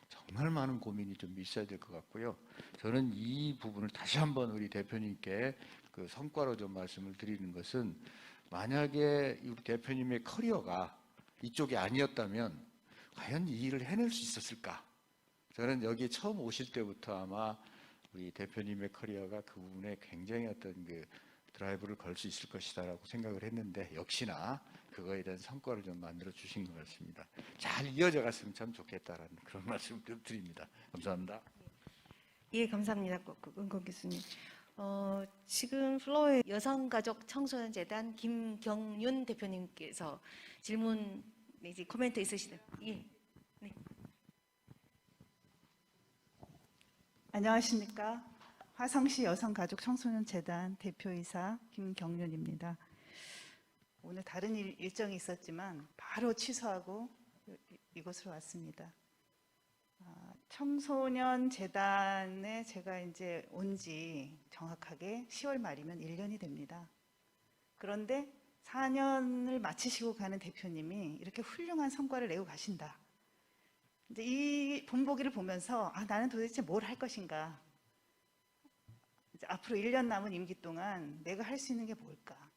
정말 많은 고민이 좀 있어야 될 것 같고요. 저는 이 부분을 다시 한번 우리 대표님께 그 성과로 좀 말씀을 드리는 것은, 만약에 우리 대표님의 커리어가 이쪽이 아니었다면 과연 이 일을 해낼 수 있었을까? 저는 여기에 처음 오실 때부터 아마 우리 대표님의 커리어가 그 부분에 굉장히 어떤 그 드라이브를 걸 수 있을 것이다라고 생각을 했는데, 역시나 그거에 대한 성과를 좀 만들어 주신 것 같습니다. 잘 이어져 갔으면 참 좋겠다라는 그런 말씀을 좀 드립니다. 감사합니다. 예, 감사합니다. 은건 교수님. 지금 플로어의 여성가족 청소년재단 김경윤 대표님께서 질문 내지 코멘트 있으시다. 예. 네. 안녕하십니까. 화성시 여성가족청소년재단 대표이사 김경윤입니다. 오늘 다른 일정이 있었지만 바로 취소하고 이곳으로 왔습니다. 청소년재단에 제가 이제 온 지 정확하게 10월 말이면 1년이 됩니다. 그런데 4년을 마치시고 가는 대표님이 이렇게 훌륭한 성과를 내고 가신다. 이제 이 본보기를 보면서 나는 도대체 뭘 할 것인가. 이제 앞으로 1년 남은 임기 동안 내가 할 수 있는 게 뭘까.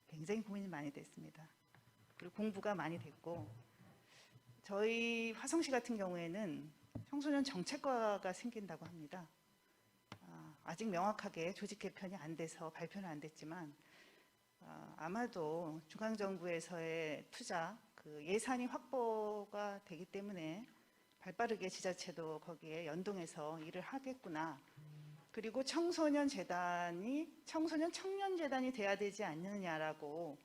굉장히 고민이 많이 됐습니다. 그리고 공부가 많이 됐고, 저희 화성시 같은 경우에는 청소년 정책과가 생긴다고 합니다. 아직 명확하게 조직 개편이 안 돼서 발표는 안 됐지만 아마도 중앙정부에서의 투자, 그 예산이 확보가 되기 때문에 발빠르게 지자체도 거기에 연동해서 일을 하겠구나. 그리고 청소년재단이 청년재단이 돼야 되지 않느냐라고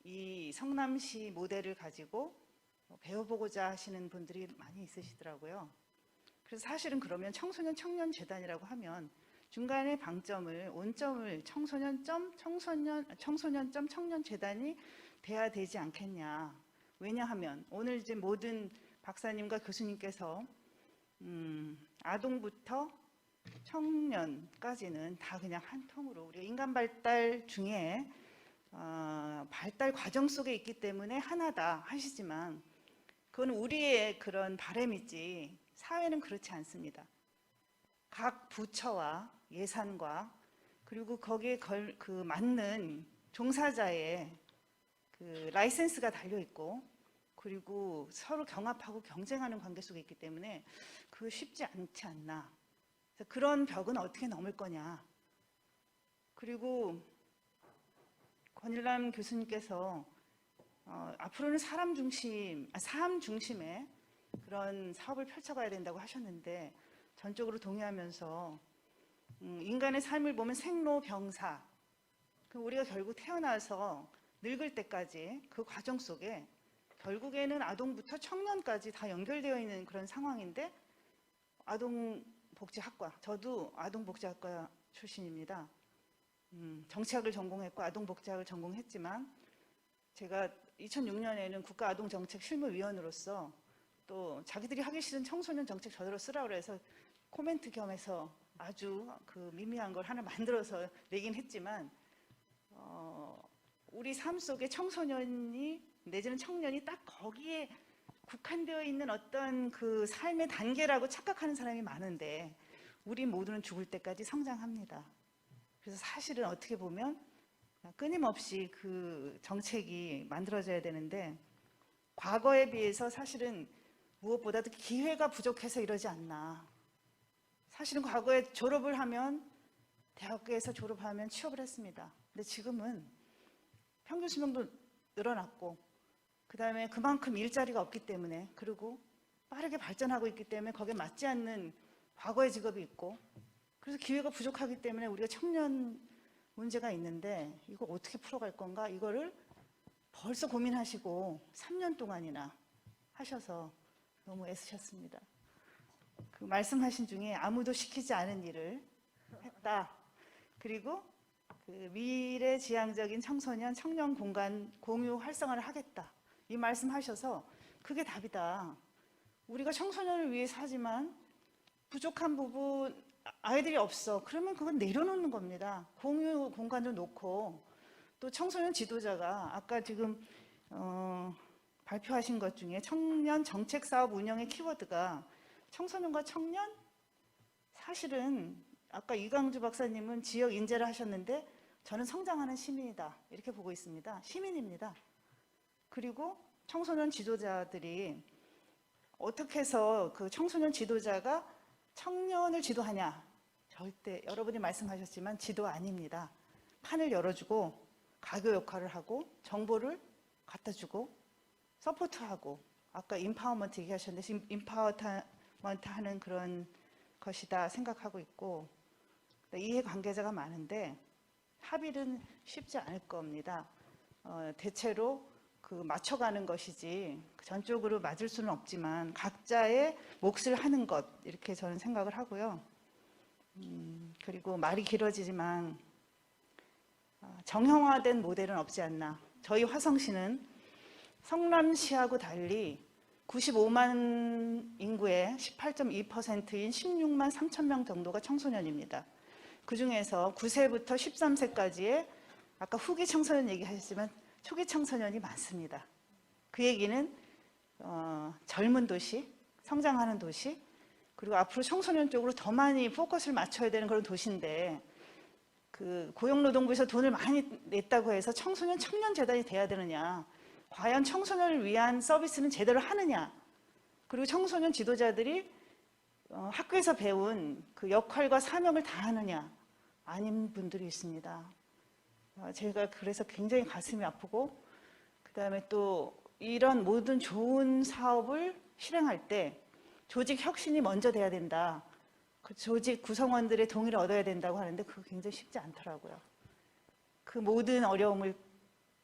이 성남시 모델을 가지고 배워보고자 하시는 분들이 많이 있으시더라고요. 그래서 사실은 그러면 청소년 청년 재단이라고 하면 중간에 방점을 온점을 청소년점 청년 재단이 돼야 되지 않겠냐. 왜냐하면 오늘 이제 모든 박사님과 교수님께서 아동부터 청년까지는 다 그냥 한 통으로 우리가 인간 발달 중에 발달 과정 속에 있기 때문에 하나다 하시지만 그건 우리의 그런 바람이지 사회는 그렇지 않습니다. 각 부처와 예산과 그리고 거기에 그 맞는 종사자의 그 라이센스가 달려 있고 그리고 서로 경합하고 경쟁하는 관계 속에 있기 때문에 그거 쉽지 않지 않나. 그래서 그런 벽은 어떻게 넘을 거냐. 그리고 권일남 교수님께서 앞으로는 삶 중심의 그런 사업을 펼쳐가야 된다고 하셨는데 전적으로 동의하면서 인간의 삶을 보면 생로병사 우리가 결국 태어나서 늙을 때까지 그 과정 속에 결국에는 아동부터 청년까지 다 연결되어 있는 그런 상황인데 아동복지학과 저도 아동복지학과 출신입니다. 정치학을 전공했고 아동복지학을 전공했지만 제가 2006년에는 국가아동정책실무위원으로서 또 자기들이 하기 싫은 청소년 정책 저대로 쓰라고 그래서 코멘트 겸해서 아주 그 미미한 걸 하나 만들어서 내긴 했지만 우리 삶 속에 청소년이 내지는 청년이 딱 거기에 국한되어 있는 어떤 그 삶의 단계라고 착각하는 사람이 많은데 우리 모두는 죽을 때까지 성장합니다. 그래서 사실은 어떻게 보면 끊임없이 그 정책이 만들어져야 되는데 과거에 비해서 사실은 무엇보다도 기회가 부족해서 이러지 않나. 사실은 과거에 졸업을 하면 대학교에서 졸업하면 취업을 했습니다. 근데 지금은 평균 수명도 늘어났고 그다음에 그만큼 일자리가 없기 때문에 그리고 빠르게 발전하고 있기 때문에 거기에 맞지 않는 과거의 직업이 있고 그래서 기회가 부족하기 때문에 우리가 청년 문제가 있는데 이거 어떻게 풀어갈 건가 이거를 벌써 고민하시고 3년 동안이나 하셔서 너무 애쓰셨습니다. 그 말씀하신 중에 아무도 시키지 않은 일을 했다. 그리고 그 미래지향적인 청소년 청년 공간 공유 활성화를 하겠다. 이 말씀하셔서 그게 답이다. 우리가 청소년을 위해서 하지만 부족한 부분 아이들이 없어. 그러면 그건 내려놓는 겁니다. 공유 공간을 놓고 또 청소년 지도자가 아까 지금 발표하신 것 중에 청년 정책 사업 운영의 키워드가 청소년과 청년? 사실은 아까 이강주 박사님은 지역 인재를 하셨는데 저는 성장하는 시민이다 이렇게 보고 있습니다. 시민입니다. 그리고 청소년 지도자들이 어떻게 해서 그 청소년 지도자가 청년을 지도하냐? 절대 여러분이 말씀하셨지만 지도 아닙니다. 판을 열어주고 가교 역할을 하고 정보를 갖다 주고 서포트하고 아까 임파워먼트 얘기하셨는데 지금 임파워먼트 하는 그런 것이다 생각하고 있고 이해관계자가 많은데 합의는 쉽지 않을 겁니다. 대체로 그 맞춰가는 것이지 전적으로 맞을 수는 없지만 각자의 몫을 하는 것 이렇게 저는 생각을 하고요. 그리고 말이 길어지지만 정형화된 모델은 없지 않나. 저희 화성시는 성남시하고 달리 95만 인구의 18.2%인 16만 3천 명 정도가 청소년입니다. 그중에서 9세부터 13세까지의 아까 후기 청소년 얘기하셨지만 초기 청소년이 많습니다. 그 얘기는 젊은 도시, 성장하는 도시, 그리고 앞으로 청소년 쪽으로 더 많이 포커스를 맞춰야 되는 그런 도시인데 그 고용노동부에서 돈을 많이 냈다고 해서 청소년 청년재단이 돼야 되느냐, 과연 청소년을 위한 서비스는 제대로 하느냐, 그리고 청소년 지도자들이 학교에서 배운 그 역할과 사명을 다 하느냐, 아닌 분들이 있습니다. 제가 그래서 굉장히 가슴이 아프고 그다음에 또 이런 모든 좋은 사업을 실행할 때 조직 혁신이 먼저 돼야 된다. 그 조직 구성원들의 동의를 얻어야 된다고 하는데 그거 굉장히 쉽지 않더라고요. 그 모든 어려움을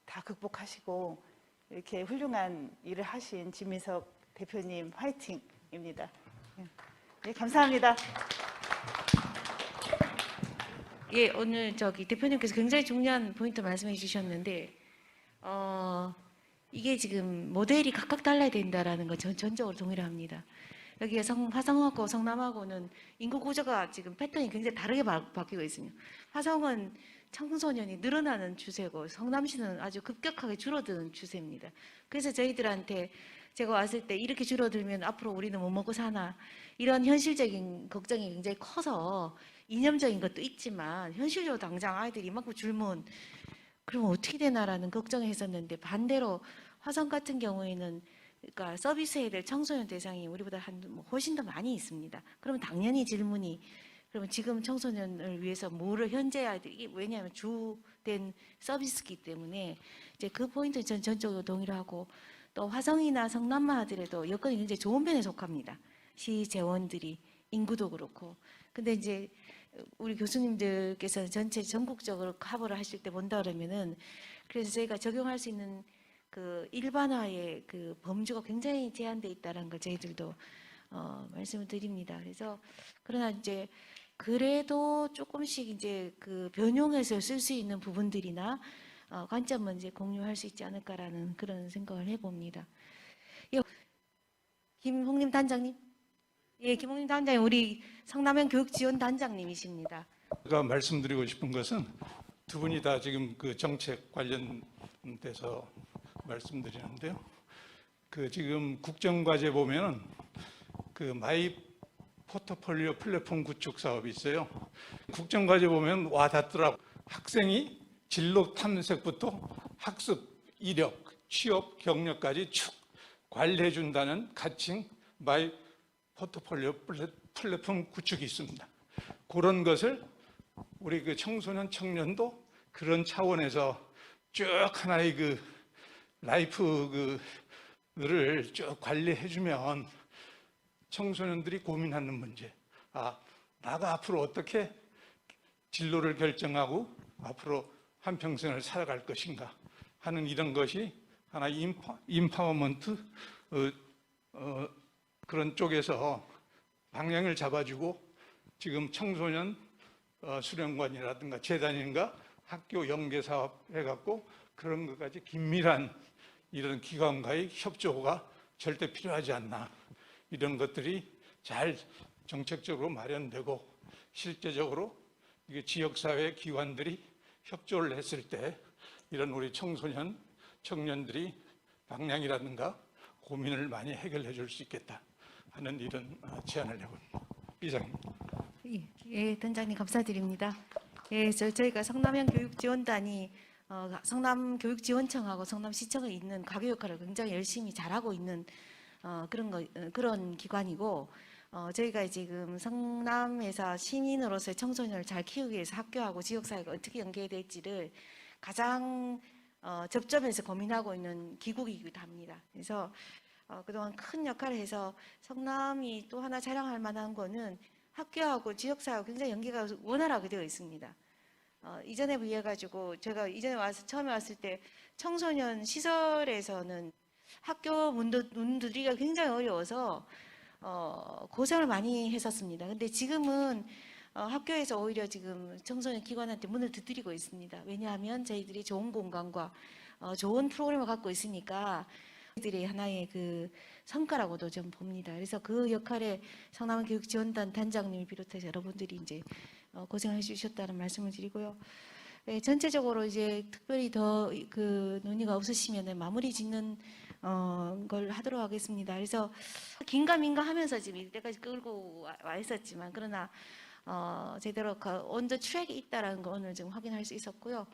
다 극복하시고 이렇게 훌륭한 일을 하신 진미석 대표님 화이팅입니다. 네, 감사합니다. 예, 오늘 대표님께서 굉장히 중요한 포인트 말씀해 주셨는데, 이게 지금 모델이 각각 달라야 된다라는 거 전적으로 동의를 합니다. 여기에 화성하고 성남하고는 인구 구조가 지금 패턴이 굉장히 다르게 바뀌고 있습니다. 화성은 청소년이 늘어나는 추세고 성남시는 아주 급격하게 줄어드는 추세입니다. 그래서 저희들한테 제가 왔을 때 이렇게 줄어들면 앞으로 우리는 못 먹고 사나 이런 현실적인 걱정이 굉장히 커서 이념적인 것도 있지만 현실적으로 당장 아이들이 이만큼 줄면 그러면 어떻게 되나라는 걱정을 했었는데 반대로 화성 같은 경우에는 그러니까 서비스해야 될 청소년 대상이 우리보다 훨씬 더 많이 있습니다. 그러면 당연히 질문이 그러면 지금 청소년을 위해서 뭐를 현재 아이들이 이게 왜냐하면 주된 서비스이기 때문에 이제 그 포인트 전 전적으로 동의를 하고 또 화성이나 성남만 하더라도 여건이 굉장히 좋은 편에 속합니다. 시 재원들이 인구도 그렇고 근데 이제 우리 교수님들께서 전체 전국적으로 커버를 하실 때 본다 그러면은 그래서 저희가 적용할 수 있는 그 일반화의 그 범주가 굉장히 제한돼 있다는 걸 저희들도 말씀을 드립니다. 그래서 그러나 이제 그래도 조금씩 이제 그 변용해서 쓸 수 있는 부분들이나 관점은 이제 공유할 수 있지 않을까라는 그런 생각을 해봅니다. 예, 김홍림 단장님, 예, 김홍림 단장님 우리 성남형 교육지원단장님이십니다. 제가 말씀드리고 싶은 것은 두 분이 다 지금 그 정책 관련돼서 말씀드리는데요. 그 지금 국정과제 보면은 그 마이 포트폴리오 플랫폼 구축 사업이 있어요. 국정과제 보면 와닿더라고. 학생이 진로 탐색부터 학습, 이력, 취업, 경력까지 쭉 관리해 준다는 가칭 마이 포트폴리오 플랫폼 구축이 있습니다. 그런 것을 우리 그 청소년 청년도 그런 차원에서 쭉 하나의 그 라이프 그를 쭉 관리해 주면 청소년들이 고민하는 문제, 나가 앞으로 어떻게 진로를 결정하고 앞으로 한평생을 살아갈 것인가 하는 이런 것이 하나 인파워먼트 그런 쪽에서 방향을 잡아주고 지금 청소년 수련관이라든가 재단인가 학교 연계 사업 해갖고 그런 것까지 긴밀한 이런 기관과의 협조가 절대 필요하지 않나. 이런 것들이 잘 정책적으로 마련되고 실제적으로 이게 지역사회 기관들이 협조를 했을 때 이런 우리 청소년, 청년들이 방향이라든가 고민을 많이 해결해 줄 수 있겠다 하는 이런 제안을 해봅니다. 이상입니다. 예, 단장님 감사드립니다. 예, 저희가 성남형 교육지원단이 성남교육지원청하고 성남시청에 있는 가교 역할을 굉장히 열심히 잘하고 있는 그런 기관이고 저희가 지금 성남에서 시민으로서의 청소년을 잘 키우기 위해서 학교하고 지역사회가 어떻게 연계될지를 가장 접점에서 고민하고 있는 기구이기도 합니다. 그래서 그동안 큰 역할을 해서 성남이 또 하나 자랑할 만한 거는 학교하고 지역사회하고 굉장히 연계가 원활하게 되어 있습니다. 이전에 비해 가지고 제가 이전에 처음에 왔을 때 청소년 시설에서는 학교 문 두드리기가 굉장히 어려워서 고생을 많이 했었습니다. 근데 지금은 학교에서 오히려 지금 청소년 기관한테 문을 두드리고 있습니다. 왜냐하면 저희들이 좋은 공간과 좋은 프로그램을 갖고 있으니까 저희들이 하나의 그 성과라고도 좀 봅니다. 그래서 그 역할에 성남 교육지원단 단장님을 비롯해서 여러분들이 이제 고생을 해주셨다는 말씀을 드리고요. 네, 전체적으로 이제 특별히 더 그 논의가 없으시면 마무리 짓는 걸 하도록 하겠습니다. 그래서 긴가민가 하면서 지금 이때까지 끌고 와 있었지만 그러나 제대로 on the track이 있다라는 거 오늘 지금 확인할 수 있었고요.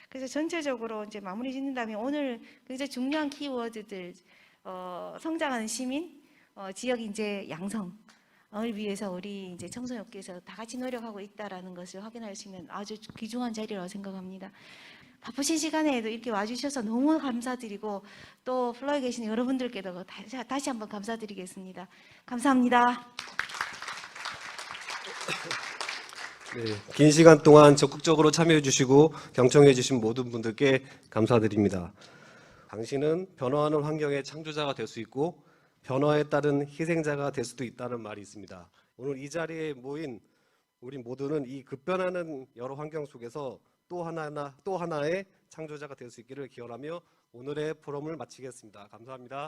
그래서 전체적으로 이제 마무리 짓는다면 오늘 굉장히 중요한 키워드들 성장하는 시민, 지역 인재 양성을 위해서 우리 이제 청소년께서 다 같이 노력하고 있다라는 것을 확인할 수 있는 아주 귀중한 자리라고 생각합니다. 바쁘신 시간에도 이렇게 와주셔서 너무 감사드리고 또 플로어에 계신 여러분들께도 다시 한번 감사드리겠습니다. 감사합니다. 네, 긴 시간 동안 적극적으로 참여해 주시고 경청해 주신 모든 분들께 감사드립니다. 당신은 변화하는 환경의 창조자가 될 수 있고 변화에 따른 희생자가 될 수도 있다는 말이 있습니다. 오늘 이 자리에 모인 우리 모두는 이 급변하는 여러 환경 속에서 또 하나의 창조자가 될 수 있기를 기원하며 오늘의 포럼을 마치겠습니다. 감사합니다.